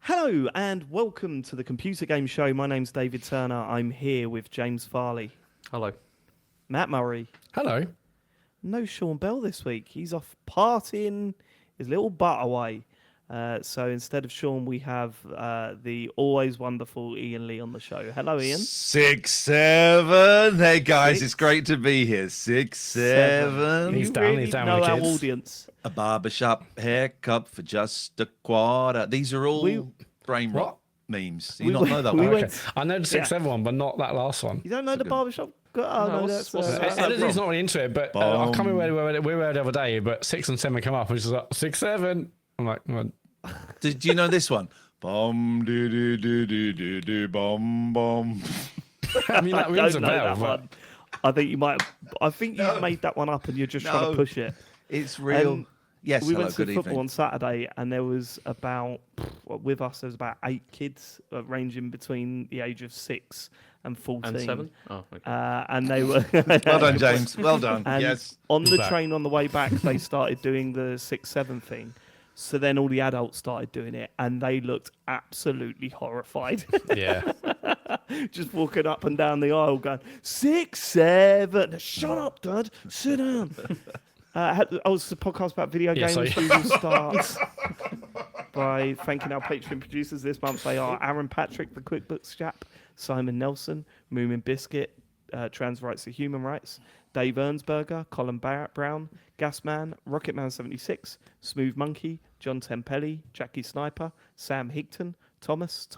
Hello and welcome to the Computer Game Show. My name's David Turner. I'm here with James Farley. Hello. Matt Murray. Hello. No Sean Bell this week. He's off partying his little butt away. So instead of Sean, we have the always wonderful Iain Lee on the show. Hello, Iain. 6, 7. Hey guys, Six. It's great to be here. 6, 7. He's You down, really he's down know with the our kids. audience. A barbershop haircut for just a quarter. These are all brain rot memes. Do you not know that we one? went- Okay. I know the 6-7 one, but not that last one. You don't know the good. barbershop? Oh, no, what's that's that Editing's not really into it, but I can't remember where we were the other day, but 6 and 7 come up, which is like 6, 7. I'm like, well, Do you know this one? Bum do do do do do do bum bum. I mean, that I rings a don't know bell. that But one. I think you might. I think you made that one up, and you're just trying to push it. It's real. Yes, We hello, went to good football evening. on Saturday, and there was about with us. There was about 8 kids, ranging between the age of 6 and 14. And 7? Oh, okay. And they were Well done, James. Well done. And Yes. on the Back. train on the way back, they started doing the 6-7 thing. So then all the adults started doing it, and they looked absolutely horrified. yeah. Just walking up and down the aisle going, 6, 7. Shut up, Dad. Sit down. It's a podcast about video Yeah, games. so- Usual starts by thanking our Patreon producers this month. They are Aaron Patrick, the QuickBooks chap, Simon Nelson, Moomin Biscuit, Trans Rights to Human Rights, Dave Ernsberger, Colin Brown, Gasman, Rocketman76, Smooth Monkey, John Tempelli, Jackie Sniper, Sam Higton, Thomas,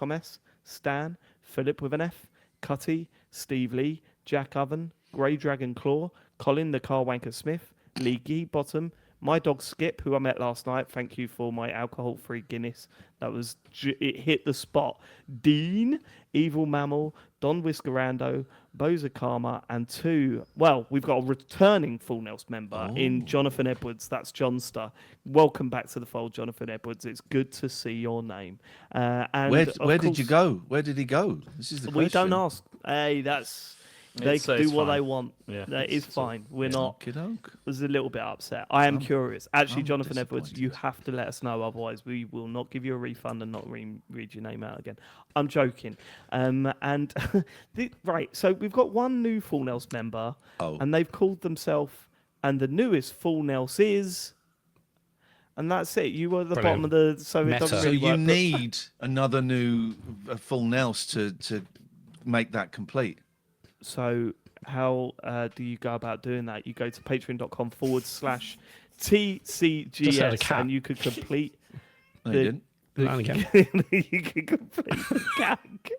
Stan, Philip with an F, Cutty, Steve Lee, Jack Oven, Grey Dragon Claw, Colin the Car Wanker Smith, Lee Gee Bottom, my dog Skip, who I met last night. Thank you for my alcohol-free Guinness. That was it hit the spot. Dean, Evil Mammal, Don Whiskerando, Boza Karma, and 2. Well, we've got a returning Full Nelson member in Jonathan Edwards. That's Johnster. Welcome back to the fold, Jonathan Edwards. It's good to see your name. And Where did you go? Where did he go? This is the We question. don't ask. Hey, that's. They It's, do it's what fine. they want. Yeah, That is it's all- fine. We're not. Okey-doke. I was a little bit upset. I am curious. Actually, I'm Jonathan Edwards, disappointed. you have to let us know. Otherwise, we will not give you a refund and not read your name out again. I'm joking. And right, so we've got one new Full Nels member, Oh. and they've called themselves, and the newest Full Nels is, and that's it. You were at the bottom of the, so it Meta. doesn't So really you work, but- need another new full Nels to make that complete. So how do you go about doing that? You go to patreon.com/TCGS cat. and you could complete No, you didn't. Only can. you can complete the gag.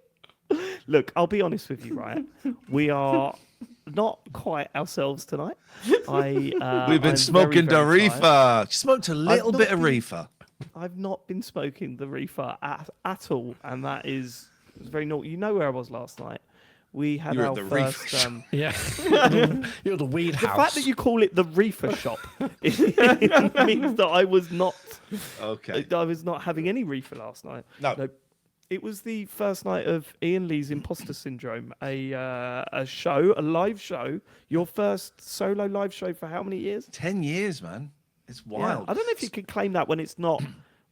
Look, I'll be honest with you, right? We are not quite ourselves tonight. We've been I'm smoking the very, very tired. reefer. She smoked a little not bit of been- reefer. I've not been smoking the reefer at all, and that is very naughty. You know where I was last night? We had You were at our the reefer first. shop. Yeah. You're the weed The house. fact that you call it the reefer shop it means that I was not. Okay. I was not having any reefer last night. No. It was the first night of Iain Lee's Imposter Syndrome, a show, a live show. Your first solo live show for how many years? 10 years, man. It's Yeah. wild. I don't know if you can claim that when it's not.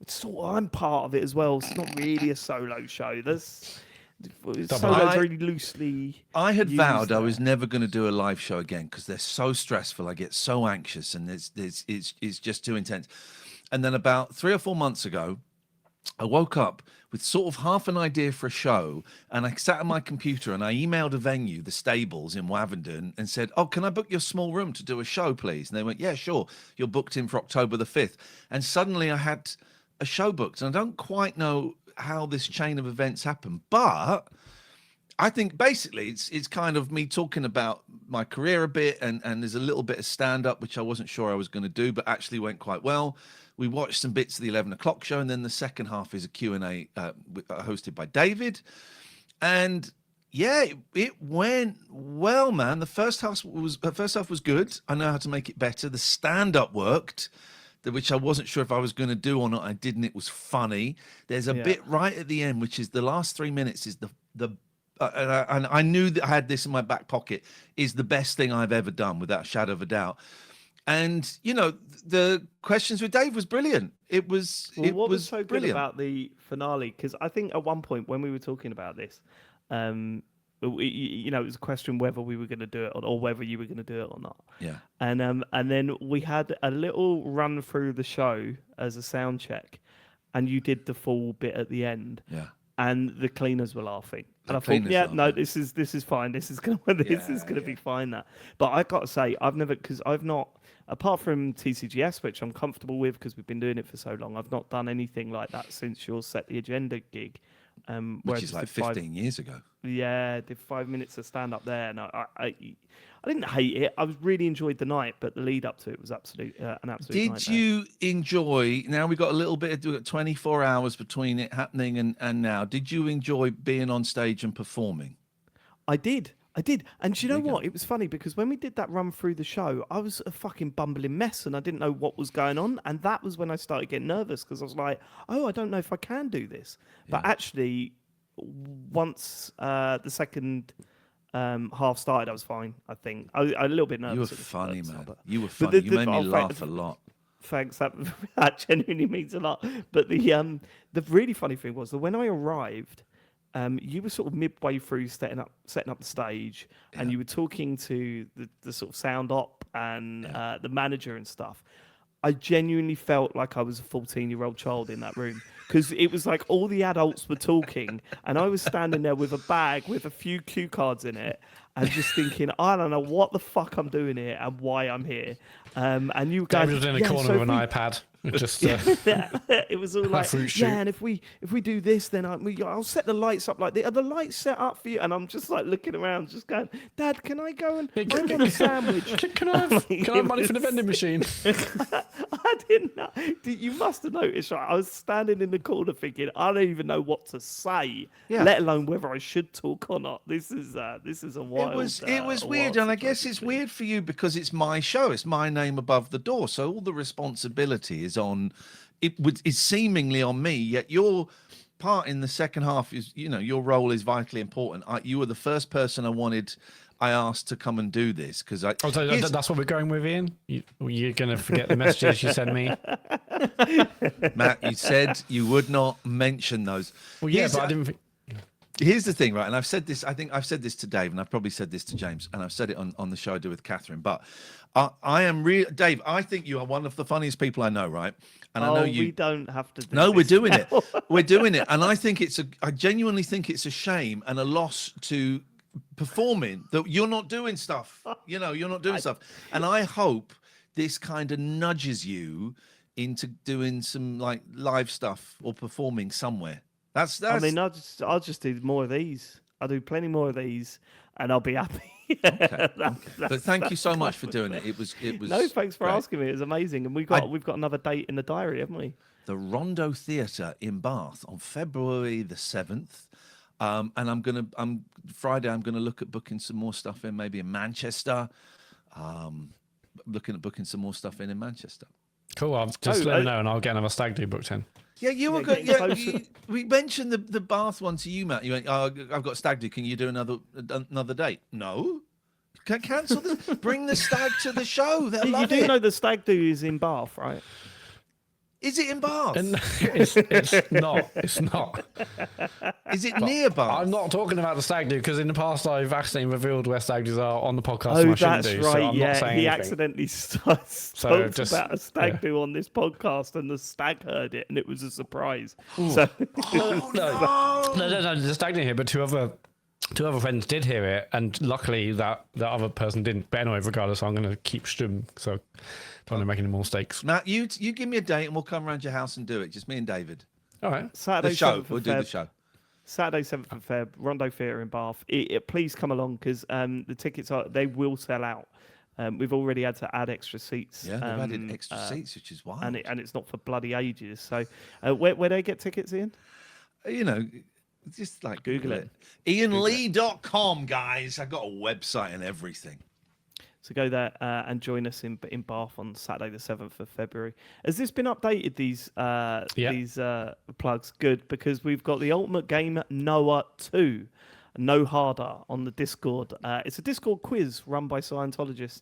It's sort of, I'm part of it as well. It's not really a solo show. Solo's very loosely. I had used vowed I there. was never going to do a live show again because they're so stressful. I get so anxious and it's just too intense. And then about 3 or 4 months ago, I woke up with sort of half an idea for a show, and I sat at my computer and I emailed a venue, the Stables in Wavendon, and said, "Oh, can I book your small room to do a show, please?" And they went, "Yeah, sure. You're booked in for October the 5th." And suddenly I had a show booked, and I don't quite know how this chain of events happened, but I think basically it's kind of me talking about my career a bit, and there's a little bit of stand-up, which I wasn't sure I was going to do, but actually went quite well. We watched some bits of the 11 o'clock show, and then the second half is a Q&A hosted by David. And yeah, it went well, man. The first half was good. I know how to make it better. The stand-up worked, which I wasn't sure if I was going to do or not. I did, and it was funny. There's a bit right at the end, which is the last 3 minutes is and I knew that I had this in my back pocket, is the best thing I've ever done, without a shadow of a doubt. And the questions with Dave was brilliant. It was What was so good brilliant. about the finale? Because I think at one point when we were talking about this, it was a question whether we were going to do it or whether you were going to do it or not. Yeah. And then we had a little run through the show as a sound check, and you did the full bit at the end. Yeah. And the cleaners were laughing, and I thought, cleaners no, laughed. this is fine. This is gonna be fine. That, but I got to say, I've not, apart from TCGS, which I'm comfortable with because we've been doing it for so long. I've not done anything like that since your Set the Agenda gig, Which is like 15 years ago. Yeah, did 5 minutes of stand up there, and I didn't hate it. I really enjoyed the night, but the lead up to it was an absolute Did nightmare. you enjoy? Now we've got a little bit of 24 hours between it happening and now. Did you enjoy being on stage and performing? I did. And do you know what? It was funny because when we did that run through the show, I was a fucking bumbling mess and I didn't know what was going on. And that was when I started getting nervous because I was like, oh, I don't know if I can do this. But actually, once the second half started, I was fine, I think. I was a little bit nervous. You were at the funny, start, man. but You were funny. You made me laugh a fact, lot. Thanks. That genuinely means a lot. But the really funny thing was that when I arrived, you were sort of midway through setting up the stage, and you were talking to the sort of sound op and the manager and stuff. I genuinely felt like I was a 14-year-old child in that room because it was like all the adults were talking and I was standing there with a bag with a few cue cards in it and just thinking, I don't know what the fuck I'm doing here and why I'm here. And you guys David was in a corner with an iPad. Just it was all like, fruit shoot. and if we do this, then I'll set the lights up like this. Are the lights set up for you? And I'm just like looking around, just going, Dad, can I go and I want a sandwich? Can I have money for the vending machine? I didn't know. You must have noticed, right? I was standing in the corner thinking, I don't even know what to say, let alone whether I should talk or not. This is a wild. It was weird, and I guess it's weird for you because it's my show. It's my name above the door, so all the responsibility is on. Is seemingly on me. Yet your part in the second half is, your role is vitally important. You were the first person I asked to come and do this because that's what we're going with, Ian. You're going to forget the messages you send me. Matt, you said you would not mention those. Well, yeah, but I didn't. Here's the thing, right? And I've said this. I think I've said this to Dave, and I've probably said this to James, and I've said it on the show I do with Catherine. But I am real, Dave. I think you are one of the funniest people I know, right? And I know you. We don't have to. We're doing it. We're doing it, and I think I genuinely think it's a shame and a loss to performing that you're not doing stuff. You're not doing stuff, and I hope this kind of nudges you into doing some like live stuff or performing somewhere. That's. I mean, I'll just do more of these. I'll do plenty more of these, and I'll be happy. Okay. But thank you so much for doing it. It was. No, thanks for great. asking me. It was amazing, and we've got another date in the diary, haven't we? The Rondo Theatre in Bath on February the 7th. And Friday. I'm gonna look at booking some more stuff in maybe in Manchester. Looking at booking some more stuff in Manchester. Cool. I'll just let me know, and I'll get another stag do booked in. Yeah, you were good. Yeah, we mentioned the Bath one to you, Matt. You went, "Oh, I've got stag do. Can you do another date?" No. Cancel this. Bring the stag to the show. They'll love You it. do know the stag do is in Bath, right? Is it in Bath? And it's not. It's not. Is it near Bath? I'm not talking about the stag do because in the past I've accidentally revealed where stag do's are on the podcast. Oh, and I shouldn't that's do, right. So I'm yeah, not saying he anything. accidentally spoke about a stag do on this podcast, and the stag heard it, and it was a surprise. So No. The stag didn't hear, but two other friends did hear it, and luckily that other person didn't. But anyway, regardless, I'm going to keep stum, so don't want to make any more mistakes. Matt, you give me a date and we'll come around your house and do it. Just me and David. All right. Saturday, The show. 7th of We'll do Feb. the show. Saturday, 7th of Feb, Rondo Theatre in Bath. Please come along because the tickets they will sell out. We've already had to add extra seats. Yeah, they've added extra seats, which is wild. and it's not for bloody ages. So where they get tickets, Ian? Just like Google it. IainLee.com, guys. I got a website and everything. So go there and join us in Bath on Saturday the 7th of February. Has this been updated, these plugs? Good, because we've got the Ultimate Game Noah 2. No Harder on the Discord. It's a Discord quiz run by Scientologist.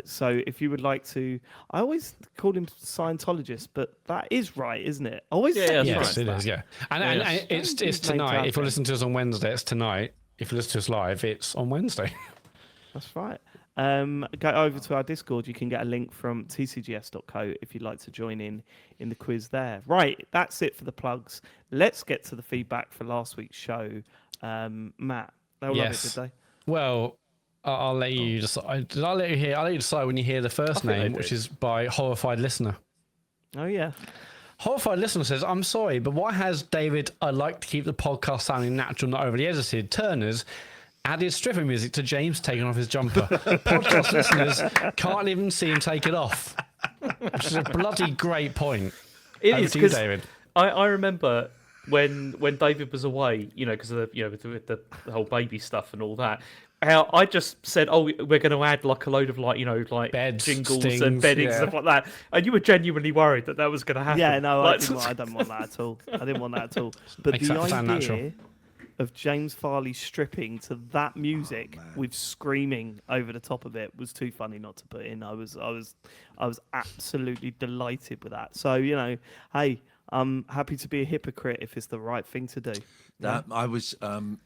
So if you would like to, I always call him Scientologist, but that is right, isn't it? I always say Yes, that. it is. Yeah, and it's tonight. If you listen to us on Wednesday, it's tonight. If you listen to us live, it's on Wednesday. That's right. Go over to our Discord. You can get a link from tcgs.co if you'd like to join in the quiz there. Right, that's it for the plugs. Let's get to the feedback for last week's show. Matt, they'll love it, did they? Well, I'll let you decide. I'll let you decide when you hear the first name, which is by Horrified Listener. Oh yeah. Horrified Listener says, I'm sorry, but why has David, I'd like to keep the podcast sounding natural, not overly edited, Turners added stripper music to James taking off his jumper? Podcast listeners can't even see him take it off. Which is a bloody great point. It is, because David. I remember when David was away, because of with the whole baby stuff and all that. How I just said, "Oh, we're going to add like a load of like beds, jingles stings, and bedding stuff like that," and you were genuinely worried that was going to happen. Yeah, no, like, I don't want that at all. I didn't want that at all. But Makes the that sound idea natural. of James Farley stripping to that music with screaming over the top of it was too funny not to put in. I was absolutely delighted with that. So hey, I'm happy to be a hypocrite if it's the right thing to do. That I was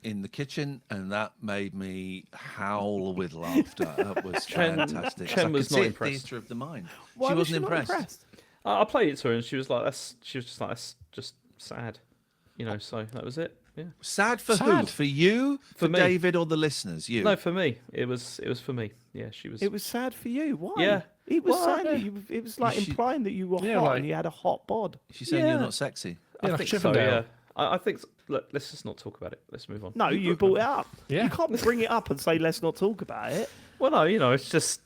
in the kitchen, and that made me howl with laughter. That was fantastic. Chen was not impressed. Theatre of the mind. Why she was wasn't not impressed. I played it to her, and she was like, She was just like, "That's just sad," So that was it. Yeah. Sad for who? For you? For me. David or the listeners? You? No, for me. It was for me. Yeah, she was. It was sad for you. Why? Yeah. It was Well, sad. It was like implying that you were Yeah, hot like- and you had a hot bod. She's saying Yeah. you're not sexy. Yeah, I like think Chippendale. so. Yeah. I think. Look, let's just not talk about it. Let's move on. No, you brought it up. Yeah. You can't bring it up and say let's not talk about it. Well, no, it's just.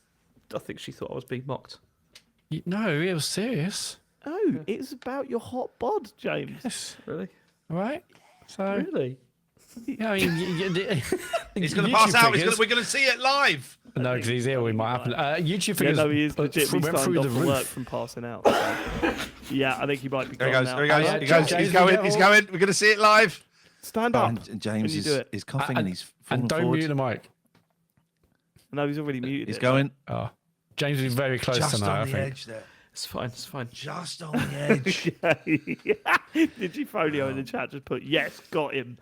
I think she thought I was being mocked. No, it was serious. Oh, it's about your hot bod, James. Yes. Really? All right. So, Really? yeah, I mean, He's going to pass out. We're going to see it live. No, because he's ill. We might happen. YouTube Yeah, figures no, he is legit. We went signed through off the for work roof. from passing out. So. Yeah, I think he might be There he gone goes. now. There he goes. Yeah, He goes. James, He's going. be He's careful. going. We're going to see it live. Stand up. And James when you do it. is coughing and he's falling And don't forward. mute the mic. No, he's already muted. He's it. going Oh, James is very close just tonight, I on the think. edge there. It's fine. It's fine. Just on the edge. Did you Folio in the chat just put yes, got him?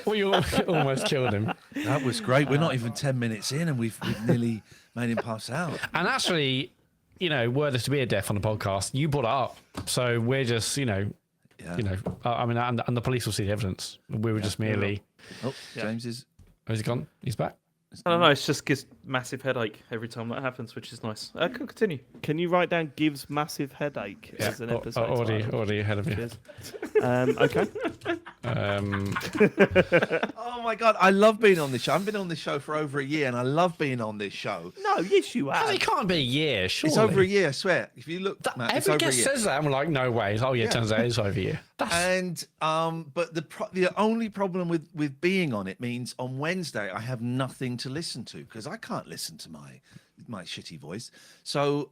We almost killed him. That was great. We're not even 10 minutes in, and we've nearly made him pass out. And actually, were there to be a death on the podcast, you brought it up. So we're just, I mean, and the police will see the evidence. We were just merely. Oh, James is. Oh, is he gone? He's back. I don't know. It's just gives massive headache every time that happens, which is nice. Continue. Can you write down gives massive headache as an episode? Already ahead of you. Cheers. Okay. Oh my God, I love being on this show. I've been on this show for over a year, and I love being on this show. No, yes, you have. It can't be a year, surely. It's over a year, I swear. If you look, Matt, it's Every over a guest year. says that, and we're like, no way. Oh, yeah, turns out it's over a year. And but the only problem with being on it means on Wednesday I have nothing to listen to because I can't listen to my shitty voice. So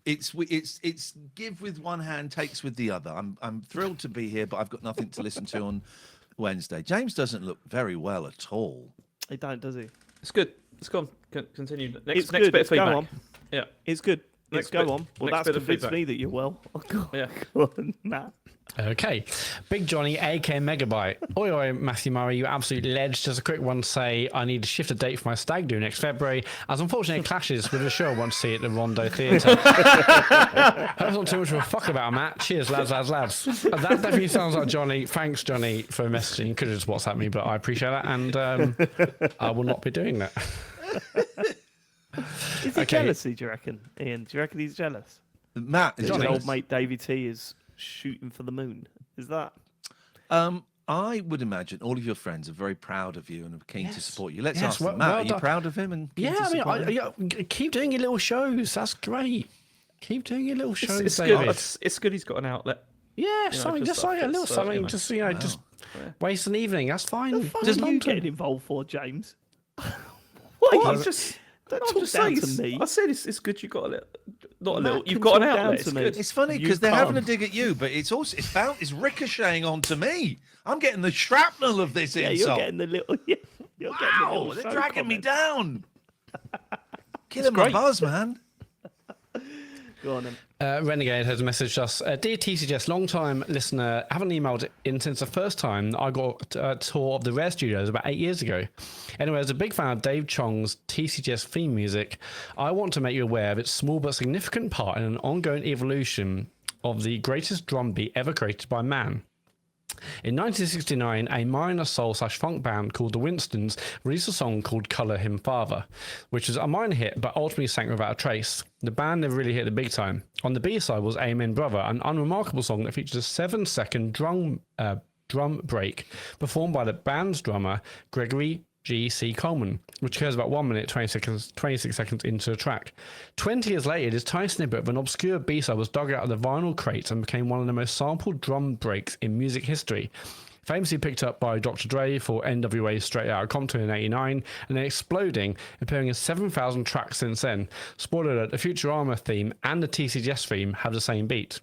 it's give with one hand, takes with the other. I'm thrilled to be here, but I've got nothing to listen to on Wednesday. James doesn't look very well at all. He don't, does he? It's good. It's gone. Continue. It's Next good. bit of Go feedback. on. Yeah. It's good. Let's Next go bit- on. Well, next that's bit of convinced feedback. me that you're well. Yeah. Go on, Matt. Okay. Big Johnny, AK Megabyte. Oi, oi, Matthew Murray, you absolute ledge. Just a quick one to say I need to shift a date for my stag do next February, as unfortunately it clashes with a show I want to see at the Rondo Theatre. That's not too much of a fuck about, Matt. Cheers, lads. That definitely sounds like Johnny. Thanks, Johnny, for messaging. You could have just WhatsApped me, but I appreciate that, and I will not be doing that. Is he jealousy, do you reckon, Ian? Do you reckon he's jealous? Matt is His jealous. old mate Davey T is shooting for the moon. Is that? Oh, I would imagine all of your friends are very proud of you and are keen to support you. Let's Yes, ask them. well- Matt, well are you done. proud of him? And keen Yeah, to I support him? mean, keep doing your little shows. That's great. Keep doing your little shows, It's David. good. It's good. He's got an outlet. Yeah, something, just just like a little so, something, you know. just just waste an evening. That's fine. What Just are you getting involved for, James? What? I'm just. Don't I'm talk just down saying. to me. I said it's good. You got a not a Matt little. You've can got an talk down outlet. to It's me. good. It's funny You because they're having a can't. dig at you, but it's also it's ricocheting onto me. I'm getting the shrapnel of this Yeah, you're insult. getting the little. Yeah, you're getting the Wow, little they're show dragging me comment. down. Killing my great. buzz, man. Go on then. Renegade has messaged us. Dear TCGS, long time listener, haven't emailed in since the first time I got a tour of the Rare Studios about 8 years ago. Anyway, as a big fan of Dave Chong's TCGS theme music, I want to make you aware of its small but significant part in an ongoing evolution of the greatest drum beat ever created by man. In 1969, a minor soul/funk band called the Winstons released a song called Colour Him Father, which was a minor hit but ultimately sank without a trace. The band never really hit the big time. On the B-side was Amen Brother, an unremarkable song that features a 7-second drum break performed by the band's drummer Gregory G.C. Coleman, which occurs about 1 minute 26 seconds into the track. 20 years later, this tiny snippet of an obscure B-side was dug out of the vinyl crates and became one of the most sampled drum breaks in music history. Famously picked up by Dr. Dre for NWA's Straight Outta Compton in '89, and then exploding, appearing in 7,000 tracks since then. Spoiler alert, the Futurama theme and the TCGS theme have the same beat.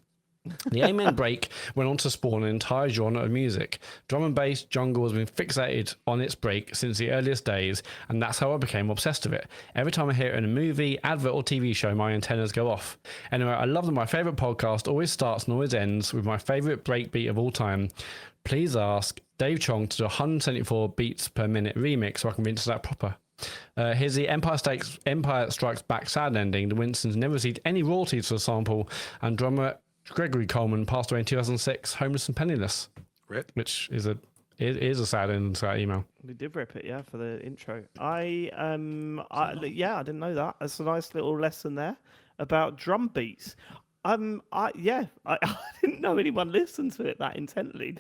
The Amen break went on to spawn an entire genre of music. Drum and bass jungle has been fixated on its break since the earliest days, and that's how I became obsessed with it. Every time I hear it in a movie, advert, or TV show, my antennas go off. Anyway, I love that my favourite podcast always starts and always ends with my favourite break beat of all time. Please ask Dave Chong to do 174 beats per minute remix so I can rinse that proper. Here's the Empire Strikes Back sad ending. The Winstons never received any royalties for the sample, and drummer Gregory Coleman passed away in 2006, homeless and penniless. Rip. Which is a sad end to that email. We did rip it, yeah, for the intro. I didn't know that. That's a nice little lesson there about drum beats. I didn't know anyone listened to it that intently.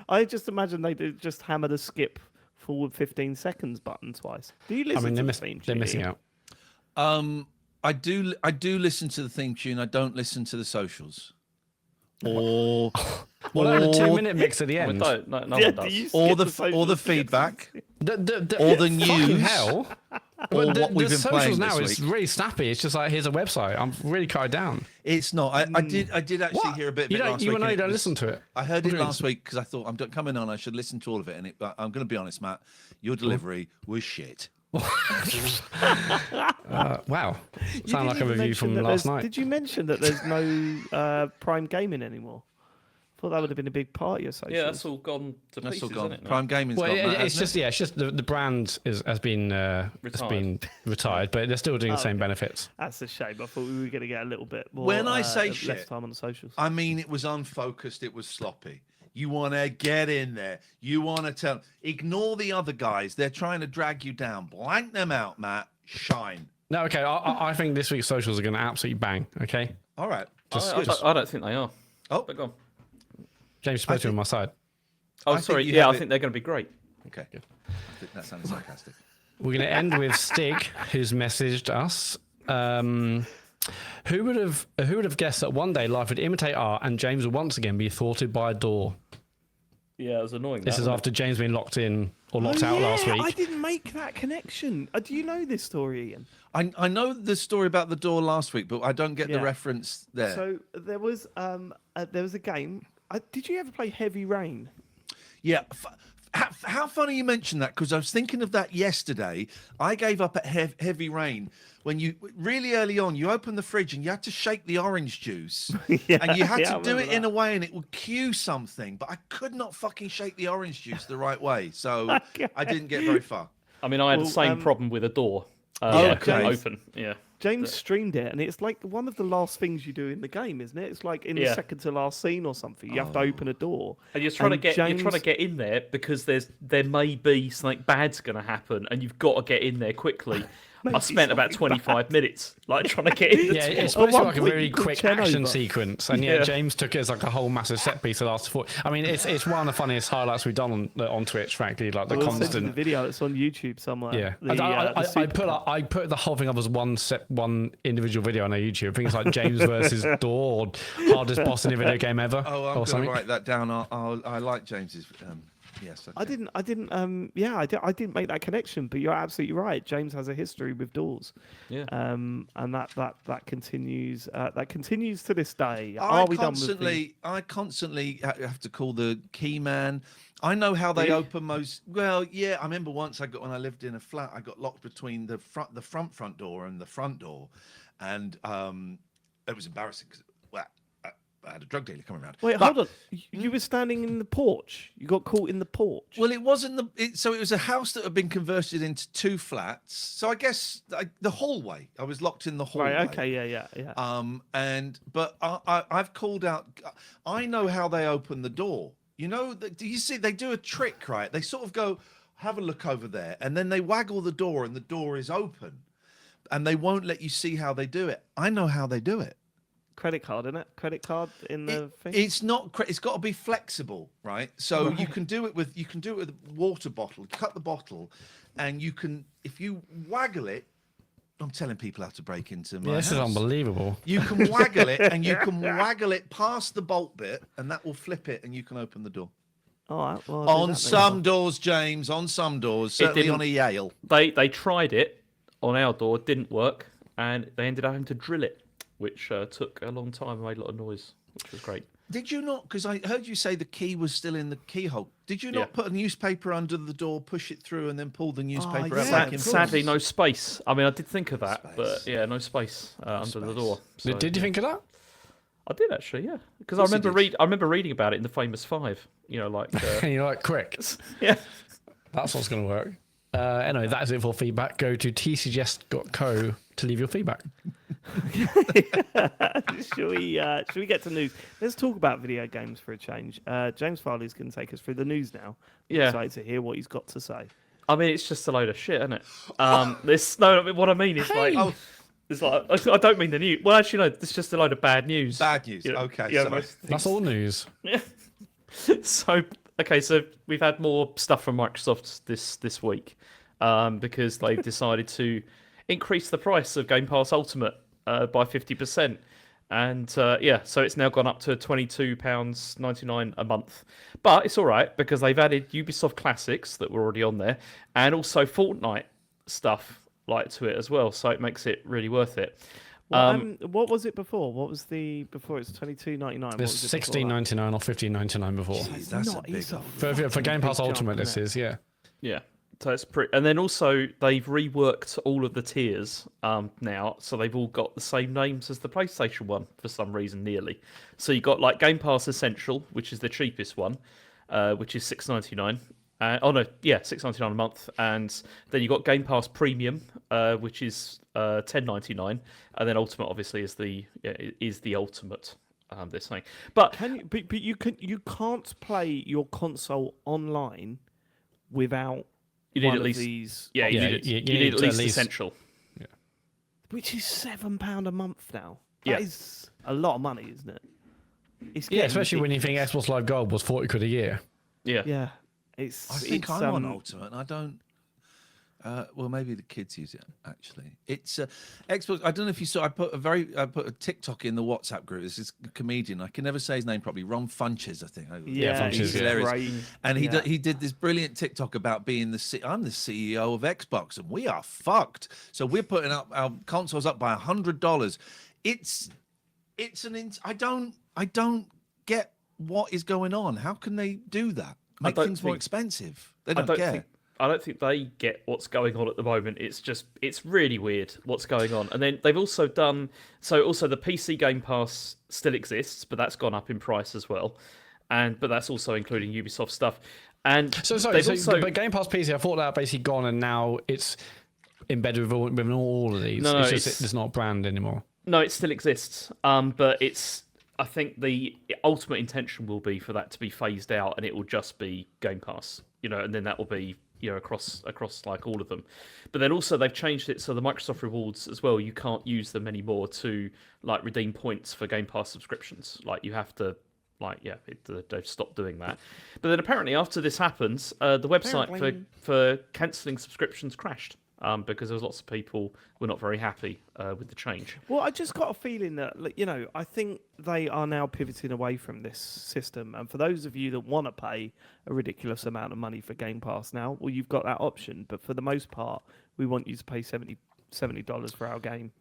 I just imagine they do just hammer the skip forward 15 seconds button twice. Do you listen to the theme they're tune, missing Ian? out. I do listen to the theme tune. I don't listen to the socials. Or What about the 2-minute mix at the No, end? no one does. do you or skip the socials? feedback. Or the news. hell. Or But what we've been socials playing now this is week. really snappy. It's just like, here's a website. I'm really cut it down. It's not. I did actually What? hear a bit of You it don't, last you week. know and you it don't was- listen to it. I heard What it do you last week because I thought I'm coming on. I should listen to all of it. But I'm going to be honest, Matt. Your delivery was shit. Wow. You Sound like didn't a even review mention from that last there's- night. Did you mention that there's no Prime Gaming anymore? Thought that would have been a big part of your socials. Yeah, that's all gone to That's pieces, all gone. isn't it? now? Prime Gaming's Well, gone. Matt, it's hasn't just it's just the brand has been retired, but they're still doing the same okay. benefits. That's a shame. I thought we were going to get a little bit more. When I say less shit, time on the socials. I mean, it was unfocused. It was sloppy. You want to get in there. You want to ignore the other guys. They're trying to drag you down. Blank them out, Matt. Shine. No, okay. I think this week's socials are going to absolutely bang. Okay, All right. I don't think they are. Oh. But go on. James, supposed to be on my side. Oh, I think sorry. you Yeah, have I think they're going to be great. Okay. I think that sounded sarcastic. We're going to end with Stig, who's messaged us. Who would have guessed that one day life would imitate art and James would once again be thwarted by a door? Yeah, it was annoying. This is after James being locked in or locked out last week. I didn't make that connection. Do you know this story, Ian? I know the story about the door last week, but I don't get the Yeah. reference there. So there was a game. Did you ever play Heavy Rain? Yeah. How funny you mentioned that, because I was thinking of that yesterday. I gave up at Heavy Rain when you really early on you opened the fridge and you had to shake the orange juice and you had yeah, I to do it remember in that. a way and it would cue something, but I could not fucking shake the orange juice the right way, so I didn't get very far. I mean, I had Well, the same problem with a door. Oh, I couldn't okay. open. Yeah. James streamed it, and it's like one of the last things you do in the game, isn't it? It's like in the Yeah. second to last scene or something. You have to open a door. And you're trying And to James- get in there because there may be something bad's going to happen, and you've got to get in there quickly. I spent about 25 minutes like trying to get in. The Yeah, door. it's supposed to be one like a point very you could quick turn action over. sequence, and yeah, Yeah. James took it as like a whole massive set piece that lasted for. I mean, it's one of the funniest highlights we've done on Twitch, frankly. Like the We'll send you the constant. video. It's on YouTube somewhere. Yeah, The, I put the whole thing up as one individual video on our YouTube. I think it's like James versus Door or hardest boss in a video game ever, Oh, I'm or going something. to write that down. I like James's. Yes, I didn't. I didn't make that connection. But you're absolutely right. James has a history with doors. Yeah. And that continues. That continues to this day. Are we done with the... I constantly have to call the key man. I know how they Really? open most. Well, yeah. I remember once when I lived in a flat, I got locked between the front door and the front door, and it was embarrassing because I had a drug dealer coming around. Wait, hold on. You were standing in the porch. You got caught in the porch. Well, it wasn't so it was a house that had been converted into 2 flats. So I guess the hallway. I was locked in the hallway. Right. Okay. Yeah. But I've called out. I know how they open the door. You know, do you see? They do a trick, right? They sort of go, have a look over there, and then they waggle the door, and the door is open, and they won't let you see how they do it. I know how they do it. Credit card, isn't it? Credit card in the thing. It's not. It's got to be flexible, right? So you can do it with a water bottle. Cut the bottle, and you can, if you waggle it. I'm telling people how to break into my house. This is unbelievable. You can waggle it, and you can waggle it past the bolt bit, and that will flip it, and you can open the door. All right. Well, I'll do On that some doors, James. On some doors, certainly on a Yale. They tried it on our door, it didn't work, and they ended up having to drill it, which took a long time and made a lot of noise, which was great. Did you not? Because I heard you say the key was still in the keyhole. Did you not put a newspaper under the door, push it through, and then pull the newspaper out back in? Sadly, no space. I mean, I did think of that, but yeah, no space under the door. So, Did you think of that? I did actually, yeah, because I remember reading about it in the Famous Five. You know, like And you're like, quick. yeah. That's what's going to work. Anyway, that is it for feedback. Go to tcgest.co to leave your feedback. Should we get to news? Let's talk about video games for a change. James Farley's going to take us through the news now. Yeah. Excited to hear what he's got to say. I mean, it's just a load of shit, isn't it? What I mean is it's like I don't mean the news. Well, actually, no, it's just a load of bad news. Bad news. You know, Okay. yeah, Sorry. That's all news. Yeah. So we've had more stuff from Microsoft this week because they've decided to increase the price of Game Pass Ultimate by 50%. And so it's now gone up to £22.99 a month. But it's all right because they've added Ubisoft Classics that were already on there and also Fortnite stuff to it as well. So it makes it really worth it. What was it before? What was the before? It's $22.99. It was $16.99 or $15.99 before. Jeez, that's a big For Game Pass Ultimate, jump, this is, yeah. Yeah. So it's pretty, and then also they've reworked all of the tiers now, so they've all got the same names as the PlayStation one for some reason, nearly. So you got like Game Pass Essential, which is the cheapest one, which is $6.99. $6.99 a month, and then you got Game Pass Premium, which is $10.99, and then Ultimate obviously is the ultimate. They're saying, but you can't play your console online without. You need one at least of these. Yeah, you need at least Essential. Yeah. Which is £7 a month now. Yeah. That is a lot of money, isn't it? It's Yeah, getting especially when you ridiculous. think Xbox Live Gold was 40 quid a year. Yeah. Yeah, I think I'm on Ultimate, and I don't. Well, maybe the kids use it. Actually, it's Xbox. I don't know if you saw. I put a TikTok in the WhatsApp group. This is a comedian. I can never say his name properly. Ron Funches, I think. Yeah, Funches, he's yeah. hilarious. great. And Yeah. he did this brilliant TikTok about being I'm the CEO of Xbox, and we are fucked. So we're putting up our consoles up by $100. I don't get what is going on. How can they do that? Make things more expensive. They don't care. I don't think they get what's going on at the moment. It's really weird what's going on. And then they've also done also the PC Game Pass still exists, but that's gone up in price as well. But that's also including Ubisoft stuff. And but Game Pass PC, I thought that basically gone, and now it's embedded with all of these. No, it's not a brand anymore. No, it still exists. But I think the ultimate intention will be for that to be phased out, and it will just be Game Pass. And then that will be across like all of them. But then also they've changed it so the Microsoft rewards as well, you can't use them anymore to like redeem points for Game Pass subscriptions. Like you have to they've stopped doing that. But then apparently after this happens, the website for cancelling subscriptions crashed. because there was lots of people were not very happy with the change. Well, I just got a feeling that, like, I think they are now pivoting away from this system. And for those of you that want to pay a ridiculous amount of money for Game Pass now, well, you've got that option. But for the most part, we want you to pay $70 for our game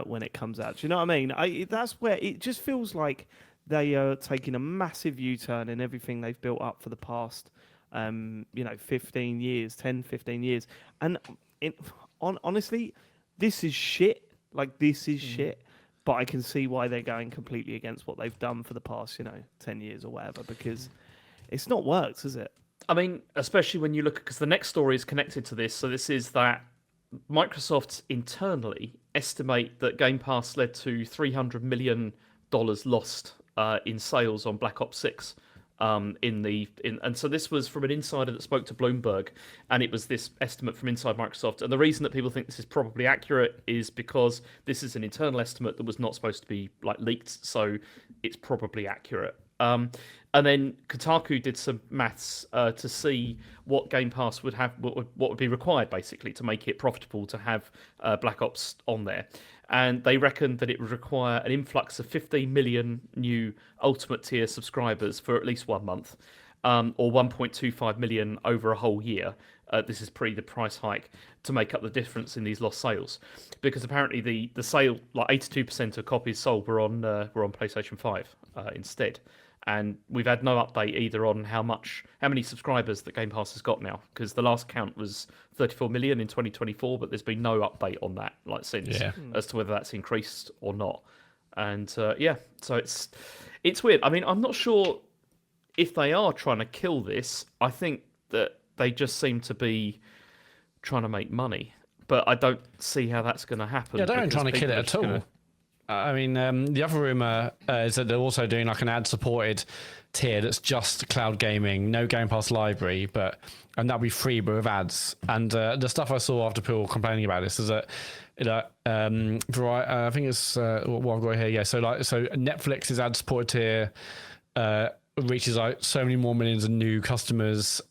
when it comes out. Do you know what I mean? That's where it just feels like they are taking a massive U-turn in everything they've built up for the past 15 years, 10, 15 years. And honestly, this is shit. Like, this is shit. But I can see why they're going completely against what they've done for the past, 10 years or whatever, because it's not worked, is it? I mean, especially when you look, because the next story is connected to this. So this is that Microsoft internally estimate that Game Pass led to $300 million lost in sales on Black Ops 6. And so this was from an insider that spoke to Bloomberg, and it was this estimate from inside Microsoft. And the reason that people think this is probably accurate is because this is an internal estimate that was not supposed to be leaked, so it's probably accurate. And then Kotaku did some maths to see what Game Pass would have, what would be required basically to make it profitable to have Black Ops on there. And they reckoned that it would require an influx of 15 million new Ultimate tier subscribers for at least 1 month, or 1.25 million over a whole year. This is pre the price hike, to make up the difference in these lost sales, because apparently the sale, 82% of copies sold were on PlayStation 5 instead. And we've had no update either on how many subscribers that Game Pass has got now, because the last count was 34 million in 2024, but there's been no update on that since as to whether that's increased or not. And so it's weird. I mean, I'm not sure if they are trying to kill this. I think that they just seem to be trying to make money, but I don't see how that's going to happen. Yeah, they're not trying to kill it at all. I mean, the other rumor is that they're also doing an ad-supported tier that's just cloud gaming, no Game Pass library, and that'll be free but with ads. And the stuff I saw after people complaining about this is that, I think it's what I've got here. Yeah, so Netflix's ad-supported tier reaches out so many more millions of new customers.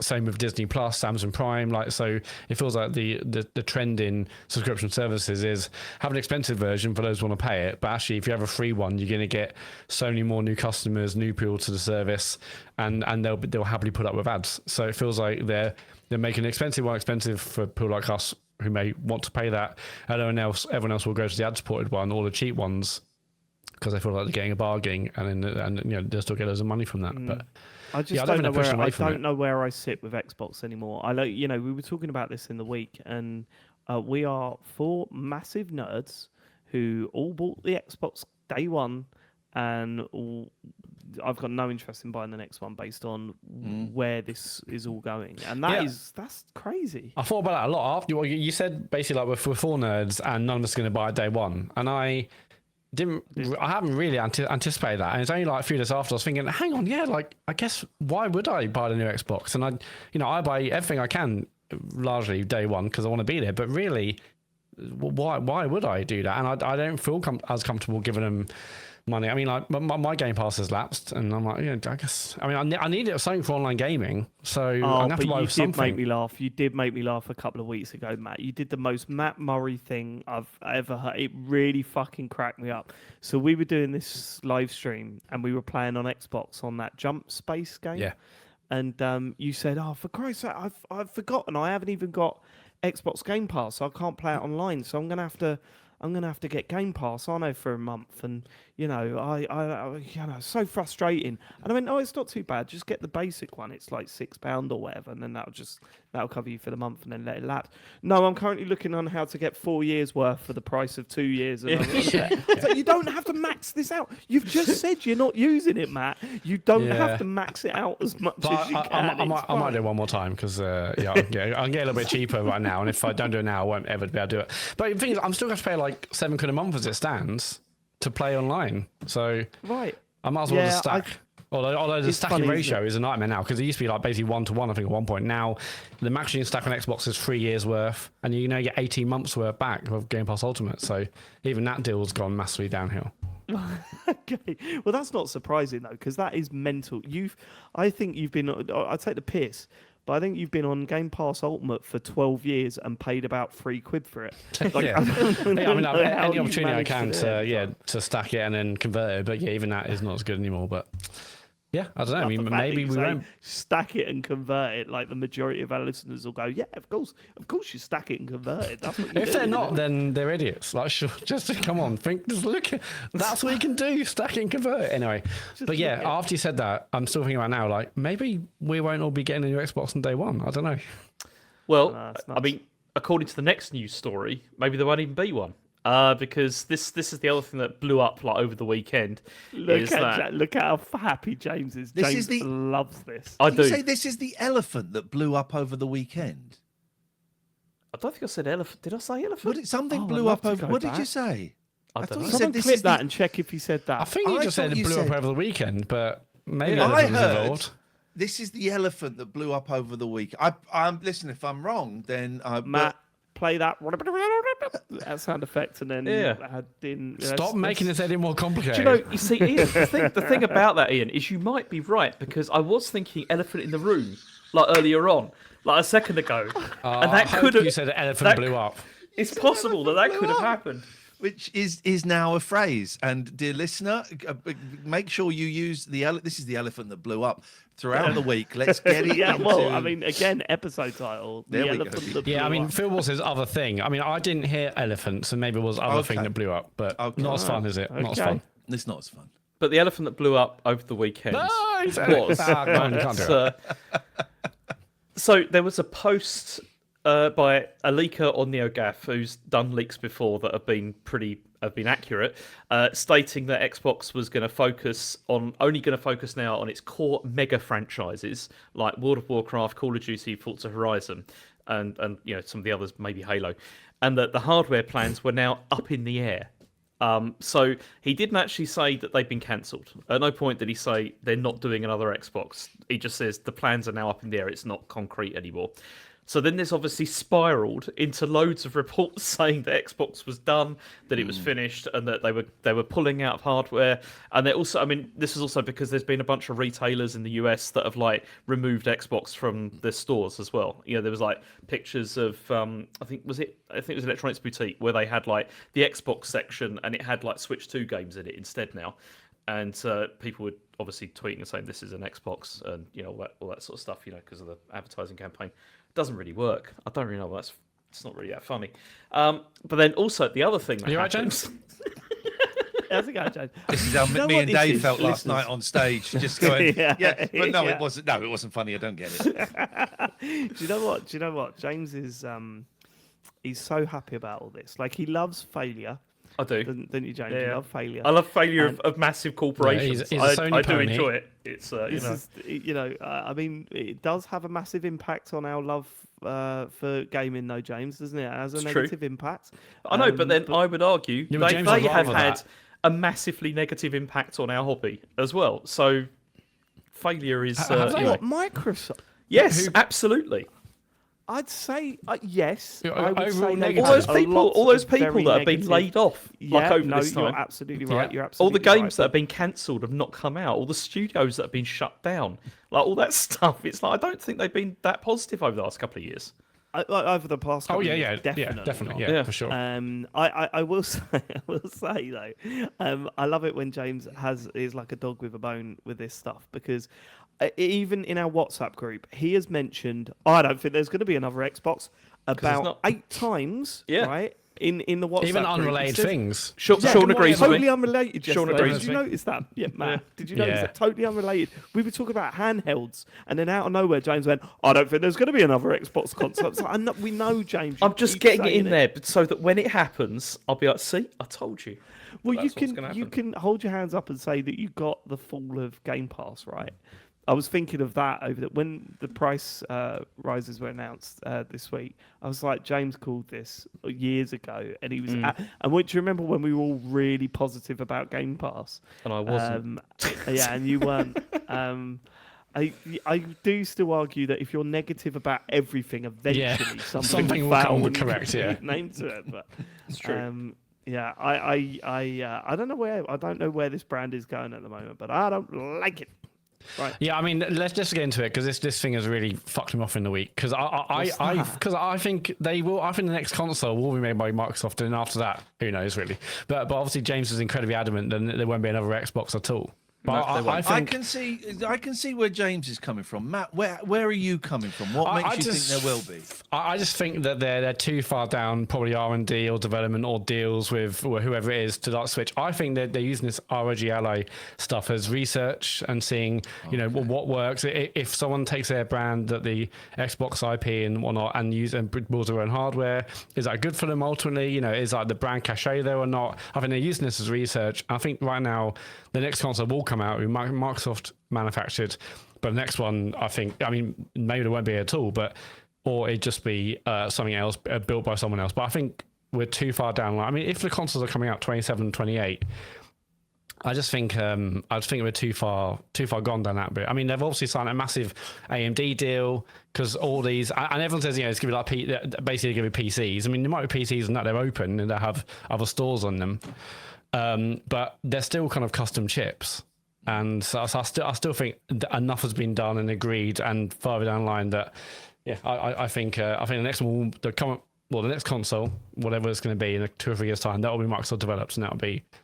Same with Disney Plus, Amazon Prime. So it feels like the trend in subscription services is have an expensive version for those who want to pay it, but actually if you have a free one, you're going to get so many more new customers, new people to the service, and they'll happily put up with ads. So it feels like they're making an expensive one expensive for people like us who may want to pay that, and everyone else will go to the ad-supported one or the cheap ones because they feel like they're getting a bargain, and they'll still get loads of money from that. But I just don't know where I sit with Xbox anymore. We were talking about this in the week, and we are 4 massive nerds who all bought the Xbox day one, and I've got no interest in buying the next one based on where this is all going, and that's crazy. I thought about that a lot after you said basically we're 4 nerds and none of us are going to buy it day one, and I haven't really anticipated that, and it's only a few days after I was thinking, hang on, I guess why would I buy the new Xbox? And I buy everything I can largely day one because I want to be there, but really, why would I do that? And I don't feel as comfortable giving them money. I mean, my Game Pass has lapsed, and I'm like, I guess. I mean, I need it something for online gaming, so I'm gonna have to buy something. You did make me laugh. You did make me laugh a couple of weeks ago, Matt. You did the most Matt Murray thing I've ever heard. It really fucking cracked me up. So we were doing this live stream, and we were playing on Xbox on that Jump Space game. Yeah. And you said, "Oh, for Christ's sake, I've forgotten. I haven't even got Xbox Game Pass, so I can't play it online. So I'm gonna have to get Game Pass, I know, for a month." And I so frustrating. And I went, "Oh, it's not too bad. Just get the basic one. It's like £6 or whatever, and then that'll cover you for the month, and then let it lapse." No, I'm currently looking on how to get 4 years worth for the price of 2 years. So you don't have to max this out. You've just said you're not using it, Matt. You don't have to max it out as much as you can. I might do it one more time because I can get a little bit cheaper right now, and if I don't do it now, I won't ever be able to do it. But the thing is, I'm still going to pay like £7 a month as it stands to play online. So I might as well just stack. Although the stacking ratio is a nightmare now, because it used to be basically 1-to-1, I think, at one point. Now, the max you can stack on Xbox is 3 years worth, and you get 18 months worth back of Game Pass Ultimate. So even that deal's gone massively downhill. Okay, well, that's not surprising though, because that is mental. I think you've been. I take the piss, but I think you've been on Game Pass Ultimate for 12 years and paid about £3 for it. Yeah. I mean, know how any you opportunity I managed can do to it. to stack it and then convert it, but yeah, even that is not as good anymore. But yeah, I don't know. I But mean, the fact maybe that we you say won't. stack it and convert it. Like the majority of our listeners will go, yeah, of course, you stack it and convert it. That's what you If do, they're isn't not, it? then they're idiots. Like, sure, just come on, just look. That's what you can do: stack it and convert it. Anyway, but yeah, look at it. after you said that, I'm still thinking about now. Like, maybe we won't all be getting a new Xbox on day one. I don't know. Well, it's I nuts. mean, according to the next news story, maybe there won't even be one. Because this is the other thing that blew up like over the weekend. Look at how happy James is. This James is the- loves this. I Did you do. say this is the elephant that blew up over the weekend? I don't think I said elephant. Did I say elephant? What did something Oh, I'd blew love up to over? go What did you back. say? I I don't thought know. you Someone said this clip is that the. and check if he said that. I think you I just said thought it you blew up said- over the weekend, but maybe I elephant was heard involved. this is the elephant that blew up over the week. I'm listen. If I'm wrong, then Matt, play that sound effect and then Yeah. Stop making this any more complicated. Do you know? You see, Ian, the thing about that, Ian, is you might be right because I was thinking elephant in the room like earlier on, like a second ago, and I that hope could have. you said the elephant blew up. It's possible that blew could have up. happened. which is now a phrase. And dear listener, make sure you use this is the elephant that blew up throughout the week. Let's get it. Yeah, well, into- I mean, again, episode title. There The we go. elephant that Yeah, I blew mean, up. Phil was his other thing. I mean, I didn't hear elephant, so maybe it was other thing Okay. that blew up, but Okay. not as fun, is it? Not as Okay. fun. It's not as fun. But the elephant that blew up over the weekend No, was. no, you can't do it. So there was a post by a leaker on NeoGAF who's done leaks before that have been accurate, stating that Xbox was going to only going to focus now on its core mega franchises like World of Warcraft, Call of Duty, Forza Horizon, and some of the others, maybe Halo, and that the hardware plans were now up in the air. So he didn't actually say that they've been cancelled. At no point did he say they're not doing another Xbox. He just says the plans are now up in the air. It's not concrete anymore. So then this obviously spiraled into loads of reports saying that Xbox was done, that it was finished, and that they were pulling out of hardware. And they also, I mean, this is also because there's been a bunch of retailers in the US that have removed Xbox from their stores as well. There was pictures of I think it was Electronics Boutique where they had the Xbox section and it had Switch 2 games in it instead now. And people were obviously tweeting and saying this is an Xbox and all that sort of stuff, because of the advertising campaign. Doesn't really work. I don't really know. It's not really that funny. But then also the other thing that You all right, happens. James? How's it going, James? This is how You know me what and this Dave is, felt last listeners? night on stage, just going, Yeah, but no, yeah. it wasn't. No, it wasn't funny. I don't get it. Do you know what? James is he's so happy about all this. He loves failure. I do. Don't you, James? Yeah. You love failure. I love failure And- of massive corporations. he's a Sony I do pony. enjoy it. It's This is, I mean, it does have a massive impact on our love for gaming, though, James, doesn't it? It has a It's true. negative impact. I know, but then I would argue Yeah, but they James would have rather had that. a massively negative impact on our hobby as well. So failure is Have they? What, Microsoft? yes, absolutely. I'd say yes. Yeah, I would overall say negative. All those a people, lot all those of people very that have been negative. laid off Yeah, over no, this you're time. absolutely right. Yeah. You're All the absolutely games right. that have been cancelled have not come out. All the studios that have been shut down, all that stuff. It's I don't think they've been that positive over the last couple of years. Over the past. Oh couple yeah, of yeah, years, definitely, not. yeah, Yeah. for sure. I will say though, I love it when James is like a dog with a bone with this stuff because even in our WhatsApp group, he has mentioned I don't think there's going to be another Xbox about not. 8 times, Yeah. right? In the WhatsApp Even group. unrelated It says- things. Sean Yeah, agrees with totally me. unrelated. Sean Yesterday. agrees Did you with me. notice that? Yeah, Matt. Did you notice Yeah. that? Totally unrelated. We were talking about handhelds, and then out of nowhere, James went, "I don't think there's going to be another Xbox console." It's like, we know, James. you I'm just keep getting it saying in there, but so that when it happens, I'll be like, "See, I told you." Well, That's what's gonna you happen. can hold your hands up and say that you got the fall of Game Pass right. I was thinking of that when the price rises were announced this week. I was like, James called this years ago, and he was. And do you remember when we were all really positive about Game Pass? And I wasn't. Yeah, and you weren't. I do still argue that if you're negative about everything, eventually Something will foul come and correct, you yeah. put name to it. But It's true. yeah, I don't know where this brand is going at the moment, but I don't like it. Right. Yeah, I mean, let's just get into it because this thing has really fucked him off in the week. Because I think they will. I think the next console will be made by Microsoft, and after that, who knows really. But obviously, James is incredibly adamant that there won't be another Xbox at all. But No, I I think can see where James is coming from. Matt, where are you coming from? What makes you think there will be? I just think that they're too far down, probably R&D or development or deals with whoever it is to like switch. I think that they're using this ROG Ally stuff as research and seeing, what works. If someone takes their brand, that the Xbox IP and whatnot, and builds their own hardware, is that good for them ultimately? Is like the brand cachet there or not? I think they're using this as research. I think right now the next console will come out with Microsoft manufactured, but the next one, maybe there won't be at all, or it'd just be something else built by someone else. But I think we're too far down. If the consoles are coming out 27, 28, I just think we're too far gone down that bit. I mean, they've obviously signed a massive AMD deal because all these, and everyone says, it's going to be like basically going to be PCs. I mean, there might be PCs and that they're open and they have other stores on them. But they're still kind of custom chips, and so I still think that enough has been done and agreed, and farther down the line that I think the next one the next console, whatever it's going to be in 2 or 3 years' time, that will be Microsoft developed, and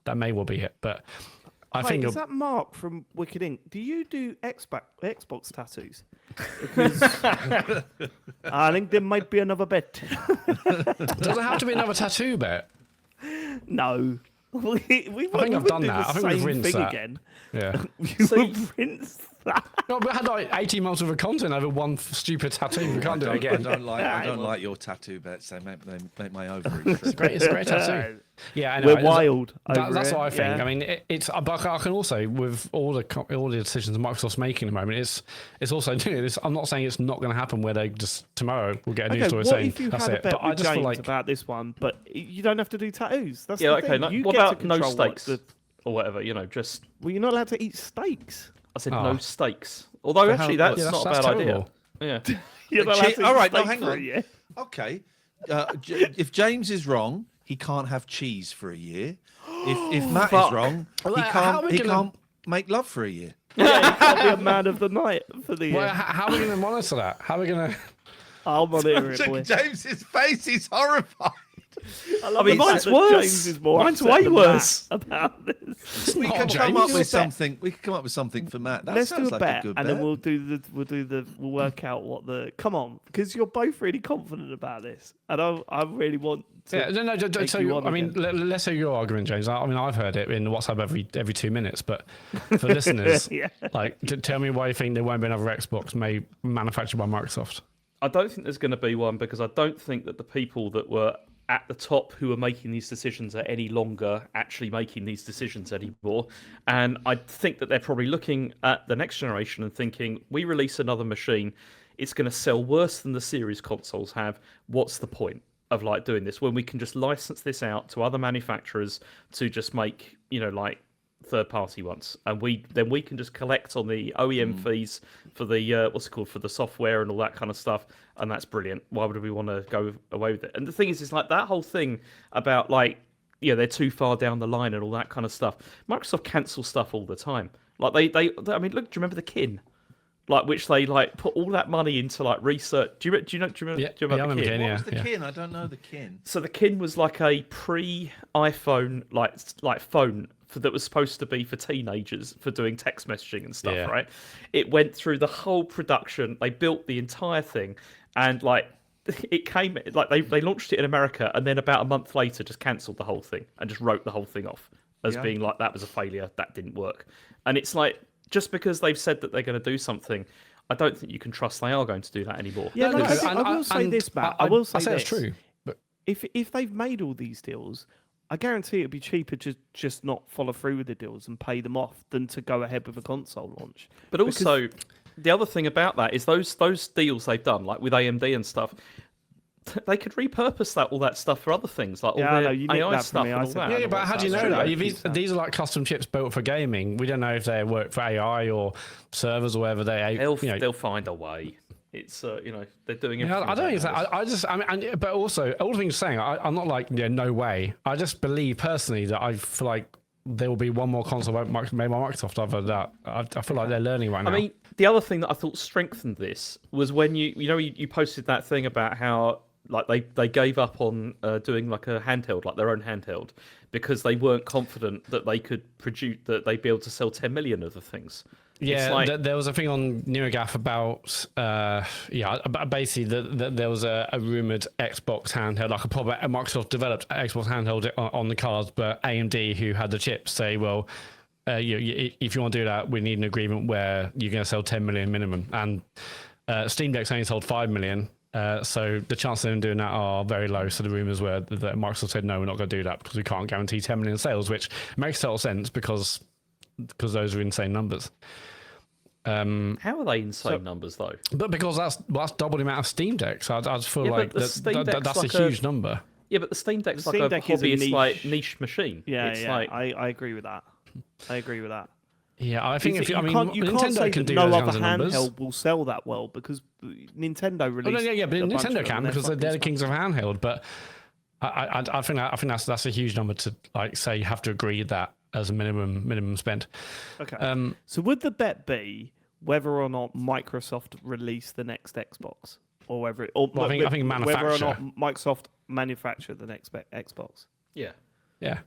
that may well be it. But I think is that Mark from Wicked Inc? Do you do Xbox tattoos? Because I think there might be another bet. Does it have to be another tattoo bet? No. I think I've done that. I think we've rinsed that. Again. Yeah. You've rinsed that. No, but I had like 18 months worth of content over one stupid tattoo. We can't do it again. I don't like your tattoo bets. They make my ovaries. It's a great tattoo. Yeah, I know. We're wild. That's what I think. Yeah. I mean, it's. But I can also, with all the decisions Microsoft's making at the moment, it's also doing this. I'm not saying it's not going to happen where they just tomorrow we'll get a news story saying if you that's had it. a bet But I with just feel James like about this one, but you don't have to do tattoos. That's Yeah, the okay. thing. What about no steaks or whatever? Just. Well, you're not allowed to eat steaks. I said no steaks. Although actually, that's not a bad terrible. idea. Yeah. You're not allowed to eat All right, steak now hang for a on. year. Okay, if James is wrong, he can't have cheese for a year. If Matt is wrong, he can't make love for a year. Yeah, you can't be a man of the night for the year. Well, how are we going to monitor that? How are we going to? I'll monitor it, boy. James's face is horrified. I mean, mine's worse. James is more Mine's upset way than worse. Matt about this. We can come up with something. We can come up with something for Matt. That Let's do sounds a like bet, a good and bet. then we'll work out what the. Come on, because you're both really confident about this, and I really want to. Yeah, no. take So you on I mean, again. let's hear your argument, James. I mean, I've heard it in WhatsApp every 2 minutes, but for listeners, Yeah. tell me why you think there won't be another Xbox made manufactured by Microsoft. I don't think there's going to be one because I don't think that the people that were at the top who are making these decisions are any longer actually making these decisions anymore. And I think that they're probably looking at the next generation and thinking, we release another machine, it's going to sell worse than the series consoles have. What's the point of doing this when we can just license this out to other manufacturers to just make, third-party ones, and we can just collect on the OEM fees for the for the software and all that kind of stuff, and that's brilliant. Why would we want to go away with it? And the thing is, it's that whole thing about they're too far down the line and all that kind of stuff. Microsoft cancels stuff all the time. I mean, look, do you remember the Kin? Which they put all that money into research. Do you remember the Kin? What was the Kin? I don't know the Kin. So the Kin was a pre-iPhone phone that was supposed to be for teenagers for doing text messaging and stuff, right? It went through the whole production. They built the entire thing, and it came they launched it in America, and then about a month later just cancelled the whole thing and just wrote the whole thing off as being that was a failure, that didn't work. And it's just because they've said that they're going to do something, I don't think you can trust they are going to do that anymore. Yeah, I will say this, Matt. I will say this. It's true. But If they've made all these deals, I guarantee it'd be cheaper to just not follow through with the deals and pay them off than to go ahead with a console launch. But also, the other thing about that is those deals they've done, with AMD and stuff, they could repurpose all that stuff for other things, all I know, their you nicked AI that from stuff me. and I all said- that. yeah, but how do you know that? These are custom chips built for gaming. We don't know if they work for AI or servers or whatever they. They'll find a way. It's they're doing everything. I don't think so. I mean, but also all the things saying, I'm not no way. I just believe personally that I feel like there will be one more console made by Microsoft. Other than that, I feel like they're learning right now. I mean, the other thing that I thought strengthened this was when you posted that thing about how like they gave up on doing like a handheld, like their own handheld, because they weren't confident that they could produce that they'd be able to sell 10 million of the things. Yeah, there was a thing on NeoGAF about basically that there was a rumored Xbox handheld, like a Microsoft developed Xbox handheld on the cards, but AMD, who had the chips, say, well, if you want to do that, we need an agreement where you're going to sell 10 million minimum, and Steam Deck's only sold 5 million. So the chances of them doing that are very low. So the rumors were that Microsoft said, no, we're not going to do that because we can't guarantee 10 million sales, which makes total sense because those are insane numbers. How are they insane numbers though? But because that's double the amount of Steam Decks, I just feel like that's like a huge number. Yeah, but the Steam Deck's like Steam a Deck is a hobbyist, like niche- niche machine. Yeah, it's yeah. like I agree with that. Yeah, I think You Nintendo can't say can that do no those other kinds of numbers. handheld will sell that well because Nintendo Oh, released. no, yeah, but a bunch Nintendo of can them, because they're the fucking kings of handheld. But I think that's a huge number to like say you have to agree that as a minimum spend. Okay. Um, So would the bet be whether or not Microsoft release the next Xbox, or whether it, or Well, I think whether or manufacture. not Microsoft manufacture the next Xbox? yeah. Yeah.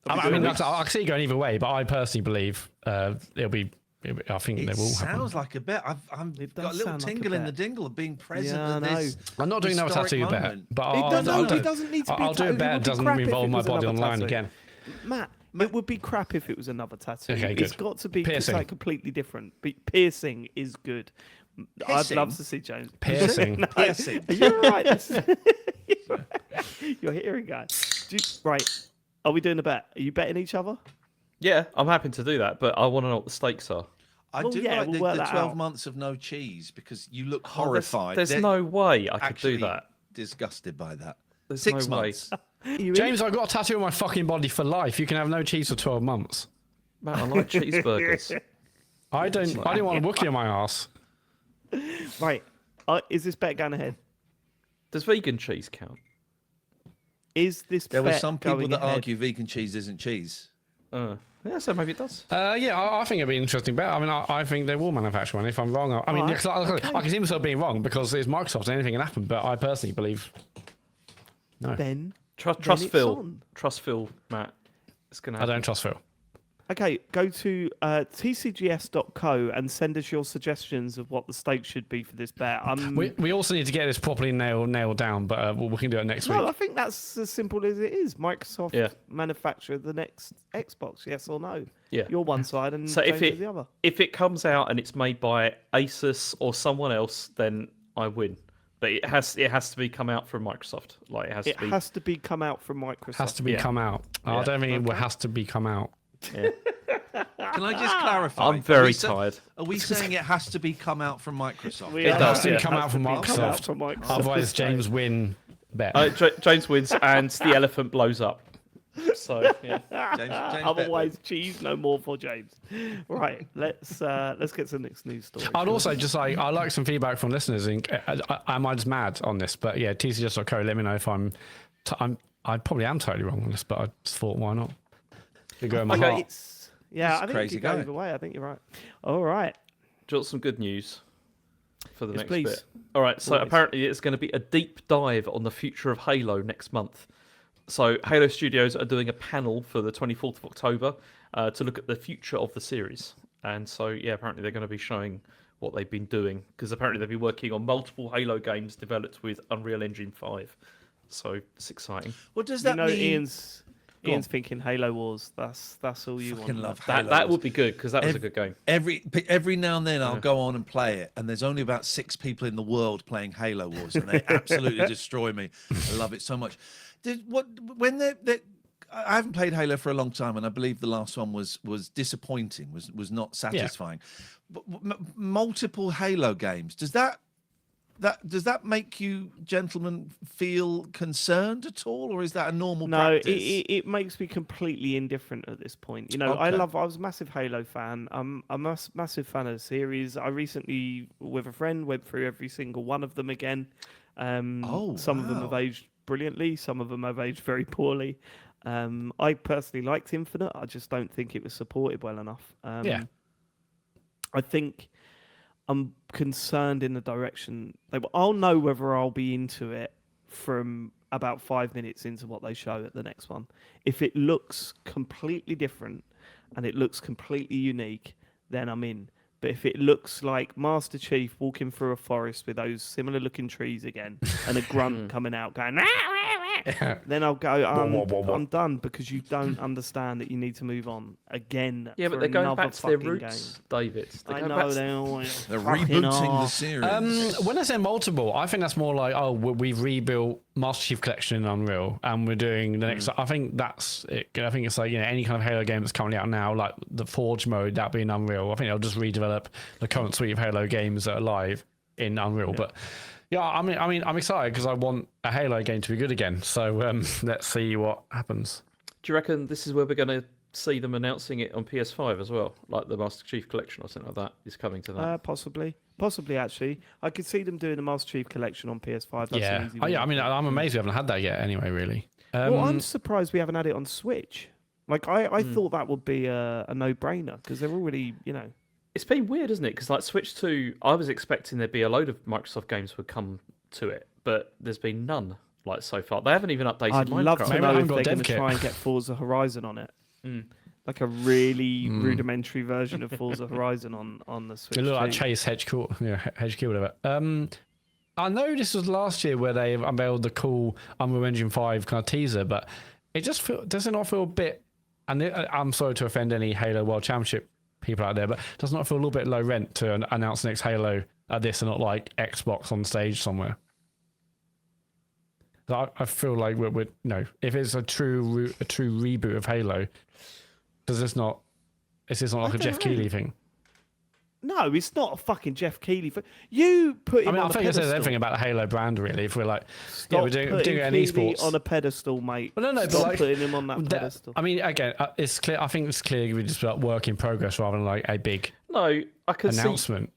I mean, I can see it going either way, but I personally believe it'll be. I think It they will happen. sounds like a bet. I've It got a does little sound like a tingle in bet. the dingle of being present Yeah, at I know. this. I'm not doing no historic tattoo bet, moment. but It I'll, doesn't need to be. I'll do a tattoo. bet It that would be doesn't crap if involve it my was body another online tattoo. again. Matt, it would be crap if it was another tattoo. Okay, It's good. got to be Piercing. like completely different. But piercing is good. I'd love to see James. Piercing. No, Piercing. You're right. You're hearing, guys. Right. Are we doing a bet? Are you betting each other? Yeah, I'm happy to do that, but I want to know what the stakes are. I Well, do yeah, like we'll work the that 12 out. months of no cheese because you look Oh, horrified. There's They're no way I could actually do that. disgusted by that. There's 6 no way. months. Are you in? James, I've got a tattoo on my fucking body for life. You can have no cheese for 12 months. Matt, I like cheeseburgers. I didn't want a Wookiee on my ass. Right. Is this bet going ahead? Does vegan cheese count? Is this There were bet some people going that ahead? argue vegan cheese isn't cheese. Yeah, so maybe it does. Yeah, I think it'd be an interesting bet. I mean, I think they will manufacture one. If I'm wrong, I mean, Alright, I can see myself being wrong because it's Microsoft and anything can happen. But I personally believe no. Then Trust it's Phil. on. Trust Phil, Matt. It's gonna I happen. don't trust Phil. Okay, go to tcgs.co and send us your suggestions of what the stakes should be for this bet. We also need to get this properly nailed down, but we can do it next No, I week. think that's as simple as it is. Microsoft Yeah. manufacture the next Xbox, yes or no? Yeah. You're one side and So James if is the other. it comes out and it's made by Asus or someone else, then I win. But it has to be come out from Microsoft. Like it has It to be. has to be come out from Microsoft. Has to be Yeah. come out. I Yeah. don't think it Okay. has to be come out. Yeah. Can I just clarify? I'm Are very we tired. Are we saying it has to be come out from Microsoft? We It have- does, has to yeah. come out from Come out Microsoft. from Microsoft. Otherwise, James win bet. James wins and the elephant blows up. So yeah. James Otherwise, cheese no more for James. Right, let's get to the next news story. I'd also just like I'd like some feedback from listeners. Am I just mad on this? But yeah, tcgs.co. Let me know if I probably am totally wrong on this, but I just thought why not? You go in my Okay, heart. I think crazy you could go guy. either way. I think you're right. All right. Do you want some good news for the Yes, next please. bit? All right, so Always. apparently it's going to be a deep dive on the future of Halo next month. So Halo Studios are doing a panel for the 24th of October to look at the future of the series. And so, yeah, apparently they're going to be showing what they've been doing because apparently they've been working on multiple Halo games developed with Unreal Engine 5. So it's exciting. What does You that know, mean? Ian's thinking Halo Wars. That's all you Fucking want. love That Halo. would be good because that was a good game. Every now and then I'll go on and play it, and there's only about 6 people in the world playing Halo Wars, and they absolutely destroy me. I love it so much. I haven't played Halo for a long time, and I believe the last one was disappointing, was not satisfying. But multiple Halo games, does that make you gentlemen feel concerned at all, or is that a normal No, practice? it makes me completely indifferent at this point. You know, Okay. I was a massive Halo fan. I'm a massive fan of the series. I recently, with a friend, went through every single one of them again. Some of them have wow. aged brilliantly. Some of them have aged very poorly. I personally liked Infinite. I just don't think it was supported well enough. Yeah. I think I'm concerned in the direction. I'll know whether I'll be into it from about 5 minutes into what they show at the next one. If it looks completely different and it looks completely unique, then I'm in. But if it looks like Master Chief walking through a forest with those similar looking trees again and a grunt coming out going, "Rah, rah, rah," then I'll go, I'm done, because you don't understand that you need to move on again. Yeah, for but they're going another back to their fucking roots, game. David. I know they're always They're fucking rebooting the off. series. When I say multiple, I think that's more like, we've rebuilt Master Chief Collection in Unreal, and we're doing the next. I think that's it. I think it's like, any kind of Halo game that's currently out now, like the Forge mode, that being Unreal. I think they'll just redevelop the current suite of Halo games that are live in Unreal. But yeah, I mean, I'm excited because I want a Halo game to be good again. So let's see what happens. Do you reckon this is where we're going to see them announcing it on PS5 as well? Like the Master Chief Collection or something like that is coming to that? Possibly, actually. I could see them doing the Master Chief Collection on PS5. That's an Yeah. easy Oh yeah. I one. mean, I'm amazed we haven't had that yet. Anyway, really. Well, I'm surprised we haven't had it on Switch. Like, I thought that would be a no-brainer, because they're already, It's been weird, isn't it? Because like Switch 2, I was expecting there'd be a load of Microsoft games would come to it, but there's been none like so far. They haven't even updated I'd Minecraft. love to Maybe I know haven't if got they're dev going to kit. try and get Forza Horizon on it. Like a really rudimentary version of Forza Horizon on the Switch. It looked like too. Chase HQ, HQ, whatever. I know this was last year where they unveiled the cool Unreal Engine 5 kind of teaser, but it just does it not feel a bit, and I'm sorry to offend any Halo World Championship people out there, but does not feel a little bit low rent to announce the next Halo at this and not like Xbox on stage somewhere? I feel like we're if it's a true reboot of Halo, is this not like a Jeff Keighley thing? No, it's not a fucking Jeff Keighley. You put him I mean, on I a think it says pedestal. everything about the Halo brand, really. If we're like, Stop we're doing putting it in Keighley esports. on a pedestal, mate. Well, no, but Stop like, putting him on that pedestal. I mean, again, it's clear. I think it's clear we just like work in progress rather than like a big No, I can announcement.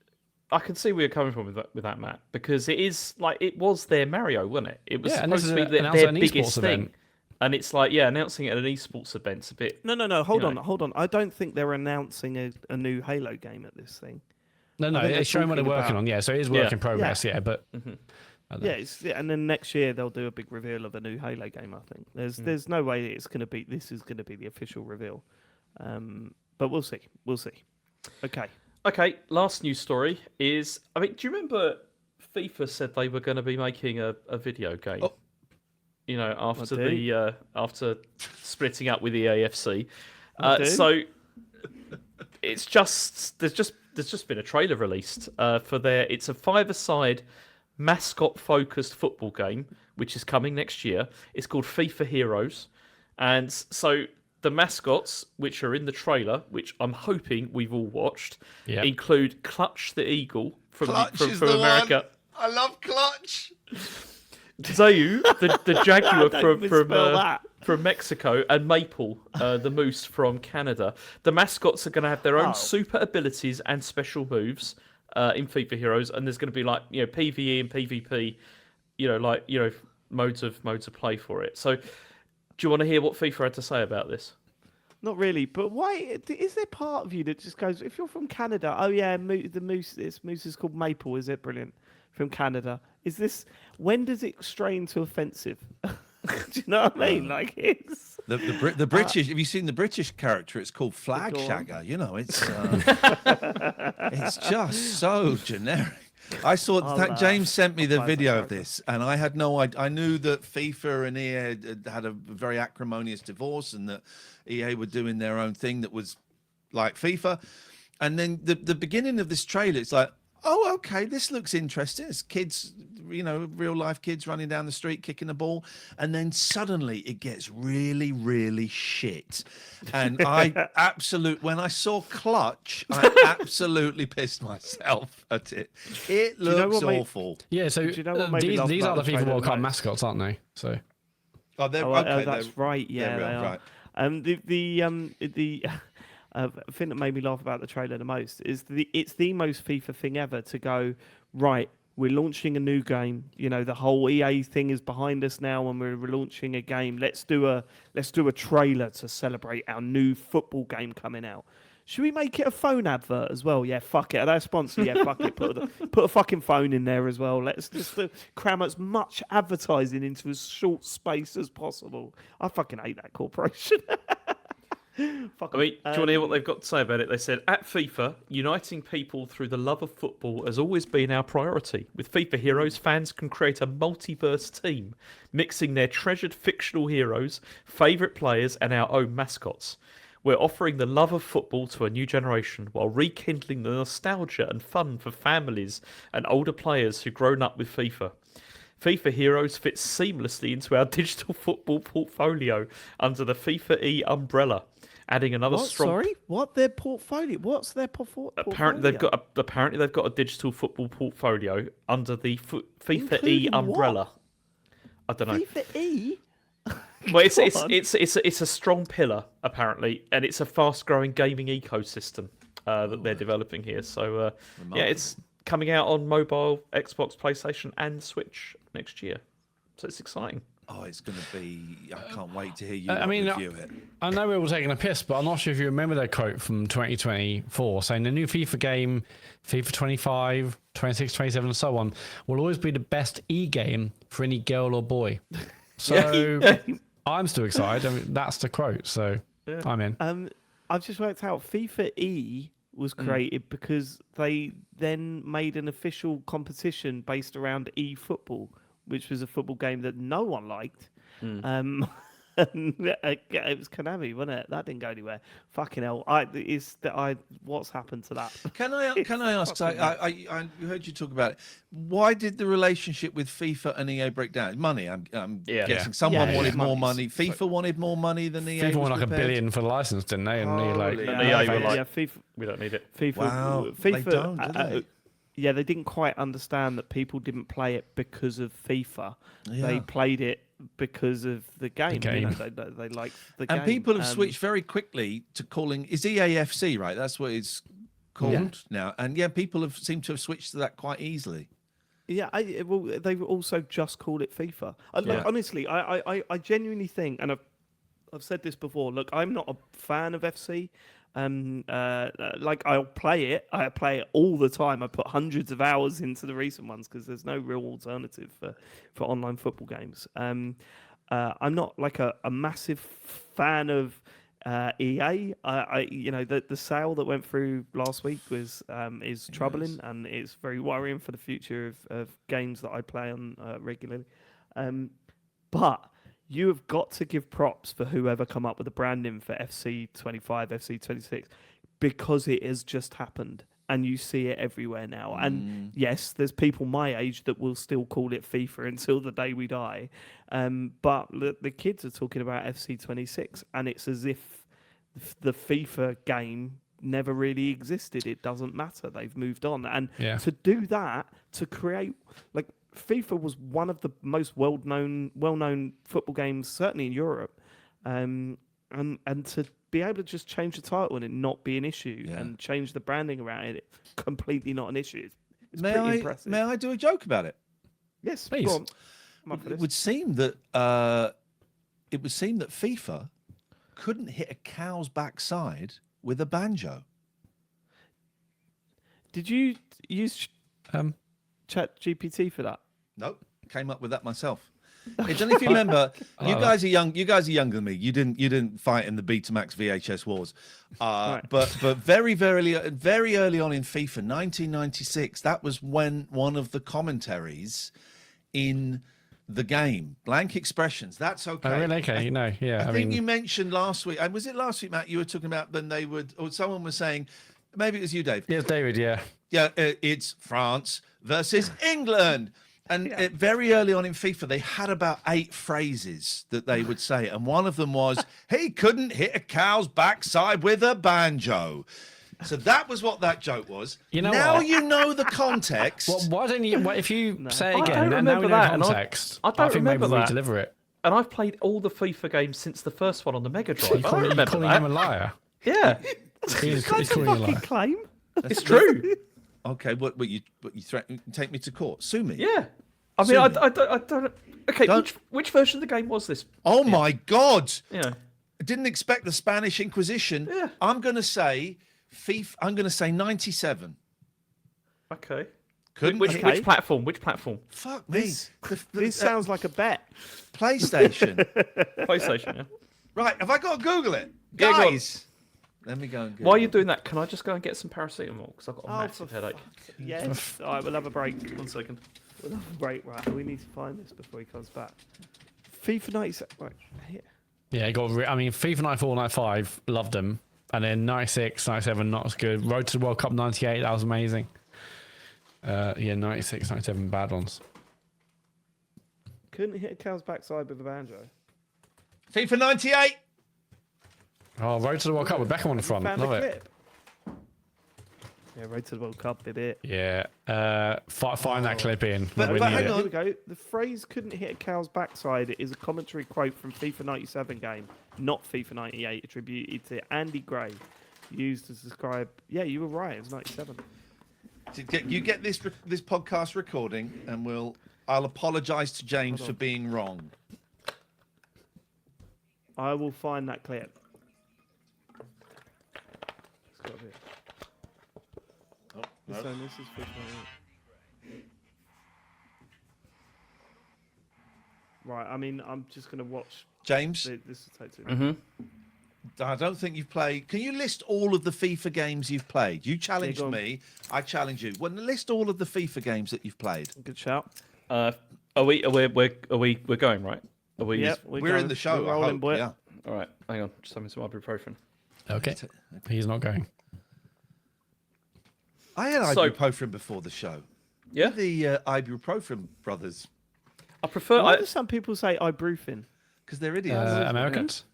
I can see where you're coming from with that, Matt, because it is like it was their Mario, wasn't it? It was and this supposed to is be announced their at an biggest esports thing, event. and it's like announcing it at an esports event's a bit. No. Hold know. on. I don't think they're announcing a new Halo game at this thing. No, I think it's showing what they're talking working about- on. Yeah, so it is work in progress. Yeah, but And then next year they'll do a big reveal of a new Halo game. I think there's no way it's going to be. This is going to be the official reveal, but we'll see. Okay. Okay, last news story is. I mean, do you remember FIFA said they were going to be making a video game? Oh. After do. after splitting up with the AFC. I do. So it's there's just been a trailer released for it's a 5-a-side mascot-focused football game which is coming next year. It's called FIFA Heroes, and so the mascots which are in the trailer, which I'm hoping we've all watched, include Clutch the Eagle from Clutch is from the America. one. I love Clutch. Zayu, the jaguar Don't misspell that. from Mexico, and Maple, the moose from Canada. The mascots are going to have their own super abilities and special moves in FIFA Heroes, and there's going to be like PvE and PvP, modes of play for it. So, do you want to hear what FIFA had to say about this? Not really, but why is there part of you that just goes? If you're from Canada, oh yeah, the moose. This moose is called Maple. Is it brilliant? From Canada. Is this? When does it stray into offensive? Do you know what I mean? Like it's The British. Have you seen the British character? It's called Flag Go on. Shagger. It's just so generic. I saw James sent me the video of this, and I had no idea. I knew that FIFA and EA had a very acrimonious divorce, and that EA were doing their own thing that was like FIFA. And then the beginning of this trailer, it's like, oh, okay, this looks interesting. It's kids, real life kids running down the street kicking the ball. And then suddenly it gets really, really shit. And when I saw Clutch, I absolutely pissed myself at it. It looks awful. Yeah, so Do you know what made me laugh these are about the the FIFA trailer World Cup the most? mascots, aren't they? So Oh, they're that's right. Yeah, real, they are. right. The thing that made me laugh about the trailer the most is it's the most FIFA thing ever to go right. we're launching a new game. You know, the whole EA thing is behind us now, and we're launching a game. Let's do a trailer to celebrate our new football game coming out. Should we make it a phone advert as well? Yeah, fuck it. Are they a sponsor? Yeah, fuck it. Put a fucking phone in there as well. Let's just cram as much advertising into as short space as possible. I fucking hate that corporation. Fuck I mean, do you want to hear what they've got to say about it? They said, at FIFA, uniting people through the love of football has always been our priority. With FIFA Heroes, fans can create a multiverse team, mixing their treasured fictional heroes, favourite players, and our own mascots. We're offering the love of football to a new generation while rekindling the nostalgia and fun for families and older players who've grown up with FIFA. FIFA Heroes fits seamlessly into our digital football portfolio under the FIFA E umbrella, adding another strong. Sorry, what their portfolio? What's their portfolio? Apparently they've got a digital football portfolio under the FIFA E Including umbrella. what? I don't know. FIFA E. Well, it's a strong pillar apparently, and it's a fast-growing gaming ecosystem that they're developing here. So yeah, it's coming out on mobile, Xbox, PlayStation, and Switch next year. So it's exciting. Oh, it's going to be... I can't wait to hear you review it. I know we were taking a piss, but I'm not sure if you remember that quote from 2024 saying the new FIFA game, FIFA 25, 26, 27, and so on, will always be the best e-game for any girl or boy. So I'm still excited. I mean, that's the quote, so I'm in. I've just worked out FIFA E was created because they then made an official competition based around eFootball, which was a football game that no one liked. And it was Konami, wasn't it? That didn't go anywhere. Fucking hell! What's happened to that? Can I ask? I heard you talk about it. Why did the relationship with FIFA and EA break down? Money. I'm guessing someone wanted more money. FIFA wanted more money than EA. FIFA wanted like prepared. $1 billion for the license, didn't they? And EA EA were like, FIFA. we don't need it. FIFA. Wow, FIFA. they don't, do they? Yeah, they didn't quite understand that people didn't play it because of FIFA. Yeah. They played it because of the game. You know, they liked the game. And people have switched very quickly to calling is EAFC, right? That's what it's called now. And yeah, people have seemed to have switched to that quite easily. Yeah, well, they've also just called it FIFA. Like, honestly, I genuinely think, and I've said this before. Look, I'm not a fan of FC. Like I'll play it. I play it all the time. I put hundreds of hours into the recent ones because there's no real alternative for online football games. I'm not like a massive fan of EA. The sale that went through last week is troubling, and it's very worrying for the future of games that I play on regularly. But you have got to give props for whoever come up with the branding for FC 25, FC 26, because it has just happened and you see it everywhere now. And yes, there's people my age that will still call it FIFA until the day we die. But the kids are talking about FC 26, and it's as if the FIFA game never really existed. It doesn't matter. They've moved on. And to do that, to create like FIFA was one of the most well-known football games, certainly in Europe, and to be able to just change the title and it not be an issue, and change the branding around it, completely not an issue. It's pretty impressive. May I do a joke about it? Yes, please. go on. It would seem that FIFA couldn't hit a cow's backside with a banjo. Did you use Chat GPT for that? Nope, came up with that myself. I don't know if you remember. You guys are young. You guys are younger than me. You didn't fight in the Betamax VHS wars, Right. but very early on in FIFA 1996, that was when one of the commentaries in the game, blank expressions. That's okay. Oh, really? Okay, I think you mentioned last week. And was it last week, Matt? You were talking about when they would, or someone was saying, maybe it was you, Dave. Yes, David. Yeah. Yeah, it's France versus England. And very early on in FIFA, they had about 8 phrases that they would say. And one of them was, he couldn't hit a cow's backside with a banjo. So that was what that joke was. You know now what? you know the context. Well, why don't you, if you say it I again, don't and now we remember know that, and context, I don't think remember maybe we that. deliver it. And I've played all the FIFA games since the first one on the Mega Drive. I don't You're remember calling that. him a liar. Yeah, He's That's a calling you a fucking liar. claim. it's true. Okay, what you threaten? Take me to court? Sue me? Yeah. I mean, I don't. Okay, which version of the game was this? Oh my God! Yeah. I didn't expect the Spanish Inquisition. Yeah. I'm going to say FIFA. I'm going to say 97. Okay. Couldn't Which platform? Which platform? Fuck me. This sounds like a bet. PlayStation. PlayStation. Yeah. Right, have I got to Google it? Yeah, go on. Guys, let me go and Google While you're doing that, can I just go and get some paracetamol? Because I've got a massive headadeche. Yes. All right, we'll have a break. 1 second. We'll have a break. Right, we need to find this before he comes back. FIFA 97. Right, here. Yeah, he got. I mean, FIFA 94, 95, loved them, and then 96, 97, not as good. Road to the World Cup 98, that was amazing. Yeah, 96, 97, bad ones. Couldn't hit a cow's backside with a banjo. FIFA 98. Oh, Road to the World Cup with Beckham on the front. Found Love a it. clip. Yeah, Road to the World Cup did it. Yeah. Find that clip in. But when we need hang it. on. Here we go. The phrase "couldn't hit a cow's backside" is a commentary quote from FIFA 97 game, not FIFA 98, attributed to Andy Gray, used to describe. Yeah, you were right. It was 97. You get this podcast recording, and I'll apologise to James for being wrong. I will find that clip. It's got to be. Oh, So no. this is FIFA 98. Right. I mean, I'm just gonna watch. James, This will take too Mm-hmm. long. I don't think you've played. Can you list all of the FIFA games you've played? You Yeah, challenged go on. me. I challenge you. Well, list all of the FIFA games that you've played. Good shout. Are we going right? Are we? Yep, We're going. in the show. We're I rolling, hope. boy. Yeah. All right. Hang on. Just having some ibuprofen. Okay. He's not going. I had So- ibuprofen before the show. Yeah. The ibuprofen brothers, I prefer. Why do some people say ibuprofen? because they're idiots. Americans?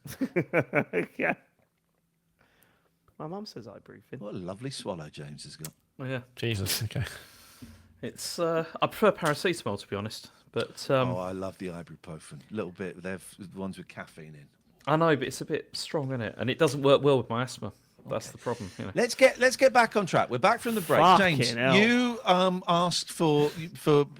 Yeah. My mum says ibuprofen. What a lovely swallow James has got. Yeah. Jesus. Okay. It's. I prefer paracetamol to be honest, but Oh, I love the ibuprofen. A little bit. They're the ones with caffeine in. I know, but it's a bit strong, isn't it? And it doesn't work well with my asthma. That's the problem. You know. Let's get back on track. We're back from the break. Fucking James, hell. you asked for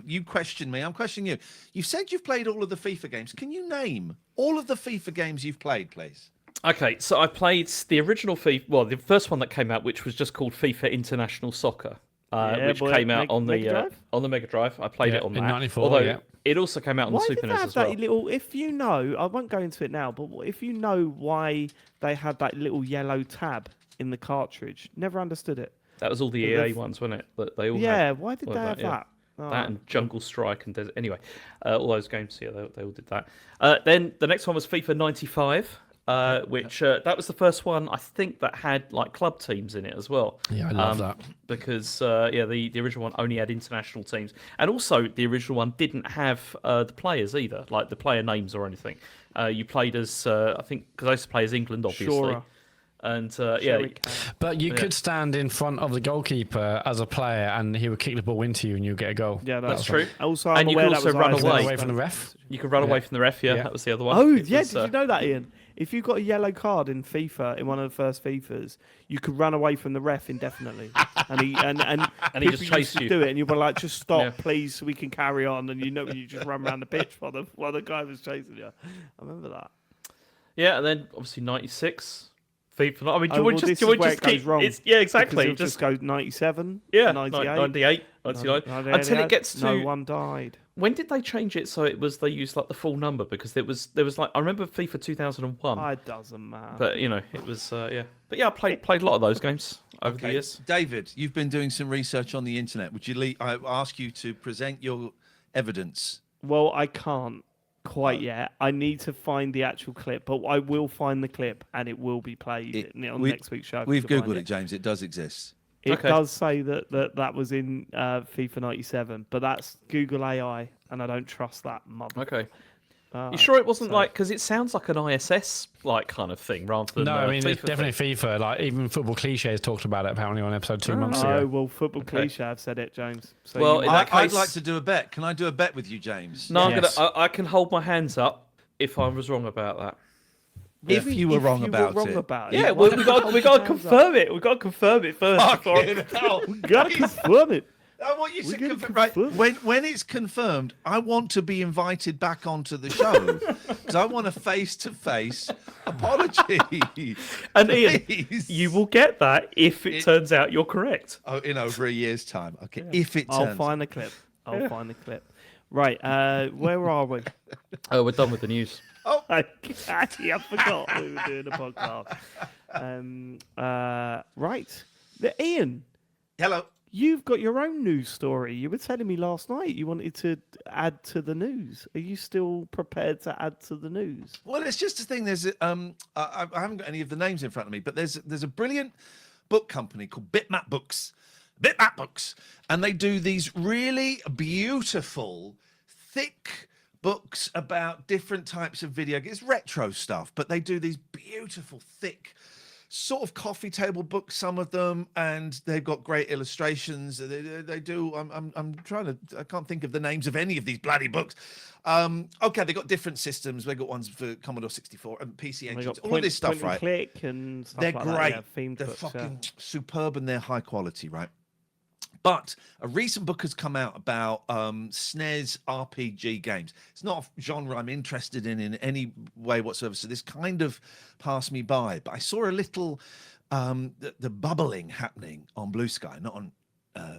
you questioned me. I'm questioning you. You said you've played all of the FIFA games. Can you name all of the FIFA games you've played, please? Okay, so I played the original FIFA. Well, the first one that came out, which was just called FIFA International Soccer, Yeah, which boy, came out on Mega Drive? the Mega Drive. I played Yeah, it on in that. 94, Although yeah. it also came out on Why the did Super they NES have as well. that little? If you know, I won't go into it now. But if you know why they had that little yellow tab in the cartridge, never understood it. That was all the But EA ones, wasn't it? That they all Yeah, had. why did all they of have yeah. that? Oh, That and Jungle Strike and Desert. Anyway, all those games, yeah, they all did that. Then the next one was FIFA 95, which that was the first one I think that had like club teams in it as well. Yeah, I love that. Because the original one only had international teams, and also the original one didn't have the players either, like the player names or anything. You played as I think because I used to play as England, obviously. Shora. And Sherry Cow. But you Yeah. could stand in front of the goalkeeper as a player and he would kick the ball into you and you get a goal. Yeah, that's true. Also, I'm And you aware could that also was run ISO. away. Away from the ref. You could run away from the ref. Yeah, Yeah. that was the other one. Oh, It yeah. was, Did you know that, Ian? If you got a yellow card in FIFA, in one of the first FIFAs, you could run away from the ref indefinitely, and he he just people chased used to you. do it, and you were like, "Just stop, Yeah. please, so we can carry on." And you just run around the pitch while the guy was chasing you. I remember that. Yeah, and then obviously 96. FIFA. I mean, do Oh, you well, want this just is where it goes keep wrong. Yeah, exactly. Because it'll just go 97, yeah, 98, 98, 99. Until it gets to no one died. when did they change it so it was they used like the full number because there was like I remember FIFA 2001, It doesn't matter. but you know it was yeah. But yeah, I played a lot of those games over the years. David, you've been doing some research on the internet. Would you I ask you to present your evidence? Well, I can't quite yet. I need to find the actual clip, but I will find the clip and it will be played on next week's show. We've to find Googled it, James. It does exist. It Okay. does say that was in FIFA 97, but that's Google AI, and I don't trust that. Okay. You sure it wasn't like because it sounds like an ISS like kind of thing rather than No, I mean, FIFA it's definitely FIFA. Like, even Football Cliches talked about it apparently on episode 2 months Oh, ago. well, football cliche, I've said it, James. So Well, in that I'd case- like to do a bet. Can I do a bet with you, James? No, Yes. I can hold my hands up if I was wrong about that. if you were wrong about it. Yeah, why we don't you got to hold your hands up? confirm it. We got to confirm it first. before- Gotta confirm it. I want you to We're gonna confirm. Right, confirm. when it's confirmed, I want to be invited back onto the show because I want a face-to-face apology. And Ian, Please. you will get that if it turns out you're correct. Oh, in over a year's time. Okay, if it I'll turns. find the clip. I'll find the clip. Right, where are we? Oh, we're done with the news. Actually, I forgot we were doing a podcast. Right, Ian, Hello. you've got your own news story. You were telling me last night you wanted to add to the news. Are you still prepared to add to the news? Well, it's just a thing. There's I haven't got any of the names in front of me, but there's a brilliant book company called Bitmap Books. Bitmap Books, and they do these really beautiful, thick books about different types of video games, retro stuff, but they do these beautiful, thick, sort of coffee table books, some of them, and they've got great illustrations. They do. I'm trying to. I can't think of the names of any of these bloody books. Okay, they got different systems. They got ones for Commodore 64 and PC And they engines. got All of this stuff, point and right? click and stuff They're like great. That, yeah, themed They're books, fucking superb and they're high quality, right? But a recent book has come out about SNES RPG games. It's not a genre I'm interested in any way whatsoever. So this kind of passed me by. But I saw a little the bubbling happening on Blue Sky, not on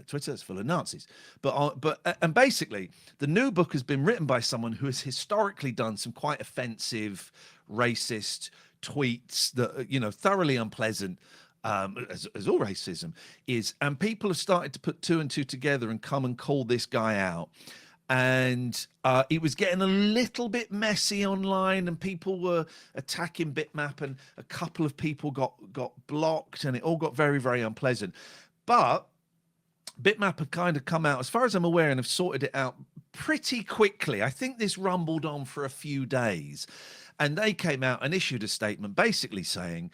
Twitter. It's full of Nazis. And basically, the new book has been written by someone who has historically done some quite offensive, racist tweets that thoroughly unpleasant. As all racism is, and people have started to put two and two together and come and call this guy out. And it was getting a little bit messy online, and people were attacking Bitmap, and a couple of people got blocked, and it all got very, very unpleasant. But Bitmap have kind of come out, as far as I'm aware, and have sorted it out pretty quickly. I think this rumbled on for a few days, and they came out and issued a statement basically saying,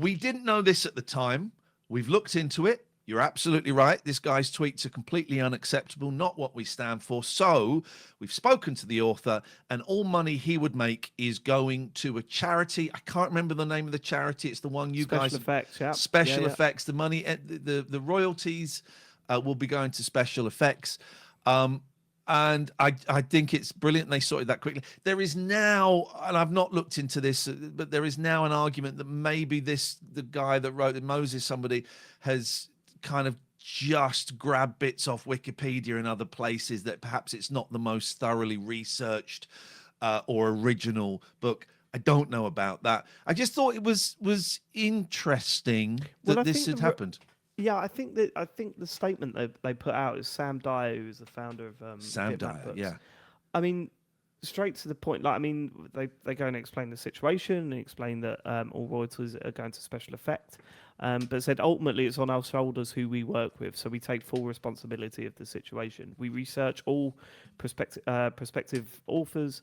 we didn't know this at the time. We've looked into it. You're absolutely right. This guy's tweets are completely unacceptable, not what we stand for. So we've spoken to the author, and all money he would make is going to a charity. I can't remember the name of the charity. It's the one you Special guys... effects, yeah. Special Yeah. effects. The money, the royalties will be going to special effects. And I think it's brilliant they sorted that quickly. There is now, and I've not looked into this, but there is now an argument that maybe the guy that wrote it, Moses, somebody, has kind of just grabbed bits off Wikipedia and other places, that perhaps it's not the most thoroughly researched or original book. I don't know about that. I just thought it was interesting that this had happened. Yeah, I think the statement they put out is Sam Dyer, who's the founder of Sam Bitmap Dyer, Books. yeah. I mean, straight to the point. Like, I mean, they go and explain the situation and explain that all royalties are going to special effect. But said ultimately it's on our shoulders who we work with, so we take full responsibility of the situation. We research all prospective authors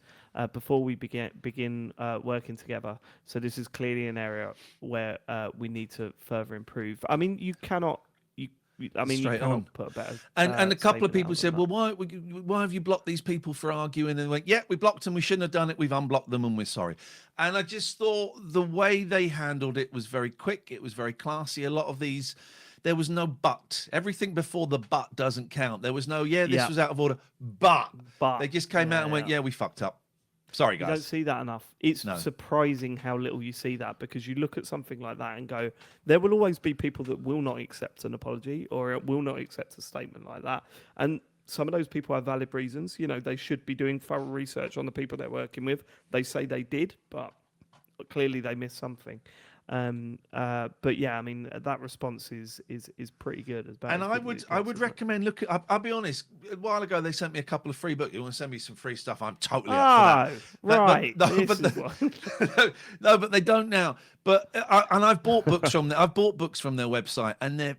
before we begin working together. So this is clearly an area where we need to further improve. I mean, you cannot. You Straight can't on. put a better. And a couple of statement people out said, than well, that. why have you blocked these people for arguing? And they went, yeah, we blocked them. We shouldn't have done it. We've unblocked them and we're sorry. And I just thought the way they handled it was very quick. It was very classy. A lot of these, there was no but. Everything before the but doesn't count. There was no, this was out of order, but. They just came out and went, we fucked up. Sorry, guys. You don't see that enough. It's No. surprising how little you see that, because you look at something like that and go, there will always be people that will not accept an apology or will not accept a statement like that. And some of those people have valid reasons. You know, they should be doing thorough research on the people they're working with. They say they did, but clearly they missed something. But yeah, I mean, that response is pretty good. As bad And as I good would as it I gets, would isn't it? recommend looking. I'll be honest. A while ago, they sent me a couple of free books. You want to send me some free stuff? I'm totally up for that. Right. No, This but is what- no, but they don't now. But I've bought books from their website, and they're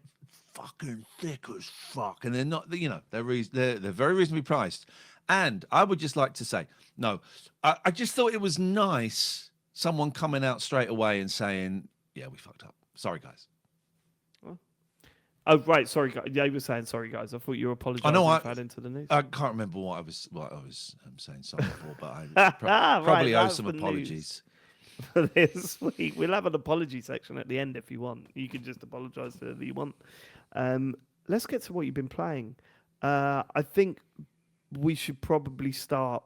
fucking thick as fuck, and they're not. They're very reasonably priced. And I would just like to say, no, I just thought it was nice. Someone coming out straight away and saying, yeah, we fucked up. Sorry, guys. Oh, right. Sorry, guys. Yeah, you were saying sorry, guys. I thought you were apologising for adding to the news. I can't remember what I was saying sorry for, but I probably owe Right, some that's the news. apologies. for this week. We'll have an apology section at the end if you want. You can just apologise to whoever you want. Let's get to what you've been playing. I think we should probably start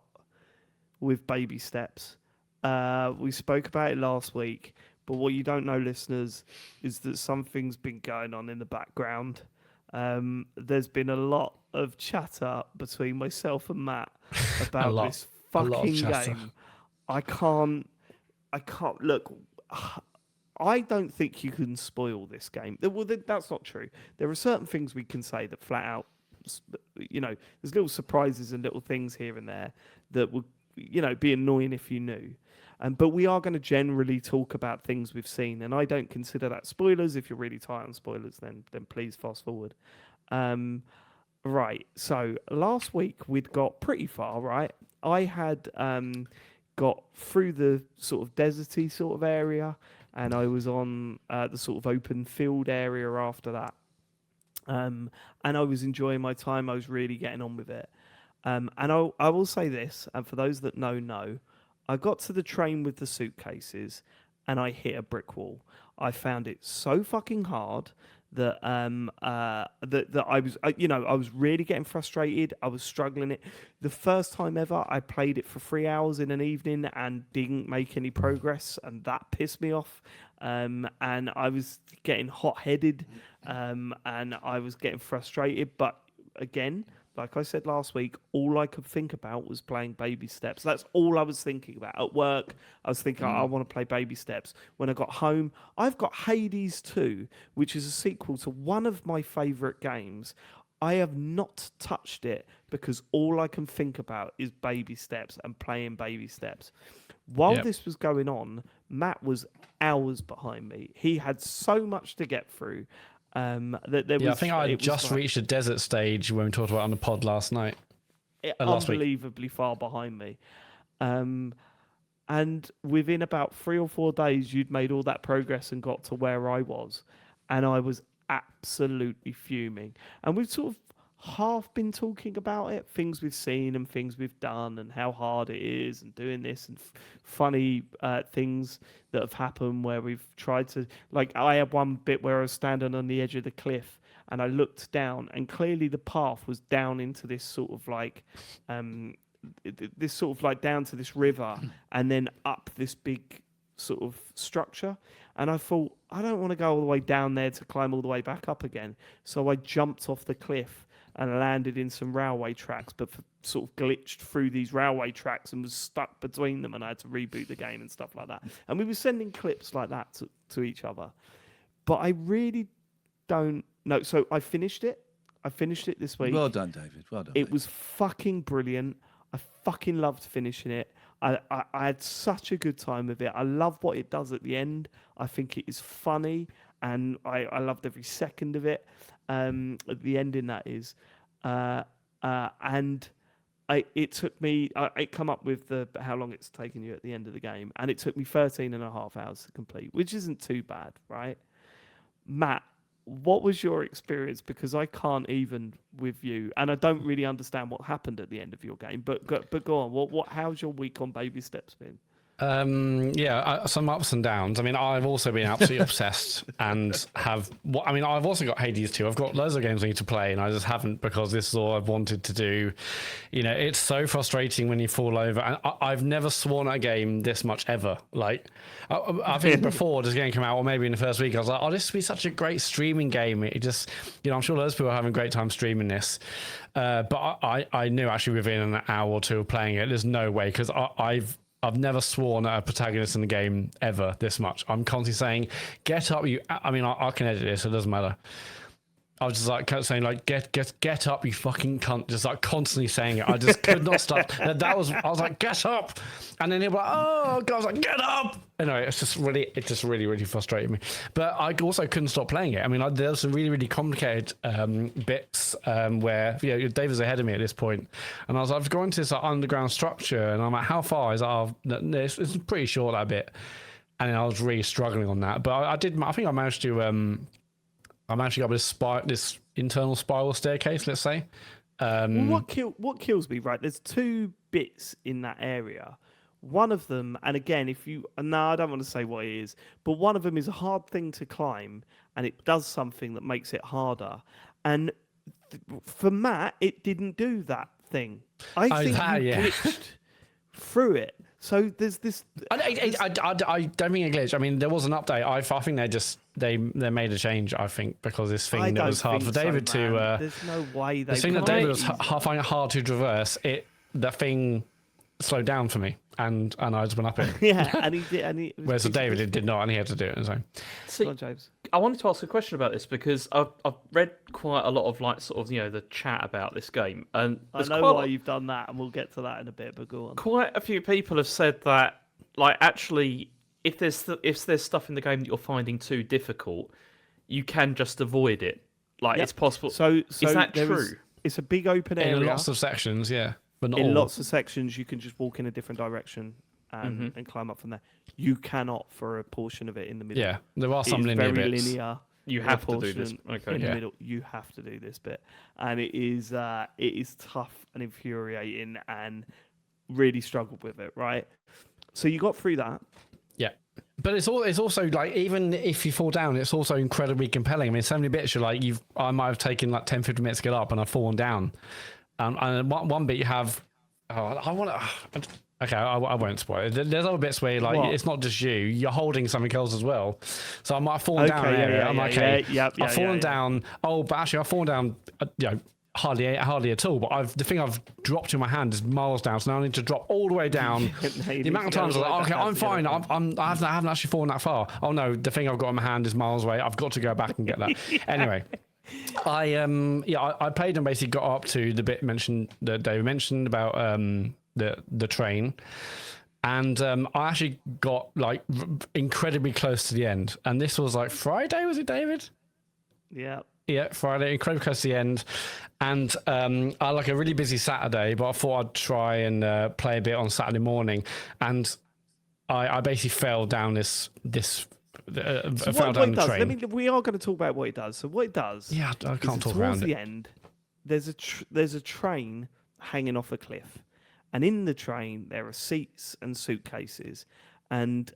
with baby steps. We spoke about it last week, but what you don't know, listeners, is that something's been going on in the background. There's been a lot of chatter between myself and Matt about this fucking game. I can't look. I don't think you can spoil this game. Well, that's not true. There are certain things we can say that flat out, there's little surprises and little things here and there that would, be annoying if you knew. But we are going to generally talk about things we've seen, and I don't consider that spoilers. If you're really tight on spoilers, then please fast forward. Right. So last week we'd got pretty far. Right. I had got through the sort of deserty sort of area, and I was on the sort of open field area after that. And I was enjoying my time. I was really getting on with it. And I will say this, and for those that know, I got to the train with the suitcases, and I hit a brick wall. I found it so fucking hard that that I was, I was really getting frustrated. I was struggling it. The first time ever, I played it for 3 hours in an evening and didn't make any progress, and that pissed me off. And I was getting hot-headed, and I was getting frustrated. But again, like I said last week, all I could think about was playing baby steps. That's all I was thinking about. At work, I was thinking, I want to play baby steps. When I got home, I've got Hades 2, which is a sequel to one of my favourite games. I have not touched it because all I can think about is baby steps and playing baby steps. While this was going on, Matt was hours behind me. He had so much to get through. That there was, I think I just reached the desert stage when we talked about it on the pod last night. Unbelievably far behind me. And within about 3 or 4 days, you'd made all that progress and got to where I was. And I was absolutely fuming. And we've sort of half been talking about it, things we've seen and things we've done and how hard it is and doing this and funny things that have happened where we've tried to, like I had one bit where I was standing on the edge of the cliff and I looked down and clearly the path was down into this sort of like down to this river and then up this big sort of structure. And I thought, I don't want to go all the way down there to climb all the way back up again. So I jumped off the cliff and landed in some railway tracks, but sort of glitched through these railway tracks and was stuck between them, and I had to reboot the game and stuff like that. And we were sending clips like that to each other. But I really don't know. So I finished it. This week. Well done, David. Well done. It was fucking brilliant. I fucking loved finishing it. I had such a good time with it. I love what it does at the end. I think it is funny, and I loved every second of it. At the ending, that is, and it took me. I come up with how long it's taken you at the end of the game, and it took me 13.5 hours to complete, which isn't too bad, right? Matt, what was your experience? Because I can't even with you, and I don't really understand what happened at the end of your game. But go on. How's your week on baby steps been? Some ups and downs. I mean, I've also been absolutely obsessed and I've also got Hades 2. I've got loads of games I need to play and I just haven't because this is all I've wanted to do. It's so frustrating when you fall over. And I've never sworn at a game this much ever. Like, I think before this game came out, or maybe in the first week, I was like, oh, this would be such a great streaming game. It just, I'm sure loads of people are having a great time streaming this. But I knew actually within an hour or two of playing it, there's no way, because I've never sworn at a protagonist in the game ever this much. I'm constantly saying, get up, you... I mean, I can edit this, so it doesn't matter. I was just like kept saying, like, get up, you fucking cunt. Just like constantly saying it. I just could not stop. I was like, get up. And then he was like, oh, God, I was like, get up. Anyway, it just really, really frustrated me. But I also couldn't stop playing it. I mean, there was some really, really complicated bits where, Dave was ahead of me at this point. And I was going to this underground structure and I'm like, how far is it? It's pretty short, that bit. And then I was really struggling on that. But I think I managed to... I managed to go up this internal spiral staircase, let's say. What kills me, right? There's 2 bits in that area One of them, and again, I don't want to say what it is, but one of them is a hard thing to climb, and it does something that makes it harder. And for Matt, it didn't do that thing. I think you glitched through it. So there's this. I don't think it glitched. I mean, there was an update. I think they made a change. I think because this thing that was hard for David to. There's no way they. The thing that David was finding it hard to traverse. The thing slowed down for me, and I just went up it. Yeah, and he did. Whereas for David, it did not, and he had to do it. So. See, Go on, James. I wanted to ask a question about this because I've read quite a lot of like sort of the chat about this game, and I know why you've done that, and we'll get to that in a bit. But go on. Quite a few people have said that, like, actually, if there's stuff in the game that you're finding too difficult, you can just avoid it. Like, it's possible. So is that true? It's a big open area. In lots of sections, yeah, but not in all. lots of sections, you can just walk in a different direction and climb up from there. You cannot for a portion of it in the middle. Yeah, there are some it's linear very bits. linear. You have to do this. Okay. In the middle, you have to do this bit, and it is tough and infuriating, and really struggled with it. Right. So you got through that. Yeah. But it's also like, even if you fall down, it's also incredibly compelling. I mean, so many bits you're like, I might have taken like 10, 15 minutes to get up, and I've fallen down. And one bit you have, okay, I won't spoil it. There's other bits where like it's not just you're holding something else as well. So I might have fallen down an area. I'm like, okay, I've fallen down. Oh, but actually I've fallen down, hardly at all. But the thing I've dropped in my hand is miles down. So now I need to drop all the way down. The amount of times I'm like, okay, I'm fine. I haven't actually fallen that far. Oh no, the thing I've got in my hand is miles away. I've got to go back and get that. Anyway. I played and basically got up to the bit that David mentioned about the train, and I actually got like incredibly close to the end. And this was like Friday, was it, David? Yeah, Friday, incredibly close to the end. And I had like a really busy Saturday, but I thought I'd try and play a bit on Saturday morning, and I basically fell down this. So what it does, we are going to talk about what it does. So what it does, I can't talk around it. Towards the end, there's a train hanging off a cliff, and in the train there are seats and suitcases, and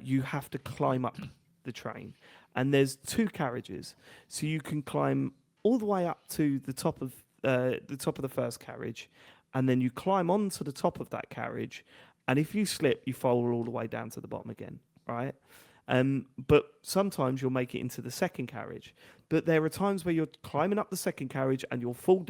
you have to climb up the train. And there's 2 carriages, so you can climb all the way up to the top of the first carriage, and then you climb onto the top of that carriage, and if you slip, you fall all the way down to the bottom again, right? But sometimes you'll make it into the second carriage. But there are times where you're climbing up the second carriage and you'll fall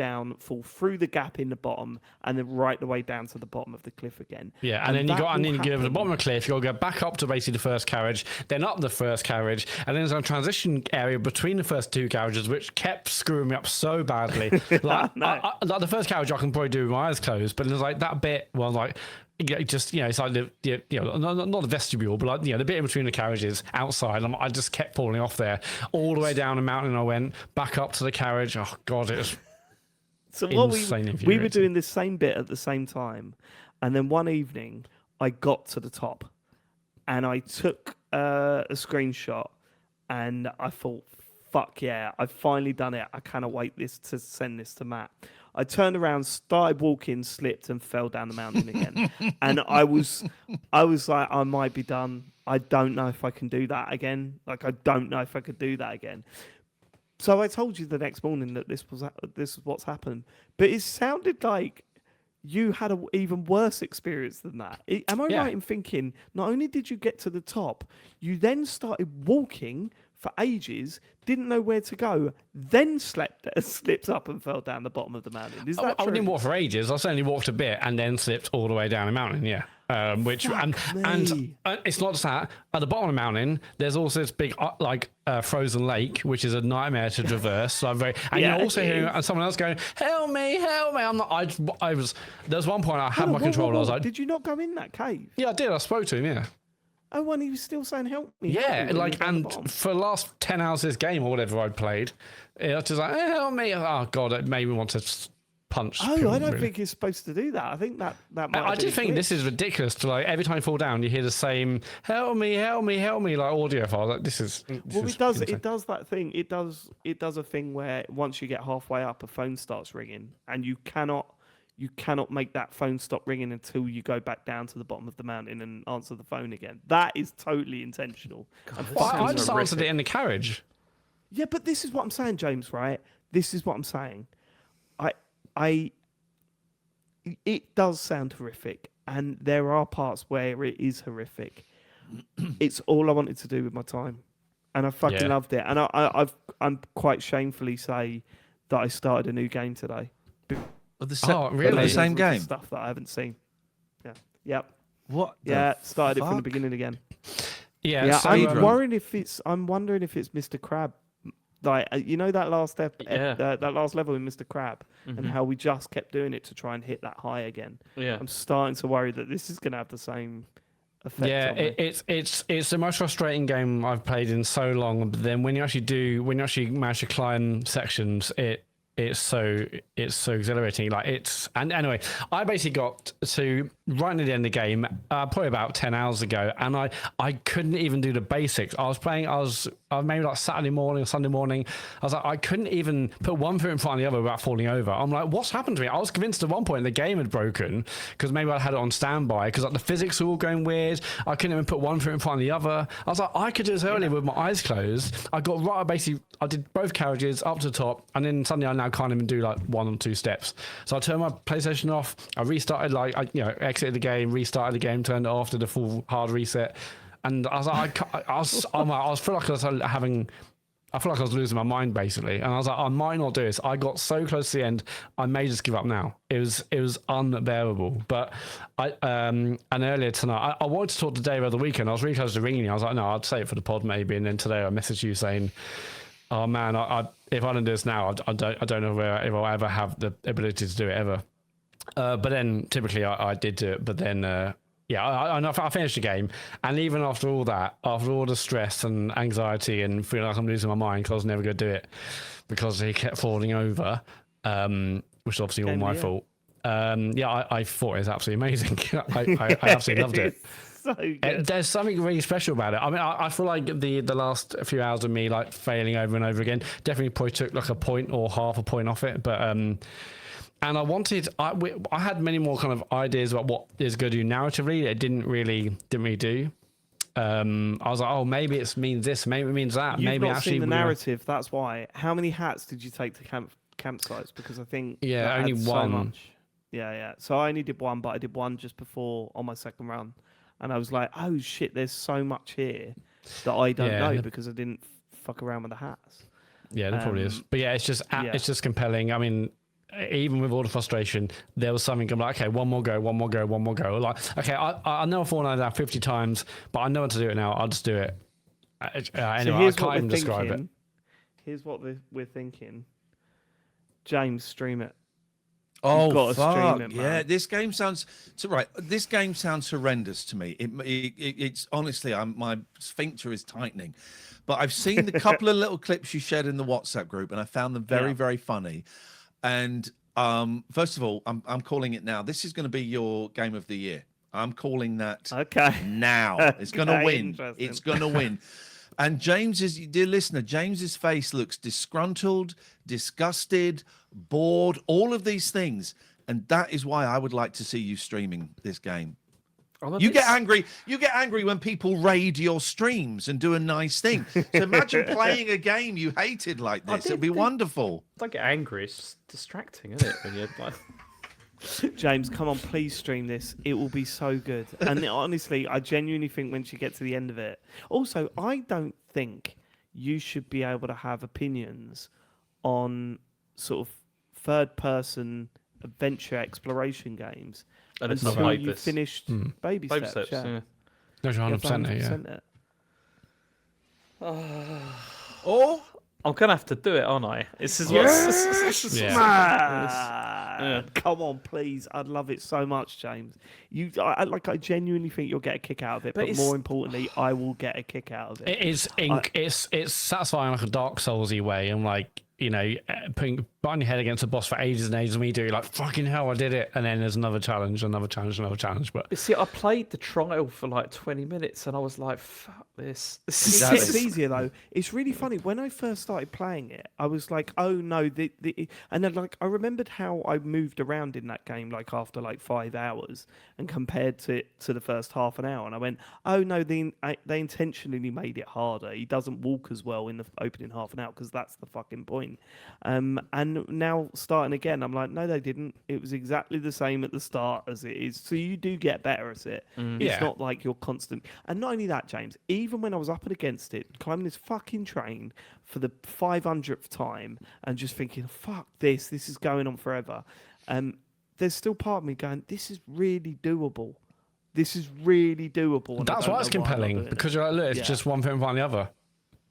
through the gap in the bottom, and then right the way down to the bottom of the cliff again. Yeah, and then you get to the bottom of the cliff. You'll go back up to basically the first carriage, then up the first carriage, and then there's a transition area between the first 2 carriages, which kept screwing me up so badly. Like, like the first carriage, I can probably do with my eyes closed, but there's like that bit where like. Just it's like not the vestibule, but like the bit in between the carriages outside. I just kept falling off there all the way down the mountain. I went back up to the carriage. Oh god, it was so what we were doing this same bit at the same time, and then one evening I got to the top, and I took a screenshot, and I thought, fuck yeah, I've finally done it. I cannot wait to send this to Matt. I turned around, started walking, slipped, and fell down the mountain again. And I was like, I might be done. I don't know if I can do that again. Like, I don't know if I could do that again. So I told you the next morning that this is what's happened. But it sounded like you had an even worse experience than that. Am I right in thinking not only did you get to the top, you then started walking for ages, didn't know where to go, then slipped up and fell down the bottom of the mountain? Is that true? I didn't walk for ages. I certainly walked a bit and then slipped all the way down the mountain. Yeah, and it's not just that. At the bottom of the mountain, there's also this big frozen lake, which is a nightmare to traverse. So you're also hearing someone else going, "Help me, help me!" I'm not. I was. There was one point I had my controller. I was like, "Did you not go in that cave?" Yeah, I did. I spoke to him. Yeah. Oh, and he was still saying, "Help me!" Yeah, and for the last 10 hours of this game or whatever I'd played, it was just like, help me! Oh god, it made me want to punch. Oh, I don't think it's supposed to do that. I think that might. I do think this is ridiculous. To like every time you fall down, you hear the same "help me, help me, help me" like audio file. Like this is. It does. Insane. It does that thing. It does a thing where once you get halfway up, a phone starts ringing, and you cannot you cannot make that phone stop ringing until you go back down to the bottom of the mountain and answer the phone again. That is totally intentional. And Well, fucking I just horrific. answered it in the carriage. yeah, but this is what I'm saying, James, right? This is what I'm saying. It does sound horrific, and there are parts where it is horrific. It's all I wanted to do with my time, and I fucking Yeah. loved it. And I'm quite shamefully say that I started a new game today. Of the Oh, really? the Because same of the game. stuff that I haven't seen. Yeah. Yep. What? the Yeah. Started it from the fuck? beginning again. Yeah, Yeah. so, I'm um, worrying if it's. I'm wondering if it's Mr. Crab. Like you know that last Yeah. that last level in Mr. Crab, Mm-hmm. and how we just kept doing it to try and hit that high again. Yeah. I'm starting to worry that this is going to have the same effect. yeah, on me. it's the most frustrating game I've played in so long. But then when you actually manage to climb sections, it's so exhilarating. Like and anyway, I basically got to right near the end of the game, probably about 10 hours ago, and I couldn't even do the basics. I was maybe like Saturday morning or Sunday morning. I was like, I couldn't even put one foot in front of the other without falling over. I'm like, what's happened to me? I was convinced at one point the game had broken because maybe I had it on standby because like the physics were all going weird. I couldn't even put one foot in front of the other. I was like, I could do this earlier with my eyes closed. I got right, I did both carriages up to the top, and then suddenly I now can't even do like one or two steps. So I turned my PlayStation off. I restarted, exited the game, restarted the game, turned it off, did a full hard reset. And I was like, I feel like I was losing my mind basically, and I was like, I might not do this. I got so close to the end, I may just give up now. It was unbearable. But and earlier tonight, I wanted to talk to Dave over the weekend. I was really close to ringing you. I was like, no, I'd say it for the pod maybe. And then today I messaged you saying, oh man, if I don't do this now, I don't know if I'll ever have the ability to do it ever. But then typically I did do it. But then. Yeah, I finished the game, and even after all that, after all the stress and anxiety and feeling like I'm losing my mind because I was never going to do it because he kept falling over, which is obviously all my fault. I thought it was absolutely amazing. I absolutely loved it. So good. There's something really special about it. I mean, I feel like the last few hours of me like failing over and over again definitely probably took like a point or half a point off it, but. And I had many more kind of ideas about what is going to do narratively. It didn't really do. I was like, oh, maybe it means this, maybe it means that. You've maybe not actually seen the narrative. That's why. How many hats did you take to campsites? Because I think that only adds so one. much. Yeah. So I only did one, but I did one just before on my second run, and I was like, oh shit, there's so much here that I don't know because I didn't fuck around with the hats. Yeah, there probably is. But yeah, it's just compelling. I mean. Even with all the frustration, there was something. I'm like, okay, one more go. Like, okay, I know I've fallen down 50 times, but I know how to do it now. I'll just do it. Anyway, I can't even describe it. Here's what we're thinking. James, stream it. Oh, gotta fuck. stream it, man. Yeah, this game sounds This game sounds horrendous to me. It's honestly, my sphincter is tightening. But I've seen the couple of little clips you shared in the WhatsApp group, and I found them very, very funny. And first of all, I'm calling it now. This is going to be your game of the year. I'm calling that now. It's going to win. It's going to win. And dear listener, James's face looks disgruntled, disgusted, bored, all of these things. And that is why I would like to see you streaming this game. You get angry when people raid your streams and do a nice thing. So imagine playing a game you hated like this. It'd be wonderful. Don't get angry. It's just distracting, isn't it? When you're like... James, come on, please stream this. It will be so good. And honestly, I genuinely think once you get to the end of it. Also, I don't think you should be able to have opinions on sort of third-person adventure exploration games. And it's not until like you this. finished baby steps. Yeah. No, 100%. it. Oh, I'm gonna have to do it, aren't I? This is Come on, please. I'd love it so much, James. I genuinely think you'll get a kick out of it, but more importantly, I will get a kick out of it. It's satisfying like a Dark Soulsy way, and like putting butting your head against the boss for ages and ages, and when you do, you're like, fucking hell, I did it. And then there's another challenge. But See, I played the trial for like 20 minutes and I was like, fuck this. It's easier though. It's really funny. When I first started playing it, I was like, "Oh no!" And then like I remembered how I moved around in that game, like after like 5 hours, and compared to the first half an hour, and I went, "Oh no!" They intentionally made it harder. He doesn't walk as well in the opening half an hour because that's the fucking point. And now starting again, I'm like, "No, they didn't. It was exactly the same at the start as it is." So you do get better at it. It's not like you're constant. And not only that, James. Even when I was up and against it, climbing this fucking train for the 500th time and just thinking, fuck this is going on forever. There's still part of me going, this is really doable. This is really doable. And that's why it's compelling, because you're like, look, it's just one thing behind the other.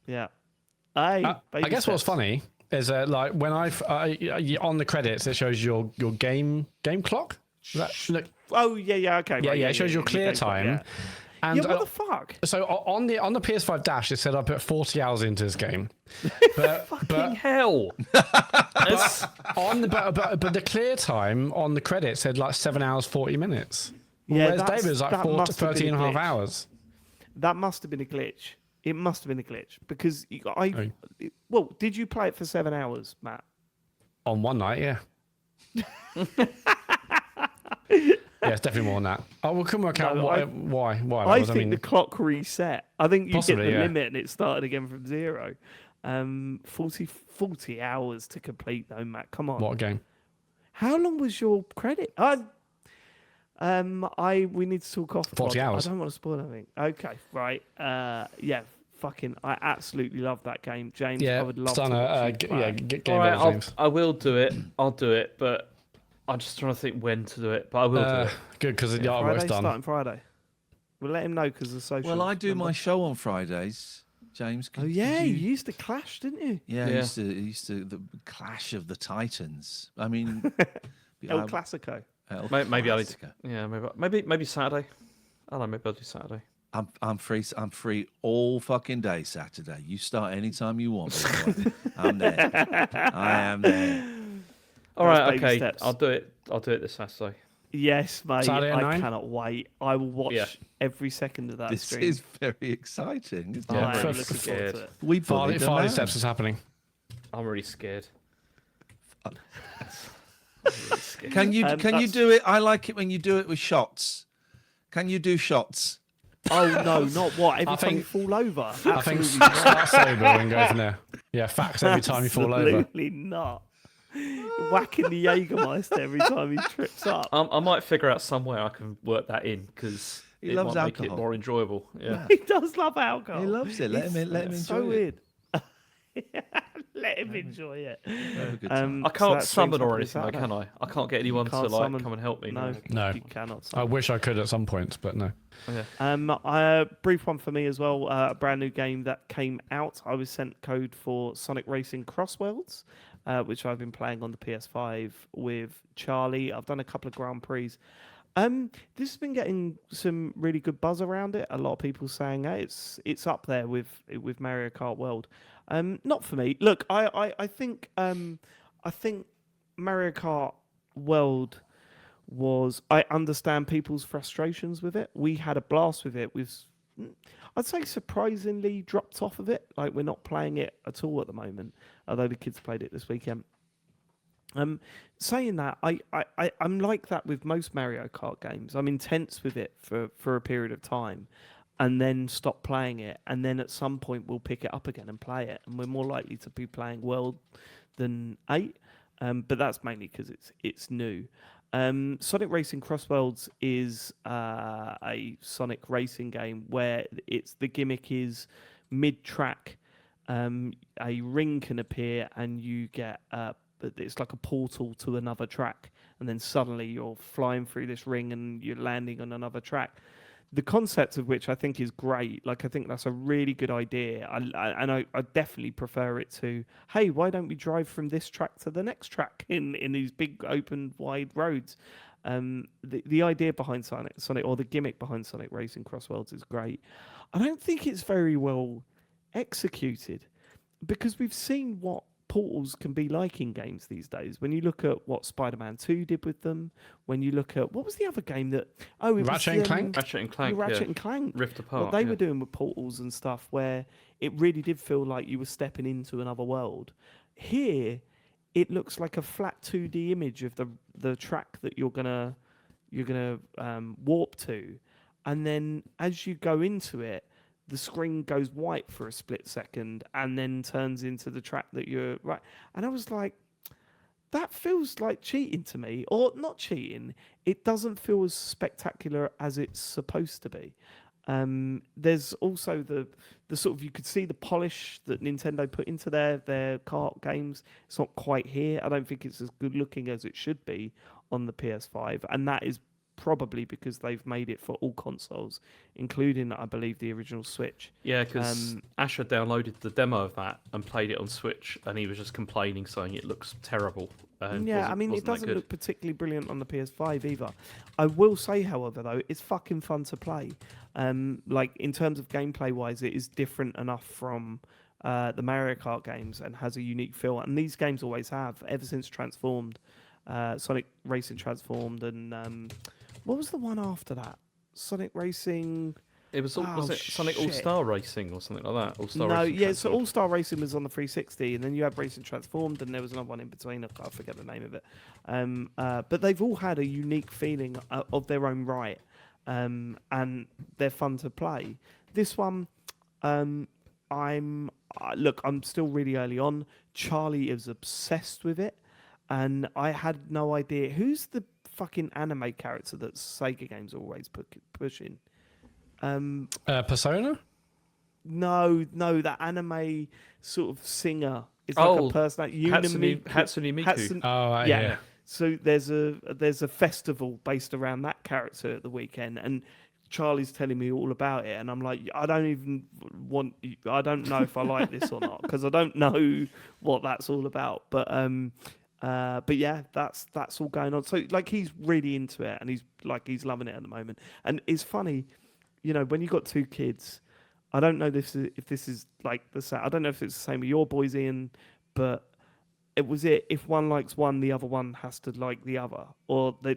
Yeah. I guess what's funny is like when on the credits, it shows your game clock. Look. Oh, yeah, okay. Yeah, right, it shows your clear time. Yeah. And, what the fuck? So on the PS5 dash, it said I put 40 hours into this game. Fucking hell! But the clear time on the credit said like 7 hours 40 minutes. Whereas David's like 13 and a half hours. That must have been a glitch. It must have been a glitch because well, did you play it for 7 hours, Matt? On one night, yeah. Yeah, it's definitely more than that. Oh, we couldn't work out why. I think the clock reset. I think you hit the yeah. limit and it started again from 0. 40 hours to complete though, Matt. Come on. What a game. How long was your credit? We need to talk off. 40 hours. I don't want to spoil anything. Okay, right. Yeah, fucking. I absolutely love that game, James. Yeah, I would love to. Game All right, over, James. I will do it. I'll do it, but I'm just trying to think when to do it. But I will do it. Good, because the artwork's Friday, done. starting Friday. We'll let him know because the social. Well, I do my show on Fridays, James. Oh yeah, you used to clash, didn't you? Yeah, I used to the Clash of the Titans. I mean, El Clasico. Maybe I need to. Yeah, maybe Saturday. I don't know. Maybe I'll do Saturday. I'm free. I'm free all fucking day Saturday. You start anytime you want. Boy. I'm there. I am there. All right. Okay. Steps. I'll do it. I'll do it this Saturday. Yes, mate. Saturday at 9? Cannot wait. I will watch every second of that This stream. is very exciting. Isn't I it? am looking forward to it. We Farley Steps is happening. I'm really scared. Can you do it? I like it when you do it with shots. Can you do shots? Oh no, not what? Every I time think- you fall over. I think start sober and go from there. Yeah, facts every time you fall over. Absolutely not. Whacking the Jägermeister every time he trips up. I might figure out some way I can work that in because He it loves might make it alcohol. more enjoyable. Yeah. He does love alcohol. He loves it. Let him enjoy so it. weird. Let him enjoy it. Have a good time. I can't that's summon things or on anything, though, Saturday. can I? I can't get anyone to can't like summon. come and help me. No. You cannot. I Summon. wish I could at some points, but no. Brief one for me as well. A brand new game that came out. I was sent code for Sonic Racing CrossWorlds, which I've been playing on the PS5 with Charlie. I've done a couple of Grand Prix. This has been getting some really good buzz around it. A lot of people saying that it's up there with Mario Kart World. Not for me. Look, I think Mario Kart World was. I understand people's frustrations with it. We had a blast with it. I'd say surprisingly dropped off of it. Like we're not playing it at all at the moment. Although the kids played it this weekend. Saying that, I'm like that with most Mario Kart games. I'm intense with it for a period of time, and then stop playing it, and then at some point we'll pick it up again and play it, and we're more likely to be playing World than 8. But that's mainly because it's new. Sonic Racing CrossWorlds is a Sonic racing game where the gimmick is mid-track. A ring can appear and you get it's like a portal to another track, and then suddenly you're flying through this ring and you're landing on another track. The concept of which I think is great. Like I think that's a really good idea. I definitely prefer it to, hey, why don't we drive from this track to the next track in these big open wide roads? The idea behind Sonic or the gimmick behind Sonic Racing CrossWorlds is great. I don't think it's very well executed because we've seen what portals can be like in games these days. When you look at what Spider-Man 2 did with them, when you look at what was the other game that it Ratchet was and Clank? Ratchet and Clank, Ratchet yeah. and Clank, Rift Apart. what they yeah. were doing with portals and stuff, where it really did feel like you were stepping into another world. Here, it looks like a flat 2D image of the track that you're gonna warp to, and then as you go into it, the screen goes white for a split second and then turns into the track that you're right. And I was like, that feels like cheating to me, or not cheating. It doesn't feel as spectacular as it's supposed to be. There's also the sort of, you could see the polish that Nintendo put into their kart games. It's not quite here. I don't think it's as good looking as it should be on the PS5, and that is probably because they've made it for all consoles, including, I believe, the original Switch. Yeah, because Asher downloaded the demo of that and played it on Switch, and he was just complaining, saying it looks terrible. Yeah, I mean, it doesn't look particularly brilliant on the PS5 either. I will say, however, though, it's fucking fun to play. Like, in terms of gameplay-wise, it is different enough from the Mario Kart games and has a unique feel. And these games always have, ever since Transformed, Sonic Racing Transformed, and what was the one after that? Sonic Racing... It was, was it Sonic shit. All-Star Racing or something like that? All-Star No, Racing yeah, so Transformed. All-Star Racing was on the 360, and then you had Racing Transformed, and there was another one in between. I forget the name of it. But they've all had a unique feeling of their own right, and they're fun to play. This one, I'm still really early on. Charlie is obsessed with it, and I had no idea. Who's the fucking anime character that Sega games are always pushing? Persona? No, that anime sort of singer. It's like a person. Hatsune Miku. Yeah. So there's a festival based around that character at the weekend, and Charlie's telling me all about it, and I'm like, I don't know if I like this or not, because I don't know what that's all about. But yeah, that's all going on. So like, he's really into it, and he's loving it at the moment. And it's funny, when you got two kids, I don't know if this is like I don't know if it's the same with your boys, Ian, but if one likes one, the other one has to like the other, or they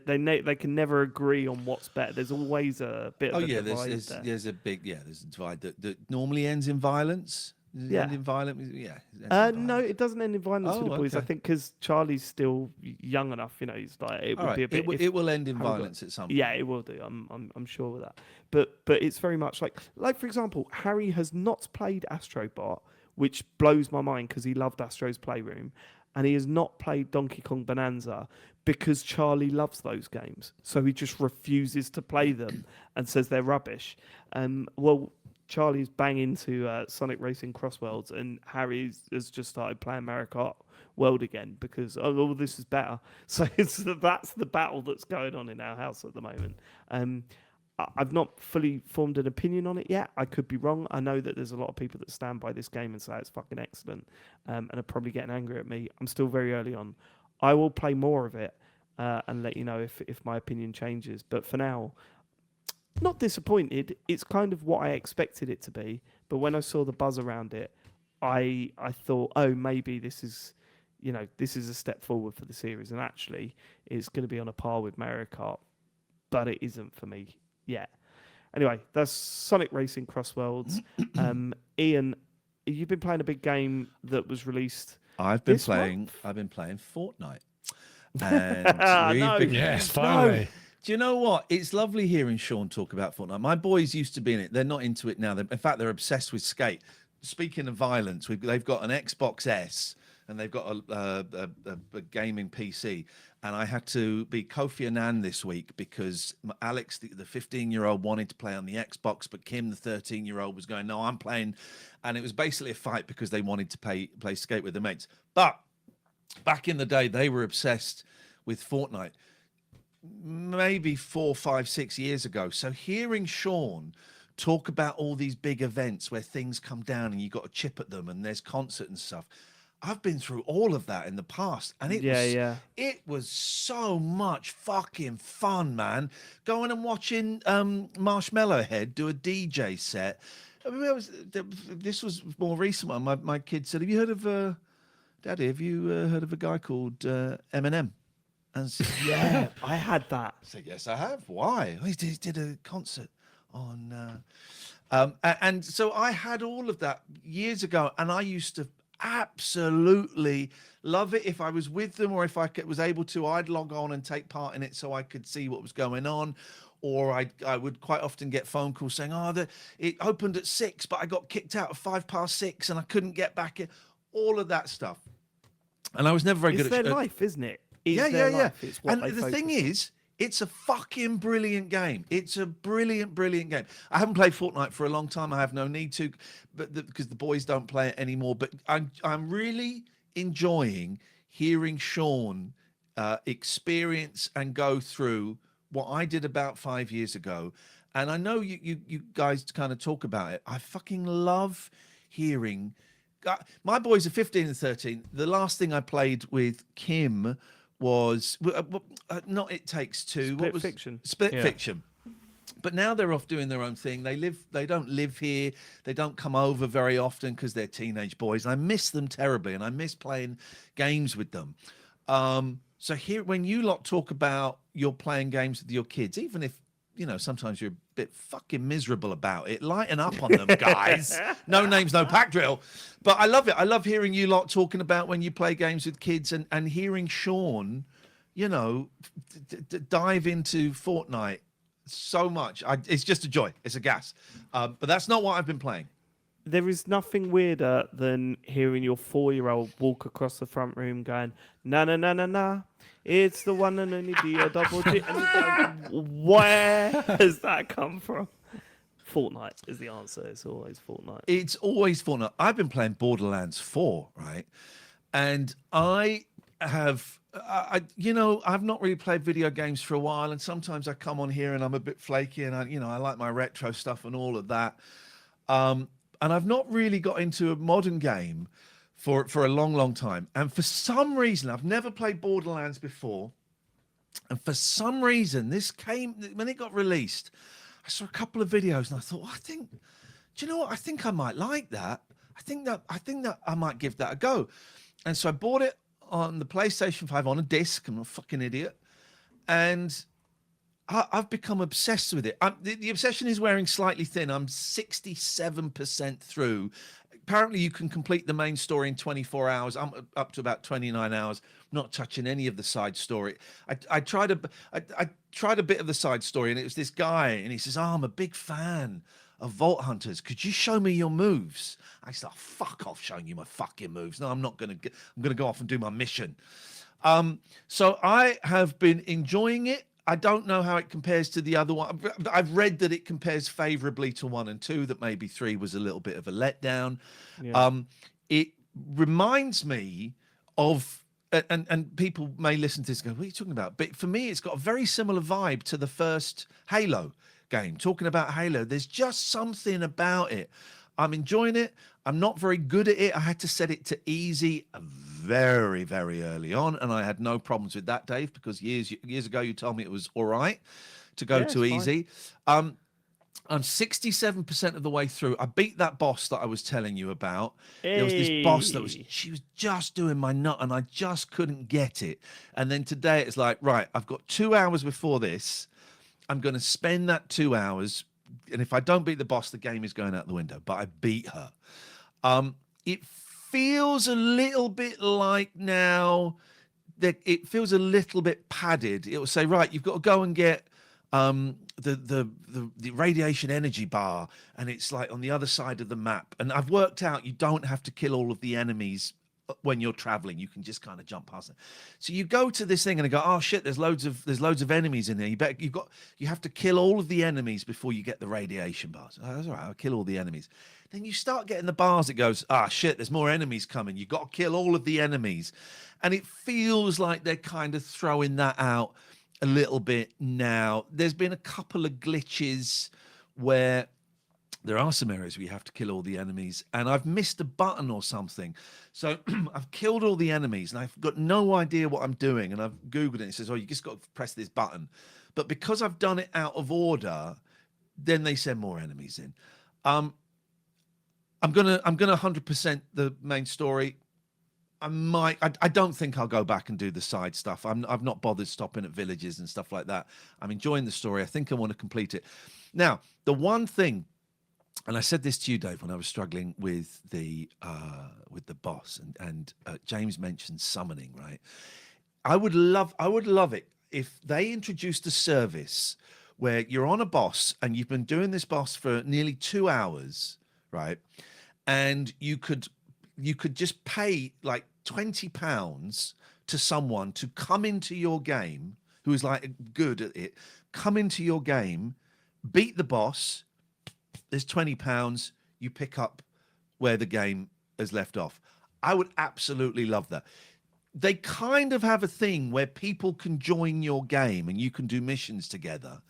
can never agree on what's better. There's always a bit of a divide there. There's a divide that normally ends in violence. Does it end in violence? Yeah. No, it doesn't end in violence for the boys. Okay. I think because Charlie's still young enough, he's like, it would be a bit. It will end in violence at some point. Yeah, it will do. I'm sure of that. But it's very much like for example, Harry has not played Astrobot, which blows my mind because he loved Astro's Playroom, and he has not played Donkey Kong Bonanza because Charlie loves those games. So he just refuses to play them and says they're rubbish. Well, Charlie's bang into Sonic Racing CrossWorlds, and Harry has just started playing Mario Kart World again because this is better. So that's the battle that's going on in our house at the moment. I've not fully formed an opinion on it yet. I could be wrong. I know that there's a lot of people that stand by this game and say it's fucking excellent, and are probably getting angry at me. I'm still very early on. I will play more of it and let you know if my opinion changes. But for now, not disappointed. It's kind of what I expected it to be. But when I saw the buzz around it, I thought, maybe this is a step forward for the series, and actually it's going to be on a par with Mario Kart, but it isn't for me yet. Anyway, that's Sonic Racing CrossWorlds. Ian, you've been playing a big game that was released. I've been playing Fortnite. And Yes, finally. No. Do you know what? It's lovely hearing Sean talk about Fortnite. My boys used to be in it. They're not into it now. In fact, they're obsessed with Skate. Speaking of violence, they've got an Xbox S and they've got a gaming PC. And I had to be Kofi Annan this week because Alex, the 15-year-old, wanted to play on the Xbox, but Kim, the 13-year-old, was going, no, I'm playing. And it was basically a fight because they wanted to play Skate with their mates. But back in the day, they were obsessed with Fortnite. Maybe 4, 5, 6 years ago. So hearing Sean talk about all these big events where things come down and you got to chip at them and there's concert and stuff, I've been through all of that in the past, and it was so much fucking fun, man. Going and watching Marshmallow Head do a DJ set. I mean, this was more recent one. My kid said, "Have you heard of Daddy, have you heard of a guy called Eminem? And I said, Yeah, I had that. I said, yes, I have. Why? He did a concert on... and so I had all of that years ago, and I used to absolutely love it. If I was with them or if was able to, I'd log on and take part in it so I could see what was going on. Or I would quite often get phone calls saying, it opened at 6, but I got kicked out at 6:05 and I couldn't get back in. All of that stuff. And I was never very It's good their at life, isn't it? It's yeah. their life. It's what And they the thing focus on. is, it's a fucking brilliant game. It's a brilliant game. I haven't played Fortnite for a long time. I have no need to, but because the boys don't play it anymore. But I'm really enjoying hearing Sean experience and go through what I did about 5 years ago. And I know you guys kind of talk about it. I fucking love hearing. My boys are 15 and 13. The last thing I played with Kim was not It Takes Two. Split Fiction. Split Fiction. But now they're off doing their own thing. They don't live here. They don't come over very often because they're teenage boys. And I miss them terribly, and I miss playing games with them. So here, when you lot talk about you're playing games with your kids, even if sometimes you're a bit fucking miserable about it, lighten up on them, guys. No names, no pack drill. But I love it. I love hearing you lot talking about when you play games with kids, and hearing Sean, dive into Fortnite so much. It's just a joy. It's a gas. But that's not what I've been playing. There is nothing weirder than hearing your 4-year-old walk across the front room going, na na na na na, it's the one and only double G. And it's like, where has that come from? Fortnite is the answer. It's always Fortnite. It's always Fortnite. I've been playing Borderlands 4, right? And I have, I've not really played video games for a while. And sometimes I come on here and I'm a bit flaky, and I like my retro stuff and all of that. And I've not really got into a modern game for a long time. And for some reason, I've never played Borderlands before. And for some reason, this came when it got released. I saw a couple of videos and I thought, do you know what? I think I might like that. I think that I might give that a go. And so I bought it on the PlayStation 5 on a disc. I'm a fucking idiot. And I've become obsessed with it. The obsession is wearing slightly thin. I'm 67% through. Apparently, you can complete the main story in 24 hours. I'm up to about 29 hours, not touching any of the side story. I tried a bit of the side story, and it was this guy, and he says, I'm a big fan of Vault Hunters. Could you show me your moves? I said, fuck off showing you my fucking moves. No, I'm not going to. I'm going to go off and do my mission. So I have been enjoying it. I don't know how it compares to the other one. I've read that it compares favorably to 1 and 2, that maybe 3 was a little bit of a letdown. Yeah. It reminds me of, and people may listen to this and go, what are you talking about? But for me, it's got a very similar vibe to the first Halo game. Talking about Halo, there's just something about it. I'm enjoying it. I'm not very good at it. I had to set it to easy very, very early on, and I had no problems with that, Dave, because years ago you told me it was all right to go to easy. I'm 67% of the way through. I beat that boss that I was telling you about. Hey. There was this boss she was just doing my nut, and I just couldn't get it. And then today it's like, right, I've got 2 hours before this. I'm going to spend that 2 hours, and if I don't beat the boss, the game is going out the window. But I beat her. It feels a little bit like now that it feels a little bit padded. It will say, right, you've got to go and get the radiation energy bar, and it's like on the other side of the map. And I've worked out you don't have to kill all of the enemies when you're traveling. You can just kind of jump past them. So you go to this thing and I go, oh shit, there's loads of enemies in there. You have to kill all of the enemies before you get the radiation bars. Oh, that's all right, I'll kill all the enemies. Then you start getting the bars. It goes, shit, there's more enemies coming. You've got to kill all of the enemies. And it feels like they're kind of throwing that out a little bit now. There's been a couple of glitches where there are some areas where you have to kill all the enemies, and I've missed a button or something. So I've killed all the enemies, and I've got no idea what I'm doing. And I've Googled it, and it says, you just got to press this button. But because I've done it out of order, then they send more enemies in. I'm gonna 100% the main story. I don't think I'll go back and do the side stuff. I've not bothered stopping at villages and stuff like that. I'm enjoying the story. I think I want to complete it. Now, the one thing, and I said this to you, Dave, when I was struggling with the boss, and James mentioned summoning, right? I would love it if they introduced a service where you're on a boss and you've been doing this boss for nearly 2 hours, right? And you could just pay like £20 to someone to come into your game who is like good at it, come into your game, beat the boss. There's £20. You pick up where the game has left off. I would absolutely love that. They kind of have a thing where people can join your game and you can do missions together.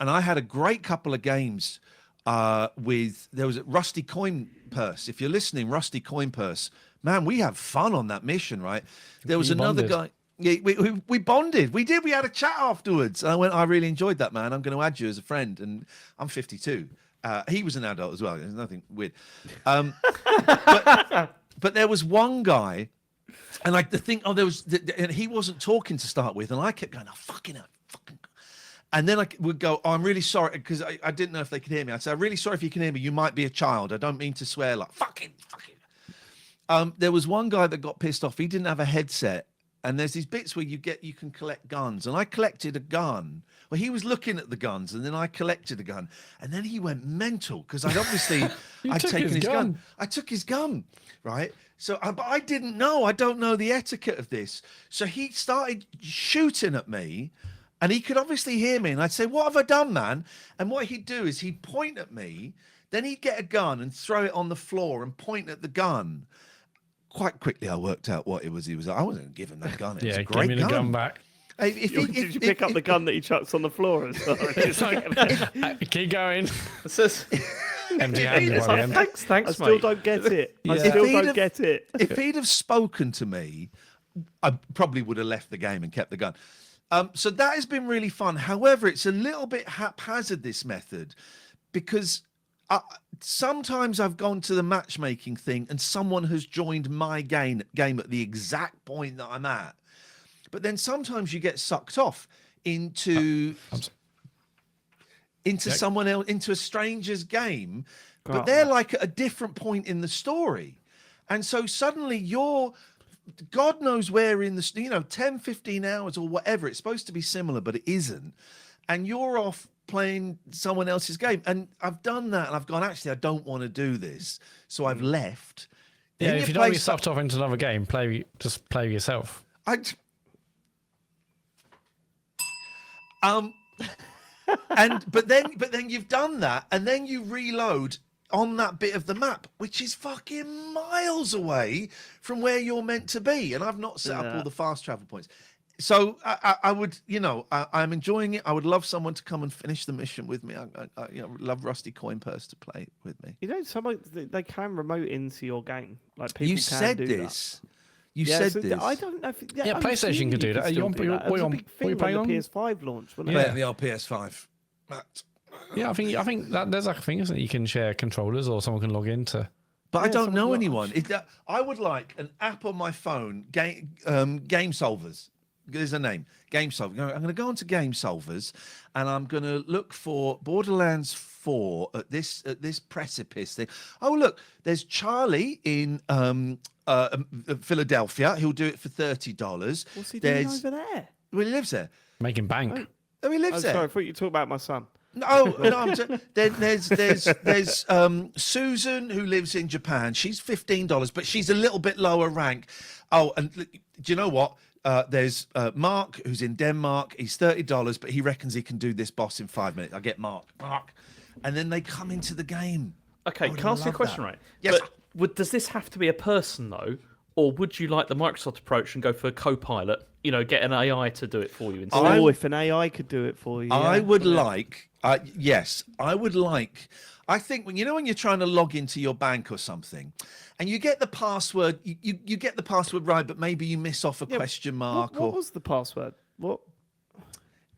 And I had a great couple of games there was a Rusty Coin Purse. If you're listening, Rusty Coin Purse, man, we have fun on that mission, right? There was another guy. Yeah, we bonded. We did. We had a chat afterwards. And I really enjoyed that, man. I'm going to add you as a friend. And I'm 52. He was an adult as well. There's nothing weird. But there was one guy, and like the thing, and he wasn't talking to start with, and I kept going, fucking. And then I would go, I'm really sorry, because I didn't know if they could hear me. I'd say, I'm really sorry if you can hear me. You might be a child. I don't mean to swear, like, fucking. There was one guy that got pissed off. He didn't have a headset. And there's these bits where you can collect guns. And I collected a gun. Well, he was looking at the guns, and then I collected a gun. And then he went mental, because I'd obviously, I'd taken his gun. I took his gun, right? So but I didn't know. I don't know the etiquette of this. So he started shooting at me. And he could obviously hear me, and I'd say, what have I done, man? And what he'd do is he'd point at me, then he'd get a gun and throw it on the floor and point at the gun. Quite quickly, I worked out what it was. I wasn't going to give him that gun. It was a great give me the gun back. Did you pick up the gun that he chucks on the floor? It's like, keep going. It says, Empty-handed by the end. thanks, I still mate. don't get it. I Yeah. still don't get it. If he'd have spoken to me, I probably would have left the game and kept the gun. So that has been really fun. However, it's a little bit haphazard, this method, because sometimes I've gone to the matchmaking thing and someone has joined my game at the exact point that I'm at. But then sometimes you get sucked off into someone else, into a stranger's game, but they're like at a different point in the story. And so suddenly you're, God knows where in the, 10, 15 hours or whatever. It's supposed to be similar, but it isn't. And you're off playing someone else's game. And I've done that, and I've gone, actually, I don't want to do this. So I've left. Yeah, Then if you don't get sucked off into another game, just play yourself. But then you've done that, and then you reload on that bit of the map, which is fucking miles away from where you're meant to be. And I've not set up all the fast travel points. So I would, I'm enjoying it. I would love someone to come and finish the mission with me. I would love Rusty Coin Purse to play with me. Someone they can remote into your game. Like people You can said do this. That. You said this. I don't know. Yeah, PlayStation can do that. Are you on playing on the PS5 launch? Play on the old PS5. Matt. Yeah, I think that there's like a thing, isn't it? You can share controllers, or someone can log into. But I don't know anyone. I would like an app on my phone, Game Solvers. There's a name, Game Solvers. I'm going to go onto Game Solvers, and I'm going to look for Borderlands 4 at this precipice thing. Oh, look, there's Charlie in Philadelphia. He'll do it for $30. What's he doing over there? Well, he lives there. Making bank. Oh, he lives there. Sorry, I thought you talked about my son. No. Then there's Susan, who lives in Japan. She's $15, but she's a little bit lower rank. Oh, and do you know what? There's Mark, who's in Denmark. He's $30, but he reckons he can do this boss in 5 minutes. I get Mark, and then they come into the game. Okay, can I ask you a question, right? Yes. But does this have to be a person though, or would you like the Microsoft approach and go for a co-pilot? Get an AI to do it for you instead. If an AI could do it for you, I would like. Yes, I would like. I think when you're trying to log into your bank or something, and you get the password, you get the password right, but maybe you miss off a question mark. What was the password? What?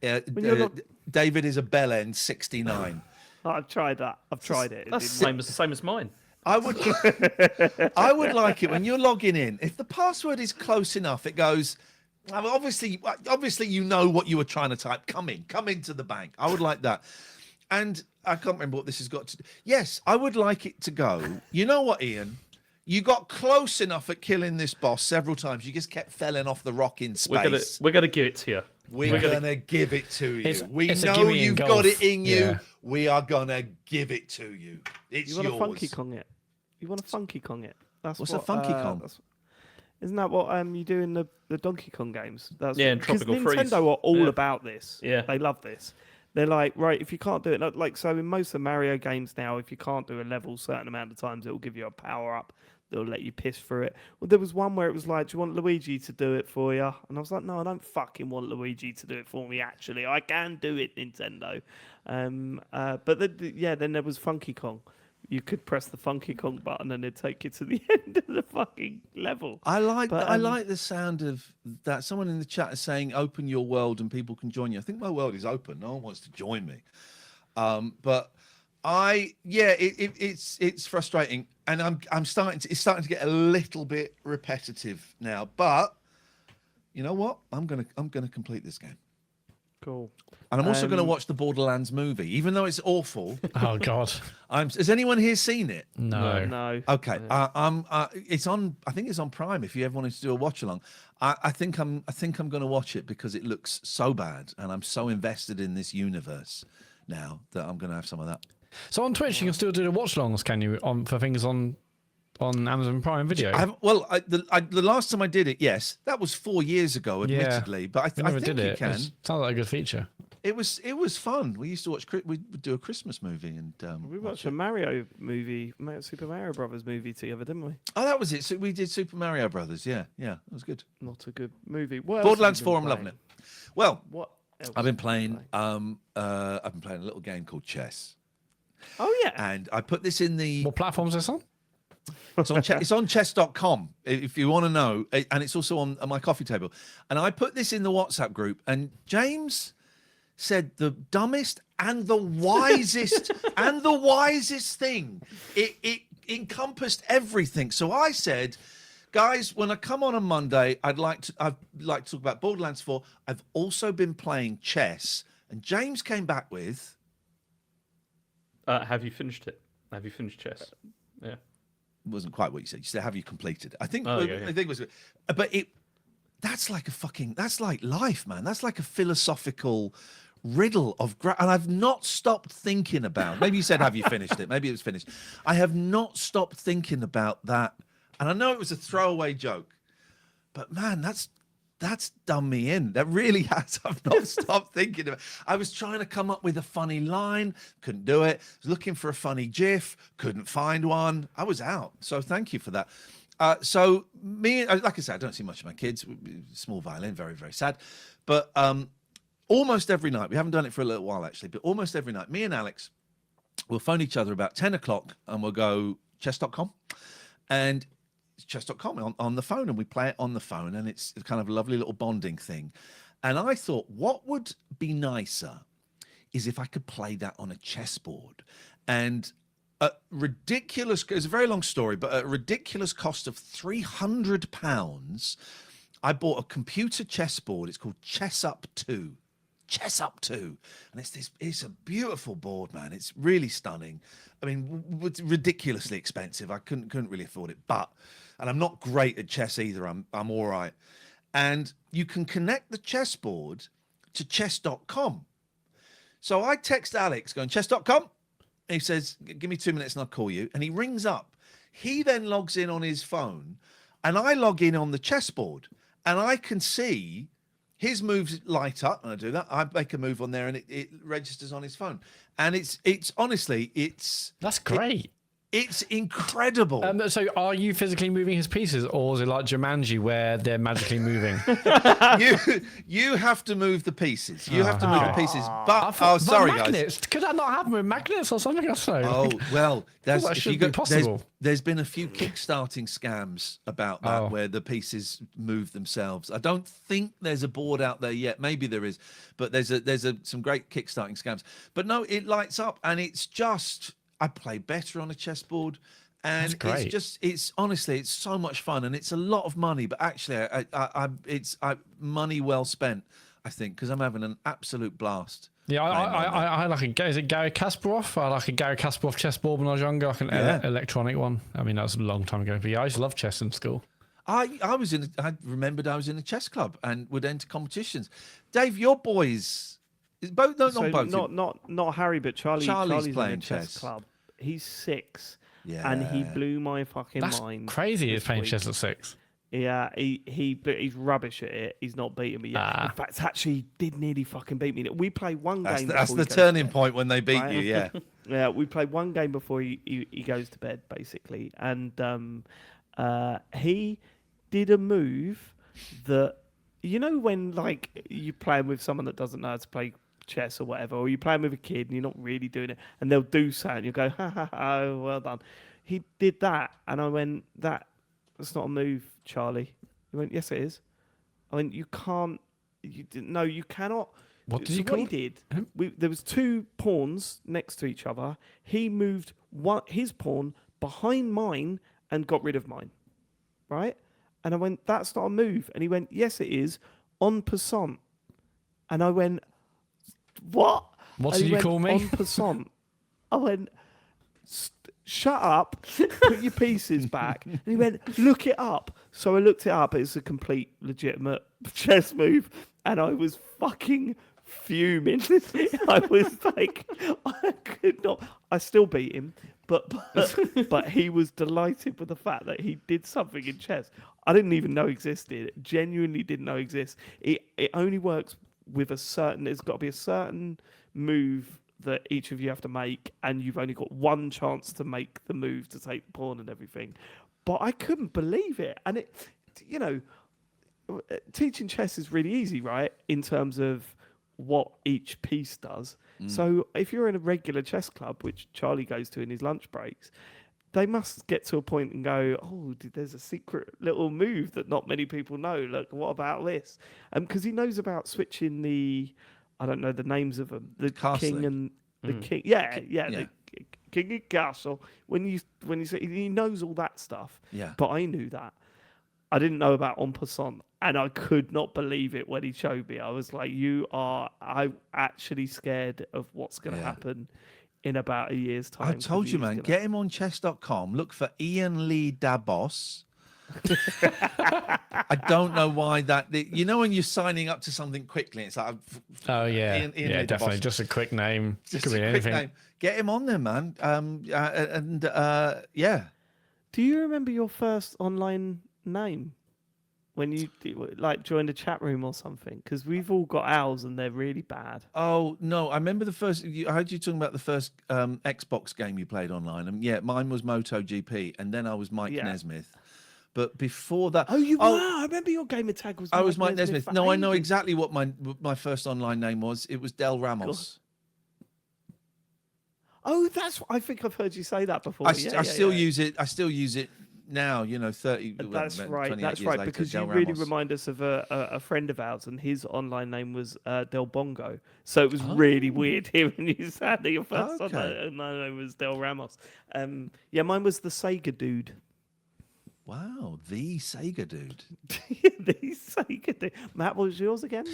David is a bell end 69. I've tried that. I've tried it. That's the same as mine. I would like it when you're logging in. If the password is close enough, it goes. Well, obviously, you know what you were trying to type. Come into the bank. I would like that. And I can't remember what this has got to do. Yes, I would like it to go. You know what, Ian? You got close enough at killing this boss several times. You just kept falling off the rock in space. We're gonna give it to you. We're gonna give it to you. It's a know gimme in you've golf. got it in you. Yeah. We are gonna give it to you. It's You want yours. to Funky Kong it? You want to Funky Kong it? That's What's what, a Funky Kong? Isn't that what you do in the Donkey Kong games? That's Yeah, in because Tropical Nintendo Freeze. are all Yeah. about this. Yeah. They love this. They're like, right, if you can't do it, like, so in most of the Mario games now, if you can't do a level a certain amount of times, it will give you a power up. They'll let you piss through it. Well, there was one where it was like, do you want Luigi to do it for you? And I was like, no, I don't fucking want Luigi to do it for me, actually. I can do it, Nintendo. Then there was Funky Kong. You could press the Funky Kong button and it'd take you to the end of the fucking level. I like the sound of that. Someone in the chat is saying, "Open your world and people can join you." I think my world is open. No one wants to join me. It's frustrating, and it's starting to get a little bit repetitive now. But you know what? I'm gonna complete this game. Cool. And I'm also going to watch the Borderlands movie, even though it's awful. Oh God. Has anyone here seen it? No. No. Okay. It's on. I think it's on Prime. If you ever wanted to do a watch along, I think I'm going to watch it because it looks so bad, and I'm so invested in this universe now that I'm going to have some of that. So on Twitch, you can still do the watch-alongs, can you? For things on Amazon Prime Video. The last time I did it, yes, that was 4 years ago, admittedly. But I never think did you it. can. Sounds like a good feature. It was fun. We used to watch. We'd do a Christmas movie, and We watched a Mario movie, Super Mario Brothers movie together, didn't we? oh, that was it. So we did Super Mario Brothers. Yeah, it was good. Not a good movie. What else Borderlands have you 4, been I'm loving playing? it. Well, What else I've been have you playing. I've been playing a little game called chess, Oh yeah. and I put this in the. What platforms is this on? It's on chess.com if you want to know, and it's also on my coffee table. And I put this in the WhatsApp group, and James said the dumbest and the wisest thing. It encompassed everything. So I said, guys, when I come on Monday, I'd like to talk about Borderlands 4. I've also been playing chess, and James came back with. Have you finished it? Have you finished chess? Yeah. Wasn't quite what you said. You said, "Have you completed it?" I think. Oh, I yeah. think it was, but that's like that's like life, man. That's like a philosophical riddle of and I've not stopped thinking about. Maybe you said, "Have you finished it?" Maybe it was finished. I have not stopped thinking about that, and I know it was a throwaway joke, but man, that's done me in. That really has. I've not stopped thinking about it. I was trying to come up with a funny line, couldn't do it. Was looking for a funny GIF, couldn't find one. I was out. So thank you for that. So me, like I said, I don't see much of my kids. Small violin, very, very sad. But almost every night, we haven't done it for a little while actually, but almost every night, me and Alex will phone each other about 10 o'clock and we'll go chess.com. And chess.com on the phone, and we play it on the phone, and it's kind of a lovely little bonding thing. And I thought, what would be nicer is if I could play that on a chessboard. And ridiculous, it's a very long story, but at a ridiculous cost of £300, I bought a computer chessboard. It's called Chess Up 2. Chess Up 2. And it's a beautiful board, man. It's really stunning. I mean, it's ridiculously expensive. I couldn't really afford it, and I'm not great at chess either. I'm all right. And you can connect the chessboard to chess.com. So I text Alex going, chess.com. And he says, give me 2 minutes and I'll call you. And he rings up. He then logs in on his phone, and I log in on the chessboard, and I can see his moves light up, and I do that. I make a move on there, and it registers on his phone. And it's honestly, That's great. It's incredible. So are you physically moving his pieces, or is it like Jumanji where they're magically moving? you have to move the pieces. You have to move the pieces. But Sorry, guys. magnets. Could that not happen with magnets or something? I don't know. Oh well, that should be possible. There's been a few kickstarting scams about that where the pieces move themselves. I don't think there's a board out there yet. Maybe there is, but there's some great kickstarting scams. But no, it lights up, and it's just I play better on a chessboard, And great. it's honestly, it's so much fun, and it's a lot of money, but actually, it's money well spent, I think, because I'm having an absolute blast. Yeah, playing like that. I like is it Gary Kasparov? I like a Gary Kasparov chessboard when I was younger, like an electronic one. I mean, that was a long time ago, but yeah, I used to love chess in school. I remembered I was in a chess club and would enter competitions. Dave, your boys, both not So both. not Harry, but Charlie's playing in a chess. chess club. He's 6, Yeah. and he blew my fucking That's mind. crazy. He's this playing week. chess at 6. Yeah, he's rubbish at it. He's not beating me yet. In fact, actually, he did nearly fucking beat me. We played one game. That's before the he goes to turning bed, point when they beat right? you. Yeah. Yeah, we played one game before he goes to bed, basically, and he did a move that, you know, when like you playing with someone that doesn't know how to play chess or whatever, or you're playing with a kid and you're not really doing it, and they'll do something, you go, ha ha ha, oh, well done. He did that, and I went, that's not a move, Charlie. He went, yes, it is. I went, you can't. You didn't. No, you cannot. What did So you call what he it? did? There was 2 pawns next to each other. He moved his pawn behind mine and got rid of mine. Right? And I went, that's not a move. And he went, yes, it is. En passant. And I went, what? What And did he you went, call me? En passant. I went, shut up, put your pieces back. And he went, look it up. So I looked it up. It's a complete legitimate chess move. And I was fucking fuming. I was like, I could not. I still beat him, but he was delighted with the fact that he did something in chess I didn't even know existed. Genuinely didn't know exists. It only works with a certain. There's got to be a certain move that each of you have to make, and you've only got one chance to make the move to take the pawn and everything. But I couldn't believe it, and it, you know, teaching chess is really easy, right? In terms of what each piece does. So if you're in a regular chess club, which Charlie goes to in his lunch breaks, they must get to a point and go, oh, there's a secret little move that not many people know. Look, what about this? Because he knows about switching the, I don't know the names of them, the king and the king. Yeah. The king and castle. When you say, he knows all that stuff. Yeah. But I knew that. I didn't know about en passant, and I could not believe it when he showed me. I was like, I'm actually scared of what's going to happen in about a year's time. I told you, man, get him on chess.com. Look for Iain Lee Dabos. I don't know why that. You know, when you're signing up to something quickly, it's like, oh yeah, Iain Lee definitely. Dabos. Just a quick name. Just Could a be quick anything. name. Get him on there, man. Yeah. Do you remember your first online name when you like joined a chat room or something? Because we've all got ours and they're really bad. Oh no, I remember the first. I heard you talking about the first Xbox game you played online, and yeah, mine was MotoGP, and then I was Mike Nesmith. But before that, Oh, you were. I remember your gamer tag was. I was Mike Nesmith. for No, I know ages. exactly what my first online name was. It was Del Ramos. Oh, I think I've heard you say that before. I still use it. I still use it now. You know, 30. That's well, right. 28 That's years right. later, Because Del you really Ramos. remind us of a friend of ours, and his online name was Del Bongo. So it was really weird hearing you say that your first online name was Del Ramos. Yeah, mine was the Sega Dude. Wow, the Sega dude. The Sega Dude. Matt, what was yours again?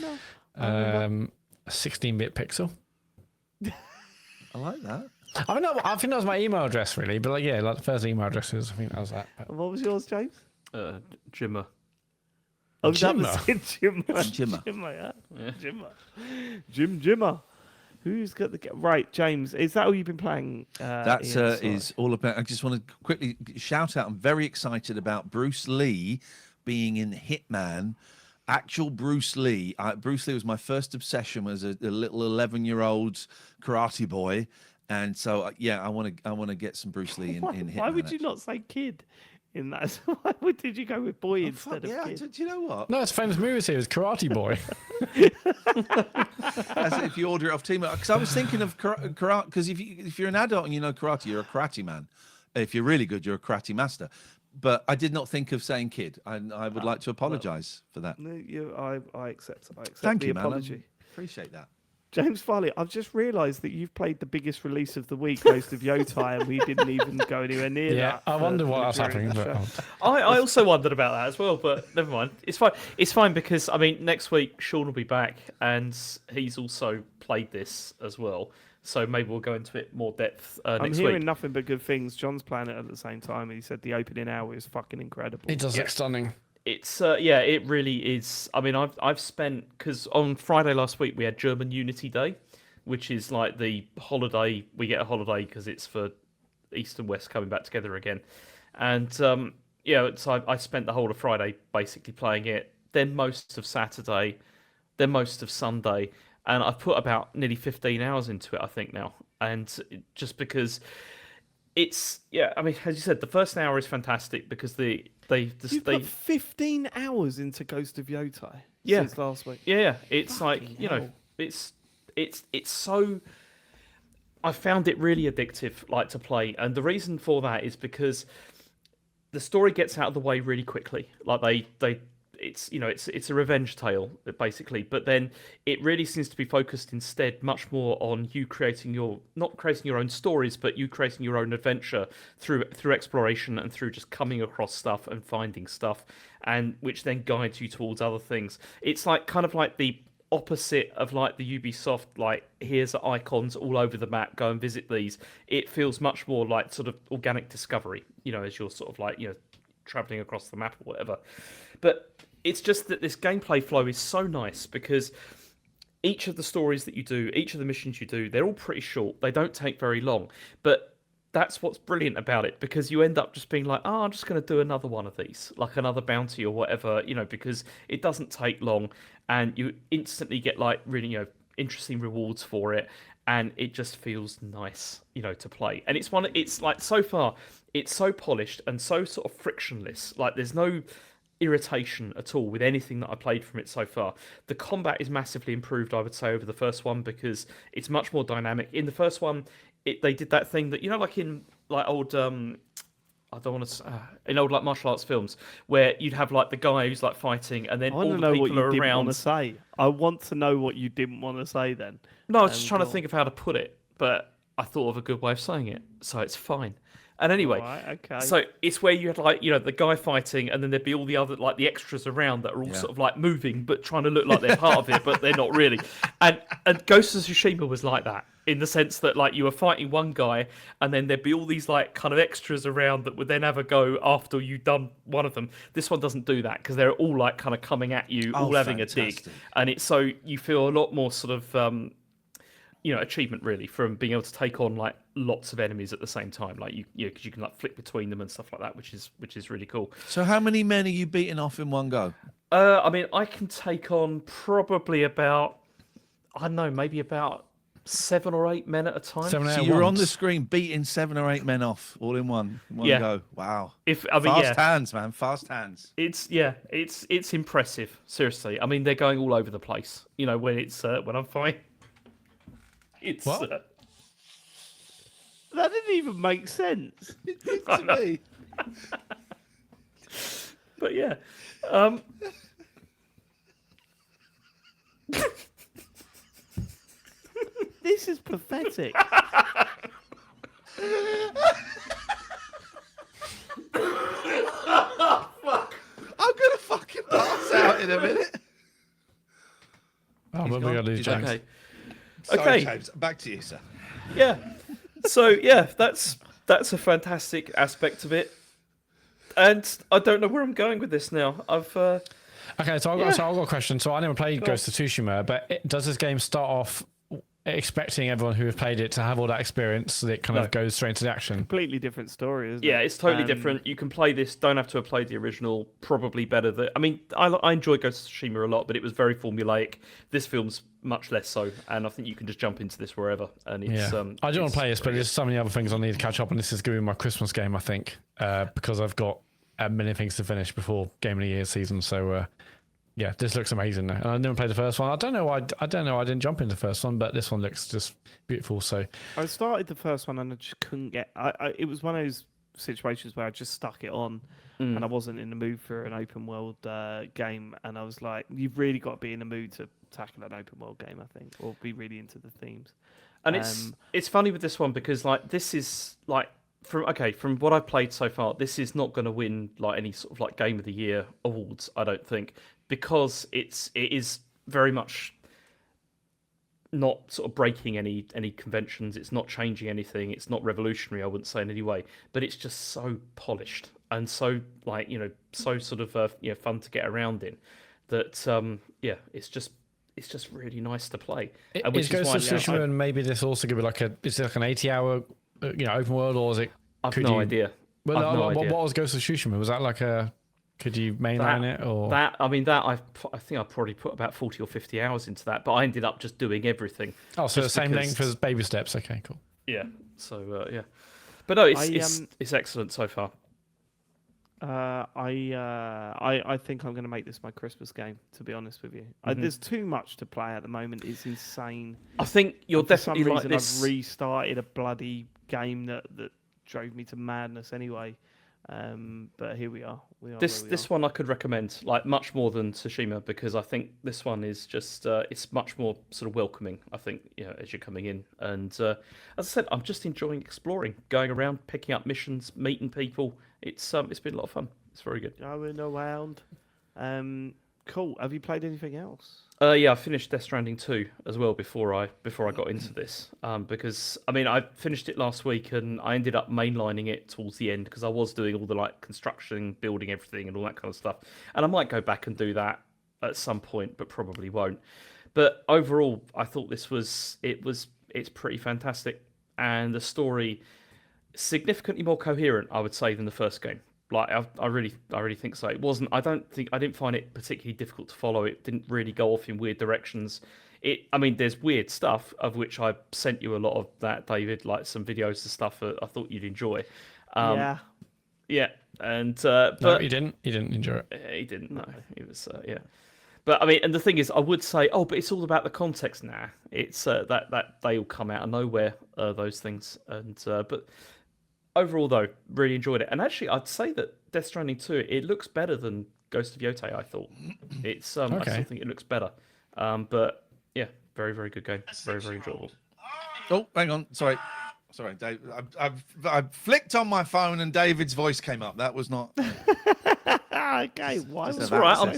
No. 16-bit pixel. I like that. I think that was my email address, really. But like, yeah, like the first email addresses. I think that was that. But What was yours, James? Jimmer. Oh, that was Jimmer. it, Jimmer. Jimmer. Jimmer, yeah. Jimmer. Jimmer. Who's got the right, James? Is that all you've been playing? That's Ian? Sorry. is all about. I just want to quickly shout out. I'm very excited about Bruce Lee being in Hitman. Actual Bruce Lee. Bruce Lee was my first obsession as a little 11-year-old karate boy, and so I want to get some Bruce Lee in Hitman. Why would you not say kid in that? Why did you go with boy instead of kid? Do you know what? no, it's a famous movie series, Karate Boy. As if you order it off Team, because I was thinking of karate. Because if you're an adult and you know karate, you're a karate man. If you're really good, you're a karate master. But I did not think of saying kid. I would like to apologise for that. No, I accept Thank the you, man. apology. I appreciate that. James Farley, I've just realised that you've played the biggest release of the week, Ghost of Yōtei, and we didn't even go anywhere near that. I wonder what's during happening. the But, show. I also wondered about that as well, but never mind. It's fine. It's fine because I mean next week Sean will be back and he's also played this as well. So maybe we'll go into it more depth I'm next hearing week. nothing but good things. John's playing it at the same time, and he said the opening hour is fucking incredible. it does look stunning. It's it really is. I mean, I've spent because on Friday last week we had German Unity Day, which is like the holiday. We get a holiday because it's for East and West coming back together again, and so I spent the whole of Friday basically playing it. Then most of Saturday, then most of Sunday, and I've put about nearly 15 hours into it, I think now, and just because. It's I mean, as you said, the first hour is fantastic because they put 15 hours into Ghost of Yōtei Yeah. since last week. Yeah, it's Fucking like, you hell. know, it's so I found it really addictive like to play, and the reason for that is because the story gets out of the way really quickly. Like they it's a revenge tale basically, but then it really seems to be focused instead much more on you not creating your own stories, but you creating your own adventure through exploration and through just coming across stuff and finding stuff, and which then guides you towards other things. It's like kind of like the opposite of like the Ubisoft, like here's icons all over the map, go and visit these. It feels much more like sort of organic discovery, as you're sort of like, traveling across the map or whatever. But it's just that this gameplay flow is so nice because each of the stories that you do, each of the missions you do, they're all pretty short. They don't take very long. But that's what's brilliant about it, because you end up just being like, I'm just going to do another one of these, like another bounty or whatever, because it doesn't take long and you instantly get like really, interesting rewards for it. And it just feels nice, to play. And it's like so far, it's so polished and so sort of frictionless. Like there's no irritation at all with anything that I played from it so far. The combat is massively improved, I would say, over the first one because it's much more dynamic. In the first one, they did that thing that like in like old I don't want to in old like martial arts films where you'd have like the guy who's like fighting and then I all want the to know people what you are didn't around. want to say. I want to know what you didn't want to say then. No, I was just trying to think of how to put it, but I thought of a good way of saying it, so it's fine. And anyway, Right, okay. so it's where you had like, the guy fighting and then there'd be all the other, like the extras around that are all sort of like moving, but trying to look like they're part of it, but they're not really. And Ghost of Tsushima was like that in the sense that like you were fighting one guy and then there'd be all these like kind of extras around that would then have a go after you'd done one of them. This one doesn't do that because they're all like kind of coming at you, all having a dig. And it's so you feel a lot more sort of, achievement really from being able to take on like lots of enemies at the same time, like because you can like flick between them and stuff like that, which is really cool. So how many men are you beating off in one go? I mean, I can take on probably about, I don't know, maybe about 7 or 8 men at a time. So you're on the screen beating 7 or 8 men off all in one go. Wow. Fast hands, man. Fast hands. It's impressive. Seriously. I mean, they're going all over the place. When it's when I'm fighting. It's What? That didn't even make sense. To me. But yeah. This is pathetic. I'm gonna fucking pass out in a minute. Oh, but we gotta lose He's James. Okay. Sorry, Okay. James. Back to you, sir. Yeah. So yeah, that's a fantastic aspect of it. And I don't know where I'm going with this now. Okay, so I've got a question. So I never played Ghost of Tsushima, but does this game start off expecting everyone who has played it to have all that experience so that it kind of goes straight into the action? Completely different story, isn't it? Yeah, it's totally different. You can play this, don't have to have played the original, probably better. I mean, I enjoy Ghost of Tsushima a lot, but it was very formulaic. This film's much less so, and I think you can just jump into this wherever. And it's, I do want to play this, but there's so many other things I need to catch up on. This is going to be my Christmas game, I think, because I've got a million things to finish before Game of the Year season. So, yeah, this looks amazing. And I never played the first one. I don't know why I didn't jump into the first one, but this one looks just beautiful. So I started the first one and I just couldn't get. It was one of those situations where I just stuck it on, and I wasn't in the mood for an open world game. And I was like, you've really got to be in the mood to tackle an open world game, I think, or be really into the themes. And it's funny with this one because like this is like from what I've played so far, this is not going to win like any sort of like Game of the Year awards, I don't think, because it is very much not sort of breaking any conventions. It's not changing anything. It's not revolutionary, I wouldn't say in any way, but it's just so polished and so like so sort of fun to get around in. That it's just really nice to play. Is Ghost of Tsushima and maybe this also could be like an 80-hour open world, or is it? I've no idea. Well, I've no what idea. was Ghost of Tsushima? Was that like a? Could you mainline it or that? I think I probably put about 40 or 50 hours into that, but I ended up just doing everything. Oh, so the same length as Baby Steps. Okay, cool. Yeah. So but no, it's excellent so far. I think I'm going to make this my Christmas game. To be honest with you, there's too much to play at the moment. It's insane. I think you're definitely for some like reason this. I've restarted a bloody game that drove me to madness anyway. But here we are. This one I could recommend like much more than Tsushima because I think this one is just it's much more sort of welcoming. I think as you're coming in, and as I said, I'm just enjoying exploring, going around, picking up missions, meeting people. It's been a lot of fun. It's very good. Going around. Cool. Have you played anything else? Yeah, I finished Death Stranding 2 as well before I got into this. Because I mean, I finished it last week and I ended up mainlining it towards the end because I was doing all the like construction, building everything, and all that kind of stuff. And I might go back and do that at some point, but probably won't. But overall, I thought it's pretty fantastic, and the story significantly more coherent, I would say, than the first game. Like I really think so. It wasn't. I didn't find it particularly difficult to follow. It didn't really go off in weird directions. I mean, there's weird stuff of which I sent you a lot of that, David, like some videos and stuff that I thought you'd enjoy. Yeah, and no, but you didn't. You didn't enjoy it. He didn't. No, it was yeah. But I mean, and the thing is, I would say, but it's all about the context now. It's that they all come out of nowhere, those things, and but. Overall, though, really enjoyed it. And actually, I'd say that Death Stranding 2, it looks better than Ghost of Yōtei, I thought. It's I still think it looks better. But yeah, very, very good game. Very, very enjoyable. Oh, hang on. Sorry, Dave. I've flicked on my phone and David's voice came up. That was not. Okay, why? It's all right. I'm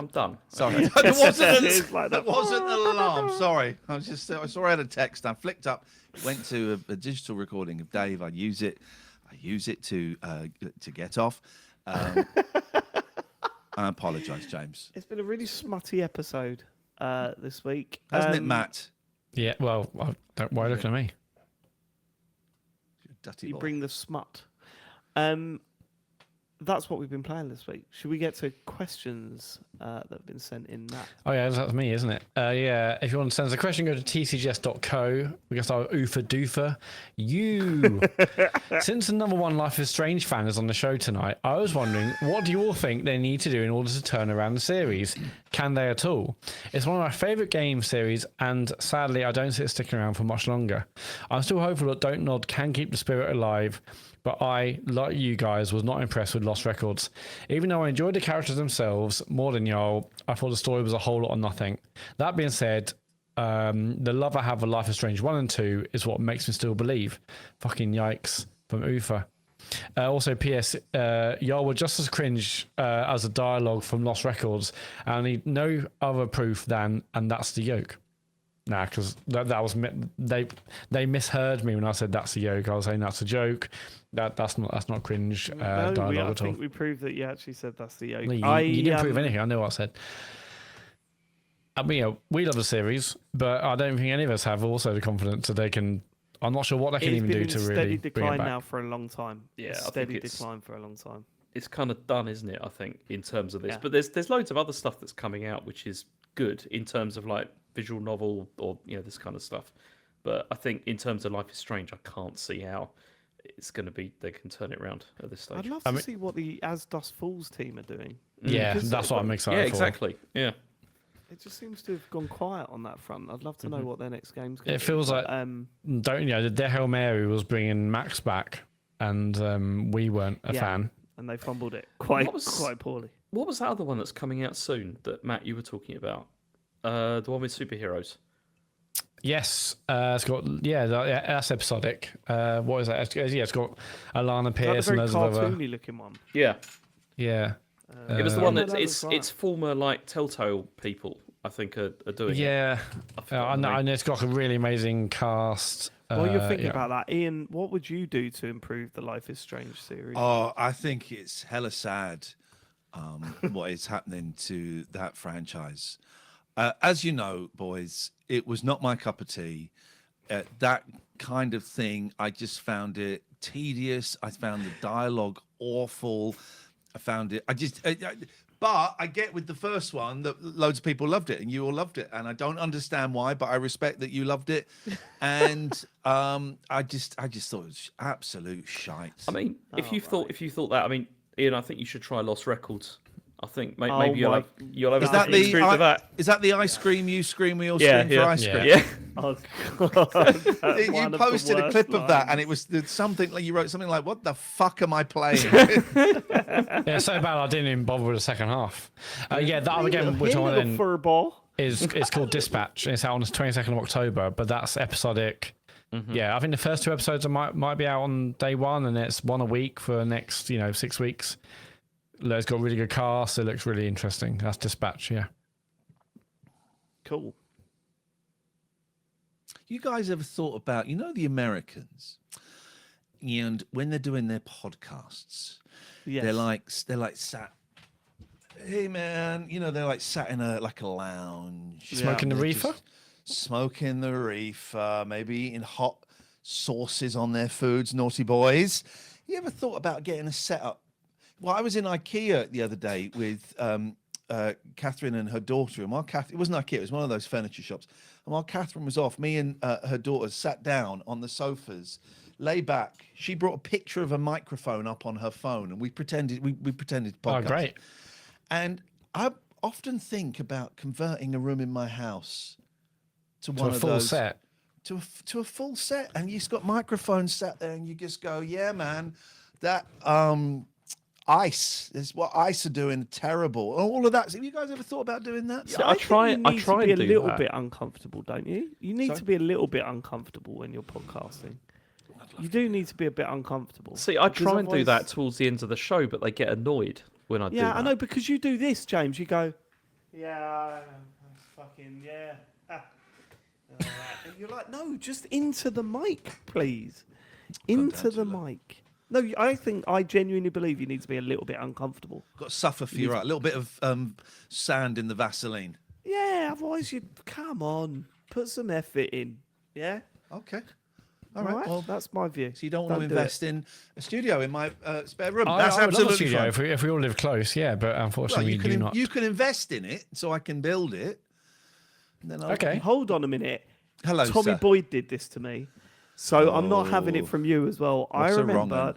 done. Sorry, that wasn't an alarm. Sorry, I saw I had a text. I flicked up, went to a digital recording of Dave. I use it to get off. I apologise, James. It's been a really smutty episode this week, Hasn't it, Matt? Yeah. Well, why are you looking at me? Dirty You boy. bring the smut. That's what we've been playing this week. Should we get to questions that have been sent in, Matt? Oh yeah, that's me, isn't it? Yeah. If you want to send us a question, go to tcgs.co. We can start with Oofa Doofa. You. Since the number one Life is Strange fan is on the show tonight, I was wondering, what do you all think they need to do in order to turn around the series? Can they at all? It's one of my favourite game series, and sadly, I don't see it sticking around for much longer. I'm still hopeful that Don't Nod can keep the spirit alive, but I, like you guys, was not impressed with Lost Records. Even though I enjoyed the characters themselves more than y'all, I thought the story was a whole lot of nothing. That being said, the love I have for Life is Strange 1 and 2 is what makes me still believe. Fucking yikes from Ufa. Also, P.S. Y'all were just as cringe as the dialogue from Lost Records. And I need no other proof than, and that's the yoke. Nah, because that was they misheard me when I said that's a yoke. I was saying that's a joke. That's not cringe dialogue I at all. think we proved that you actually said that's the yoke. No, you didn't prove anything. I know what I said. I mean, we love the series, but I don't think any of us have also the confidence that they can. I'm not sure what they can even do to really bring steady it decline back. now for a long time. Yeah, I think steady it's- decline for a long time. It's kind of done, isn't it? I think in terms of this, Yeah. but there's loads of other stuff that's coming out which is good in terms of like visual novel or this kind of stuff. But I think in terms of Life is Strange, I can't see how it's going to be. They can turn it around at this stage. I'd love to see what the As Dust Falls team are doing. Yeah, Because that's what I'm excited Yeah, for. exactly. Yeah. It just seems to have gone quiet on that front. I'd love to know what their next game's going to be. It feels like their Hail Mary was bringing Max back, and we weren't a fan. and they fumbled it quite What was- quite poorly. What was that other one that's coming out soon that Matt you were talking about? The one with superheroes. Yes, it's got that's episodic. What is that? It's got Alana Like the Pierce very and those other. cartoony looking one. Yeah. Yeah. It was the one Yeah, that that it's looks right. it's former like Telltale people I think are doing it. Yeah, forgot I the know, name. and it's got a really amazing cast. While you're thinking yeah. about that, Ian, what would you do to improve the Life is Strange series? Oh, I think it's hella sad what is happening to that franchise. As you know, boys, it was not my cup of tea. That kind of thing, I just found it tedious. I found the dialogue awful. I found it. But I get with the first one that loads of people loved it, and you all loved it, and I don't understand why, but I respect that you loved it. And I just thought it was absolute shite. I mean, if you thought that, I mean, Ian, I think you should try Lost Records. I think maybe you'll my- have Is a that different the experience of that. is that the I scream, you scream, we all Yeah, scream for yeah, ice yeah. cream? Yeah. Oh, God. That's You one of the posted a worst clip of that, and lines. it was something like you wrote something like, "What the fuck am I playing?" Yeah, so bad I didn't even bother with the second half. Yeah, that other game which I Hey, want little in furball. is it's called Dispatch. And it's out on the 22nd of October, but that's episodic. Yeah, I think the first 2 episodes might be out on day 1, and it's 1 a week for the next 6 weeks. It's got a really good cast. It looks really interesting. That's Dispatch. Yeah. Cool. You guys ever thought about, the Americans, and when they're doing their podcasts, Yes. they're like sat, hey man, they're like sat in a lounge, Smoking the They're reefer? just smoking the reefer, maybe eating hot sauces on their foods, naughty boys. You ever thought about getting a setup? Well, I was in IKEA the other day with Catherine and her daughter, and while it wasn't IKEA, it was one of those furniture shops. And while Catherine was off, me and her daughter sat down on the sofas, lay back. She brought a picture of a microphone up on her phone, and we pretended to podcast. Oh, great. And I often think about converting a room in my house to To one a of full those set. to a full set, and you've got microphones sat there, and you just go, yeah, man, that ice is what ice are doing terrible. All of that. Have you guys ever thought about doing that? Yeah, I try think you need to to be a do little that. bit uncomfortable, don't you? You need Sorry? to be a little bit uncomfortable when you're podcasting. You do need to be a bit uncomfortable. See, I because try and do otherwise- that towards the end of the show, but they get annoyed when I do Yeah, that. I know, because you do this, James. You go, yeah, fucking, yeah. And you're like, no, just into the mic, please. Into the mic. No, I genuinely believe you need to be a little bit uncomfortable. Got to suffer for you, right? A little bit of sand in the Vaseline. Yeah, otherwise come on, put some effort in. Yeah? Okay. All right. Well, that's my view. so you don't want to do it. invest in a studio in my spare room. I That's would love a absolutely studio fine. if we all live close, yeah, but Well, unfortunately you we do can not. you can invest in it, so I can build it. And then Okay. Hold on a minute. Hello, Tommy sir. Boyd did this to me, so I'm not having Oh. it from you as well. I What's a wrong remember. one?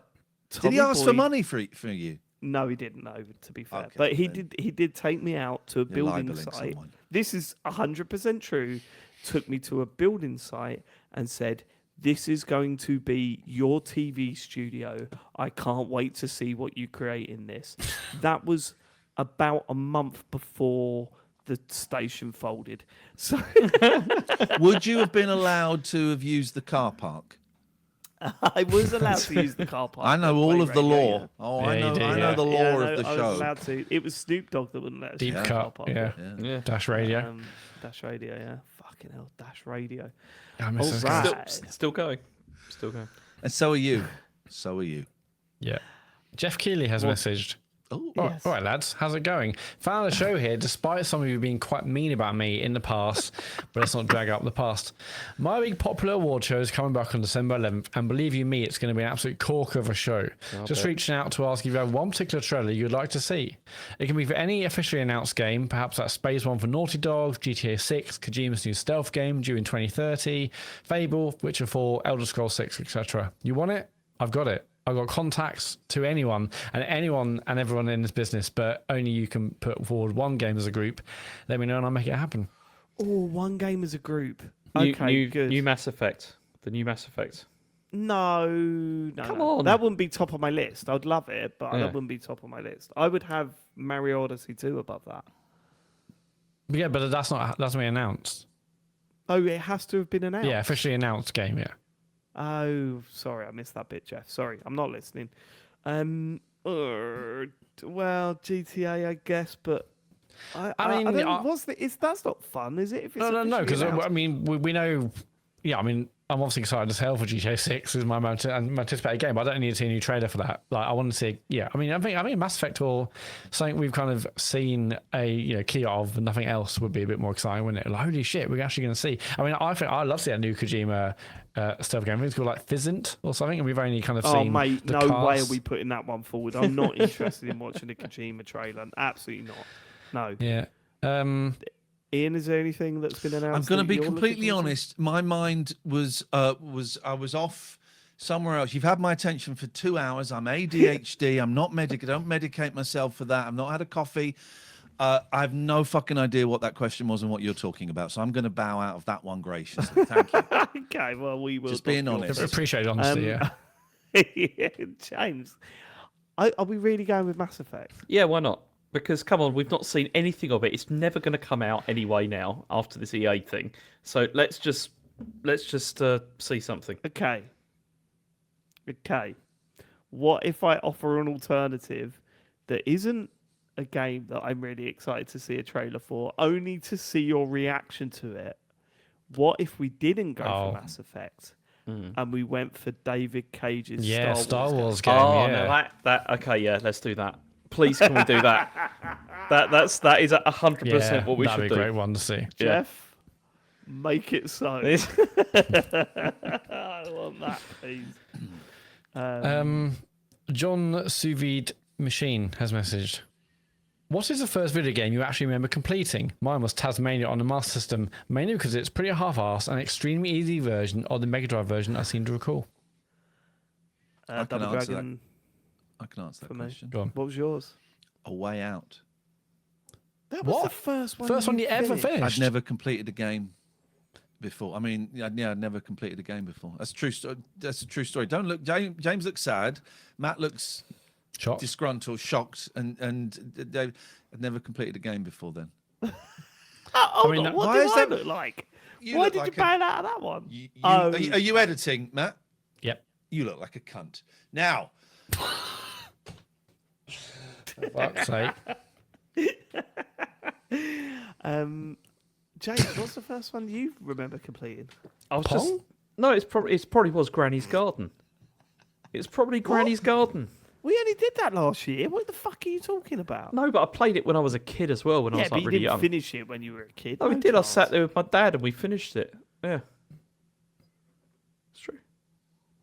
Did Tommy he ask for Boyd- money for you? No, he didn't. No, to be fair, Okay, but he then. did. He did take me out to a You're building libeling site. someone. This is 100% true. Took me to a building site and said, "This is going to be your TV studio. I can't wait to see what you create in this." That was about a month before the station folded. So Would you have been allowed to have used the car park? I was allowed to use the car park. I know to all play of the radio, law. yeah. Oh, Yeah, I you know. do, I yeah. know the law Yeah, no, of the I was show. allowed to. It was Snoop Dogg that wouldn't let us Deep use the cut, car park. yeah. Yeah. Dash radio. Dash radio, yeah. Fucking hell, Dash radio. I miss all those right. guys. Still going. Still going. And so are you. So are you. Yeah. Jeff Keighley has messaged. Oh, Yes. All right, lads, how's it going? Found the show here, despite some of you being quite mean about me in the past, but let's not drag up the past. My big popular award show is coming back on December 11th, and believe you me, it's going to be an absolute corker of a show. Just reaching out to ask if you have one particular trailer you'd like to see. It can be for any officially announced game, perhaps that's Space One for Naughty Dog, GTA 6, Kojima's new stealth game due in 2030, Fable, Witcher 4, Elder Scrolls 6, etc. You want it? I've got it. I've got contacts to anyone and everyone in this business, but only you can put forward one game as a group. Let me know and I'll make it happen. Oh, one game as a group. New, Okay, new, good. new Mass Effect. The new Mass Effect. No, Come no. on. That wouldn't be top of my list. I'd love it, but Yeah. that wouldn't be top of my list. I would have Mario Odyssey 2 above that. Yeah, but that's not been announced. Oh, it has to have been announced. Yeah, officially announced game. Yeah. Oh, sorry, I missed that bit, Jeff. Sorry, I'm not listening. Well, GTA, I guess, but I mean, don't, that's not fun, is it? If it's No, because officially I mean, we know. Yeah, I mean, I'm obviously excited as hell for GTA 6 is my anticipated game, but I don't need to see a new trailer for that. Like, I want to see. Yeah, I mean, I think Mass Effect or something we've kind of seen a key of, and nothing else would be a bit more exciting, wouldn't it? Like, holy shit, we're actually going to see. I mean, I think I love seeing a new Kojima stealth game. I think it's called like Fizzant or something, and we've only kind of seen. Oh mate, the no cast. way are we putting that one forward. I'm not interested in watching a Kojima trailer. Absolutely not. No. Yeah. Ian, is there anything that's been announced? I'm going to that be you're completely looking forward to? honest. My mind was I was off somewhere else. You've had my attention for 2 hours. I'm ADHD. I'm not I don't medicate myself for that. I've not had a coffee. I have no fucking idea what that question was and what you're talking about. So I'm going to bow out of that one graciously. Thank you. Okay, well, we will. Just being dock your honest. Appreciate honesty. Yeah. yeah, James, are we really going with Mass Effect? Yeah, why not? Because come on, we've not seen anything of it. It's never going to come out anyway now after this EA thing. So let's just see something. Okay. What if I offer an alternative that isn't a game that I'm really excited to see a trailer for, only to see your reaction to it? What if we didn't go for Mass Effect and we went for David Cage's Star Wars game? Oh yeah. no, that okay, yeah, let's do that. Please, can we do that? That is 100% what we should that'd do. be a great one to see. Jeff, make it so. I want that, please. John Sous Vide Machine has messaged. What is the first video game you actually remember completing? Mine was Tasmania on the Master System, mainly because it's pretty half-assed and extremely easy version of the Mega Drive version I seem to recall. I can Double answer Dragon. I can answer that For me. question. Go on. What was yours? A Way Out. That was What? the first one. First one you ever finished? I'd never completed a game before. I mean, I'd never completed a game before. That's true. That's a true story. Don't look. James looks sad. Matt looks Shocked. disgruntled, shocked, and they had never completed a game before then. Oh, mean, what why did is I that- look like? You Why look did like you bail out of that one? are you editing, Matt? Yep. You look like a cunt. Now, Fuck's sake. James, what's the first one you remember completing? I was Pong? just no. It probably was Granny's Garden. It's probably Granny's Garden. We only did that last year. What the fuck are you talking about? No, but I played it when I was a kid as well. When I yeah, was but like you really didn't young. finish it when you were a kid. No, we did. I sat there with my dad and we finished it. Yeah, it's true.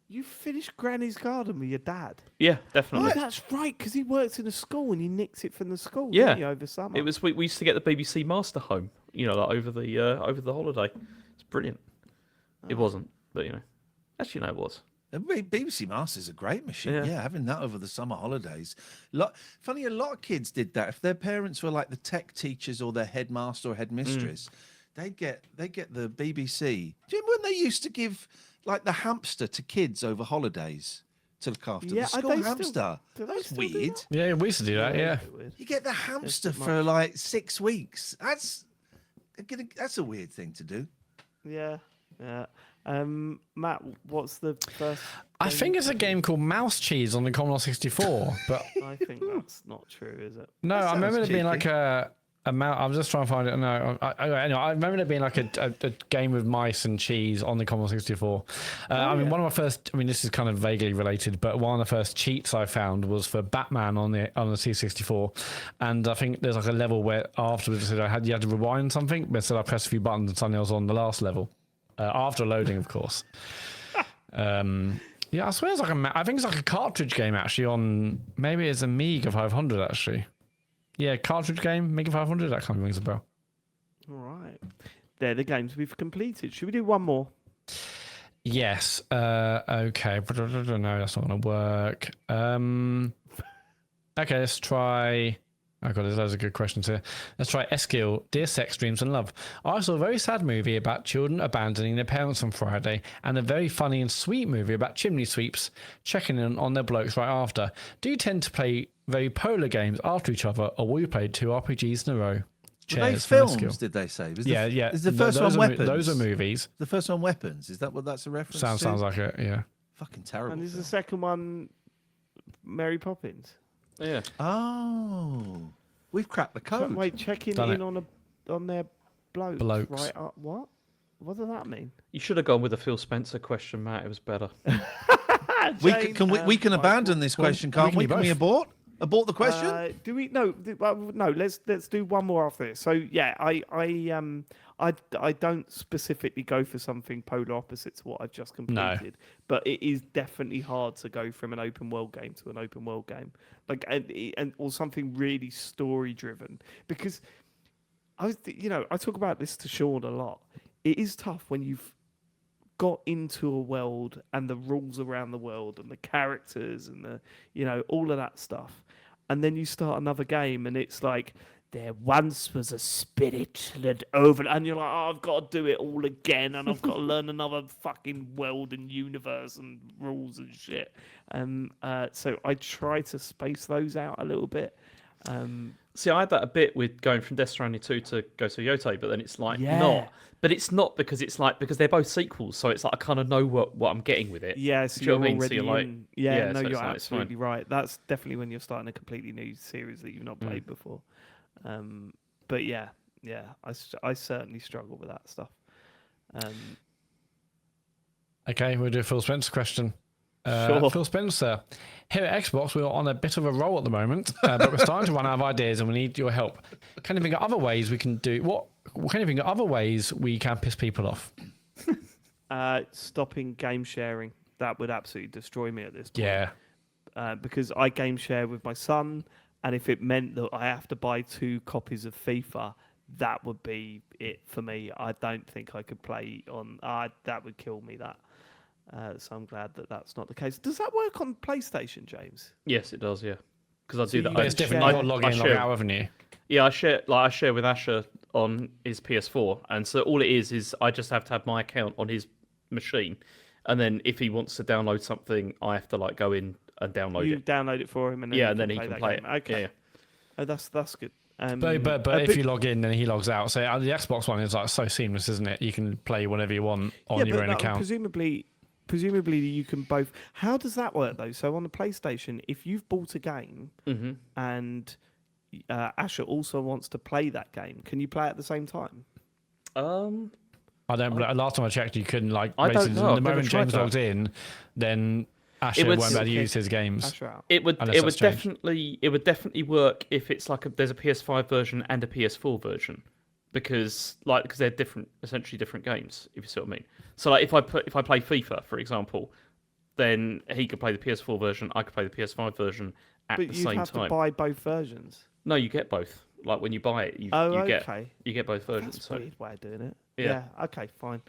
You finished Granny's Garden with your dad. Yeah, definitely. Oh, that's right, because he works in a school and he nicks it from the school. Yeah. Didn't he, over summer. It was we used to get the BBC Master home, like over the holiday. It's brilliant. It wasn't, but actually no, it was. the BBC Master's a great machine. Yeah, having that over the summer holidays. Funny, a lot of kids did that. If their parents were like the tech teachers or their headmaster or headmistress, they'd get the BBC. Do you remember when they used to give like the hamster to kids over holidays to look after? Yeah, the school do they hamster. do they That's still do weird. that? Yeah, we used to do that. Yeah. You get the hamster for like 6 weeks. That's a weird thing to do. Yeah. Matt, what's the first? I think it's a game called Mouse Cheese on the Commodore 64, but I think that's not true, is it? no, That I remember sounds there being like cheeky. a mouse. I'm just trying to find it. No, I remember there being like a game with mice and cheese on the Commodore 64. I mean, one of my first. I mean, this is kind of vaguely related, but one of the first cheats I found was for Batman on the C64, and I think there's like a level where afterwards it said you had to rewind something, but instead I pressed a few buttons and suddenly I was on the last level after loading, of course. Yeah, I swear it's like I think it's like a cartridge game actually on maybe it's a Amiga 500 actually. Yeah, cartridge game, Amiga 500. That kind of rings a bell. All right. They're the games we've completed. Should we do one more? Yes. Okay. No, that's not going to work. Okay, let's try. Oh god, there's loads of good questions here. Let's try Eskill. Dear Sex, Dreams and Love. I saw a very sad movie about children abandoning their parents on Friday, and a very funny and sweet movie about chimney sweeps checking in on their blokes right after. Do you tend to play very polar games after each other, or will you play 2 RPGs in a row? Were they chairs. for rescue. films? Did they say? Was Yeah, yeah. Is the first one weapons? Those are movies. The first one weapons. Is that what that's a reference to? Sounds like it. Yeah. Fucking terrible. And is the film. second one Mary Poppins? Yeah. Oh, we've cracked the code. Wait, checking Done in it. on their blokes. Blokes. Right up. What? What does that mean? You should have gone with the Phil Spencer question, Matt. It was better. We can abandon this question, can't we? can Can we both. abort the question? Do we? No, no. Let's do one more after this. So yeah, I don't specifically go for something polar opposite to what I've just completed, but it is definitely hard to go from an open world game to an open world game, like and or something really story driven. Because I talk about this to Sean a lot. It is tough when you've got into a world and the rules around the world and the characters and the all of that stuff, and then you start another game and it's like there once was a spirit that over, and you're like, oh, I've got to do it all again, and I've got to learn another fucking world and universe and rules and shit. So I try to space those out a little bit. See, I had that a bit with going from Death Stranding 2 to go to Yōtei, but then it's like Yeah. not. But it's not because because they're both sequels, so it's like I kind of know what I'm getting with it. Yeah, so Do you know you're what I mean? So already you're like- in. yeah, No, so it's you're like, it's fine. absolutely right. That's definitely when you're starting a completely new series that you've not played before. But yeah, I certainly struggle with that stuff. Okay, we'll do a Phil Spencer question. Sure. Phil Spencer, here at Xbox, we're on a bit of a roll at the moment, but we're starting to run out of ideas and we need your help. Can you think of other ways we can do what? Can you think of other ways we can piss people off? Stopping game sharing, that would absolutely destroy me at this point. Yeah, Because I game share with my son, and if it meant that I have to buy 2 copies of FIFA, that would be it for me. I don't think I could play on. That would kill me. That. So I'm glad that that's not the case. Does that work on PlayStation, James? Yes, it does. Yeah, because I So do that. you but Yeah, it's different. share- You've got to log in, log out, haven't you? Yeah, I share with Asher on his PS4, and so all it is I just have to have my account on his machine, and then if he wants to download something, I have to go in and download You it. download it for him, and then Yeah, you and then he play can that play game. it. Okay, Yeah. Oh, that's good. But if you log in, then he logs out. So the Xbox one is so seamless, isn't it? You can play whenever you want on your own account. Presumably you can both. How does that work though? So on the PlayStation, if you've bought a game and Asher also wants to play that game, can you play at the same time? I don't. Last time I checked, you couldn't I don't basically, know, I've the never moment tried James that. logs in, then Asher won't be able to use his games. Asher out. It would Unless that's changed. definitely work if it's there's a PS5 version and a PS4 version, because they're essentially different games, if you see what I mean. So if I play FIFA, for example, then he could play the PS4 version, I could play the PS5 version at But the you same have time. to buy both versions. No, you get both. Like when you buy it, you Okay. get both versions. That's a So weird way of doing it. Yeah. Okay, fine.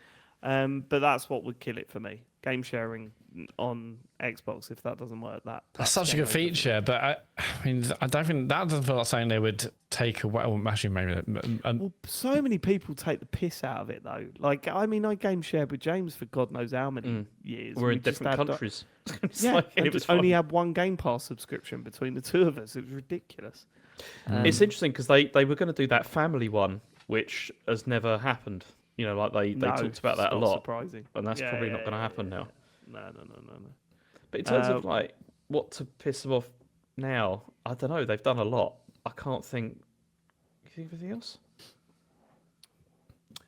But that's what would kill it for me. Game sharing on Xbox. If that doesn't work, That's such a good feature, but I mean, I don't think that doesn't feel like something they would take away. Well, actually, maybe. Well, so many people take the piss out of it, though. I game shared with James for God knows how many years. we're in We just different had countries. It's Yeah, and and just only had one Game Pass subscription between the two of us. It was ridiculous. It's interesting because they were going to do that family one, which has never happened. They No, talked about that it's a not lot, Surprising, and that's Yeah, probably yeah, not going to yeah, happen yeah. now. No. But in terms of what to piss them off now, I don't know. They've done a lot. I can't think. Can you think of anything else?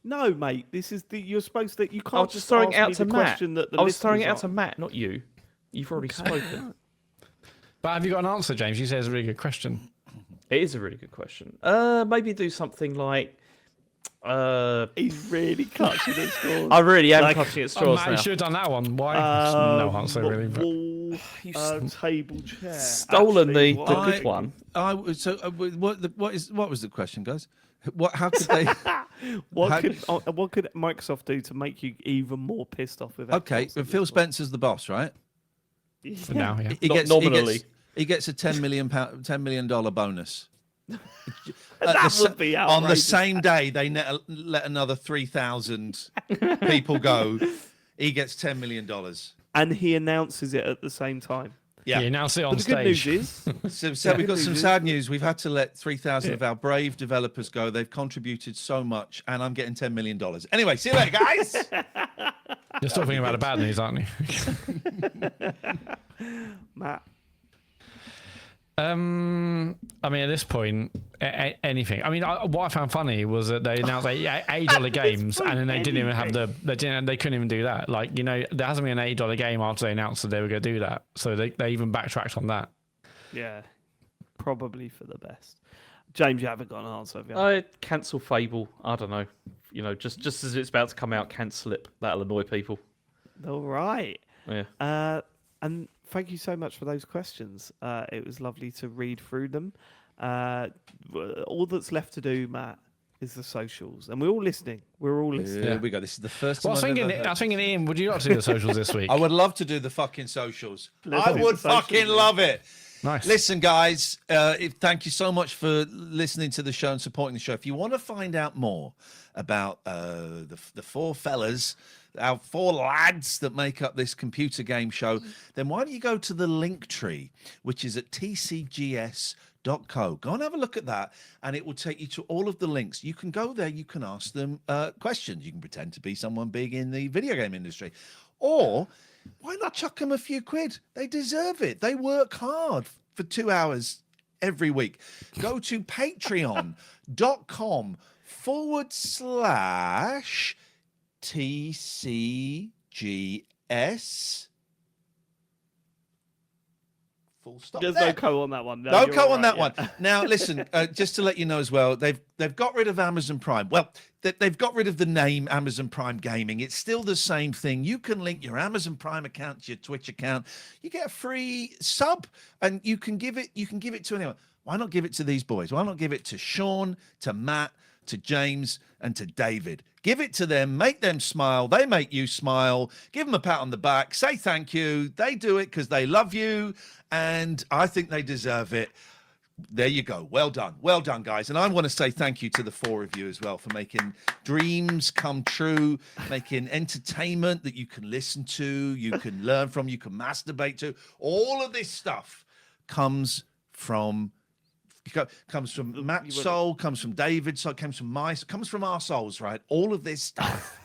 No, mate. This is you're supposed to. You I can't was just throwing it ask out me to the Matt. question that the I was throwing it listeners out to Matt, not you. You've already spoken. But have you got an answer, James? You say it's a really good question. It is a really good question. Maybe do something like. He's really clutching at straws. I really am clutching at straws Matt, now. you should have done that one. Why? No answer, really. But... Wall, table, chair. Stolen Actually, the what good one. What was the question, guys? How could they? What could Microsoft do to make you even more pissed off with? Okay, Xbox but at Phil this point? Spencer's the boss, right? For now, yeah. He Not gets nominally. He gets a $10 million bonus. That would be on the outrageous. same day they let another 3,000 people go. He gets $10 million. And he announces it at the same time. Yeah. He announced it on But the good stage. news is, So we've got Good some news sad news. We've had to let 3,000 Yeah. of our brave developers go. They've contributed so much, and I'm getting $10 million. Anyway, see you later, guys. You're still thinking about the bad news, aren't you? Matt. I mean, at this point, anything. I mean, what I found funny was that they announced $8 games, and then they didn't even have they couldn't even do that. Like, you know, there hasn't been an $8 game after they announced that they were going to do that. So they even backtracked on that. Yeah, probably for the best. James, you haven't got an answer, have you? I cancel Fable. I don't know. You know, just as it's about to come out, cancel it. That'll annoy people. All right. Yeah. And thank you so much for those questions. It was lovely to read through them. All that's left to do, Matt, is the socials, and we're all listening. We're all listening. Here we go. This is the first time Well, I was thinking, Ian, would you like to do the socials this week? I would love to do the fucking socials. Let's I do would the socials, fucking yeah. love it. Nice. Listen, guys, thank you so much for listening to the show and supporting the show. If you want to find out more about the four fellas, our four lads that make up this computer game show, then why don't you go to the link tree, which is at tcgs.co. Go and have a look at that, and it will take you to all of the links. You can go there, you can ask them questions. You can pretend to be someone big in the video game industry. Or why not chuck them a few quid? They deserve it. They work hard for 2 hours every week. Go to patreon.com/TCGS. Full stop. There's there. no co on that one. No you're co all on right, that one. Now, listen, just to let you know as well, they've got rid of Amazon Prime. Well, they've got rid of the name Amazon Prime Gaming. It's still the same thing. You can link your Amazon Prime account to your Twitch account. You get a free sub, and you can give it to anyone. Why not give it to these boys? Why not give it to Sean, to Matt, to James, and to David? Give it to them, make them smile. They make you smile. Give them a pat on the back. Say thank you. They do it because they love you, and I think they deserve it. There you go. Well done. Well done, guys. And I want to say thank you to the four of you as well for making dreams come true, making entertainment that you can listen to, you can learn from, you can masturbate to. All of this stuff comes from Matt's soul, comes from David's soul, comes from comes from our souls, right? All of this stuff.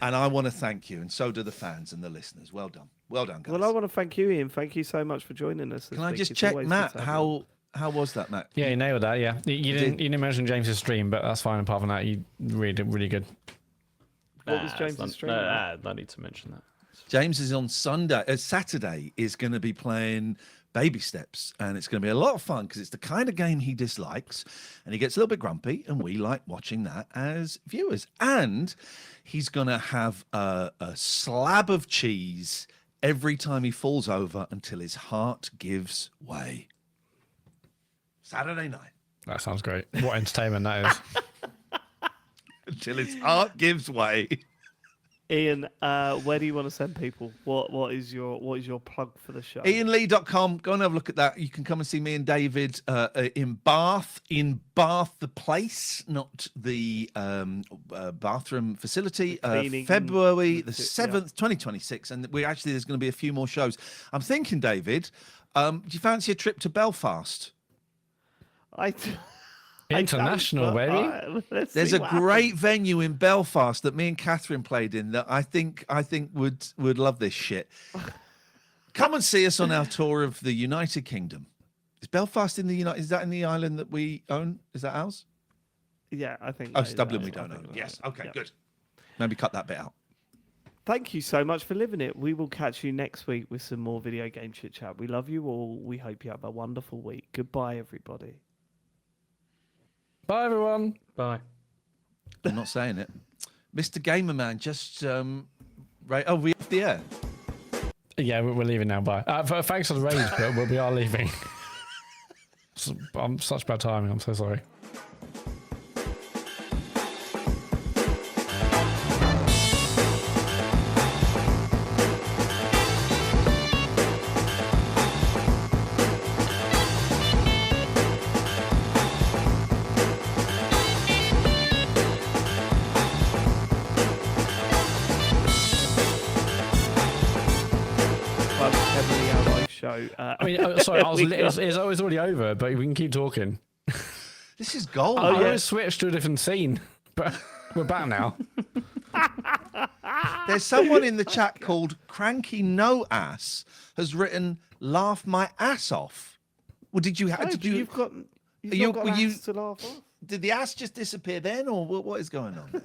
And I want to thank you, and so do the fans and the listeners. Well done. Well done, guys. Well, I want to thank you, Ian. Thank you so much for joining us. Can I just check, Matt, how was that, Matt? Yeah, you nailed that. Yeah, you didn't mention James's stream, but that's fine. Apart from that, you really really good. What was James's stream? No need to mention that. James is on Saturday is going to be playing Baby Steps, and it's going to be a lot of fun because it's the kind of game he dislikes, and he gets a little bit grumpy, and we like watching that as viewers. And he's going to have a slab of cheese every time he falls over until his heart gives way. Saturday night. That sounds great. What entertainment that is. Until his heart gives way. Ian, where do you want to send people? What is your plug for the show? IainLee.com. Go and have a look at that. You can come and see me and David in Bath, the place, not the bathroom facility. February the 7th, 2026. And there's going to be a few more shows. I'm thinking, David, do you fancy a trip to Belfast? International, baby. There's a great venue in Belfast that me and Catherine played in that I think would love this shit. Come and see us on our tour of the United Kingdom. Is Belfast in the United? Is that in the island that we own? Is that ours? Yeah, I think. Oh, it's Dublin we don't own. Yes. Okay, Yep. good. Maybe cut that bit out. Thank you so much for living it. We will catch you next week with some more video game chit chat. We love you all. We hope you have a wonderful week. Goodbye, everybody. Bye, everyone. Bye. I'm not saying it. Mr. Gamer Man, just right. Oh, we off the air. Yeah, we're leaving now. Bye. Thanks for the raid, but we are leaving. I'm such bad timing. I'm so sorry. Heavily our live I mean, sorry, it's already over, but we can keep talking. This is gold. I always switched to a different scene, but we're back now. There's someone in the chat called Cranky No Ass has written "laugh my ass off." Well, did you you've got an ass to laugh off. Did the ass just disappear then, or what is going on?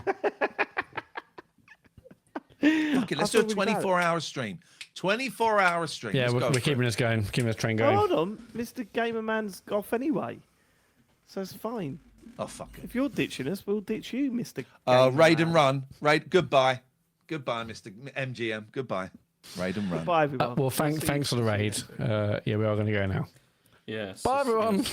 Okay, let's do a 24-hour stream. 24-hour stream. Yeah, we're keeping this going, keeping this train going. Hold on, Mr. Gamerman's off anyway, so it's fine. Oh fuck it. If you're ditching us, we'll ditch you, Mr. Raid and run. Goodbye, Mr. MGM. Goodbye. Raid and run. Bye, everyone. Well, thanks for the raid. Yeah, we are going to go now. Yes. Bye, everyone.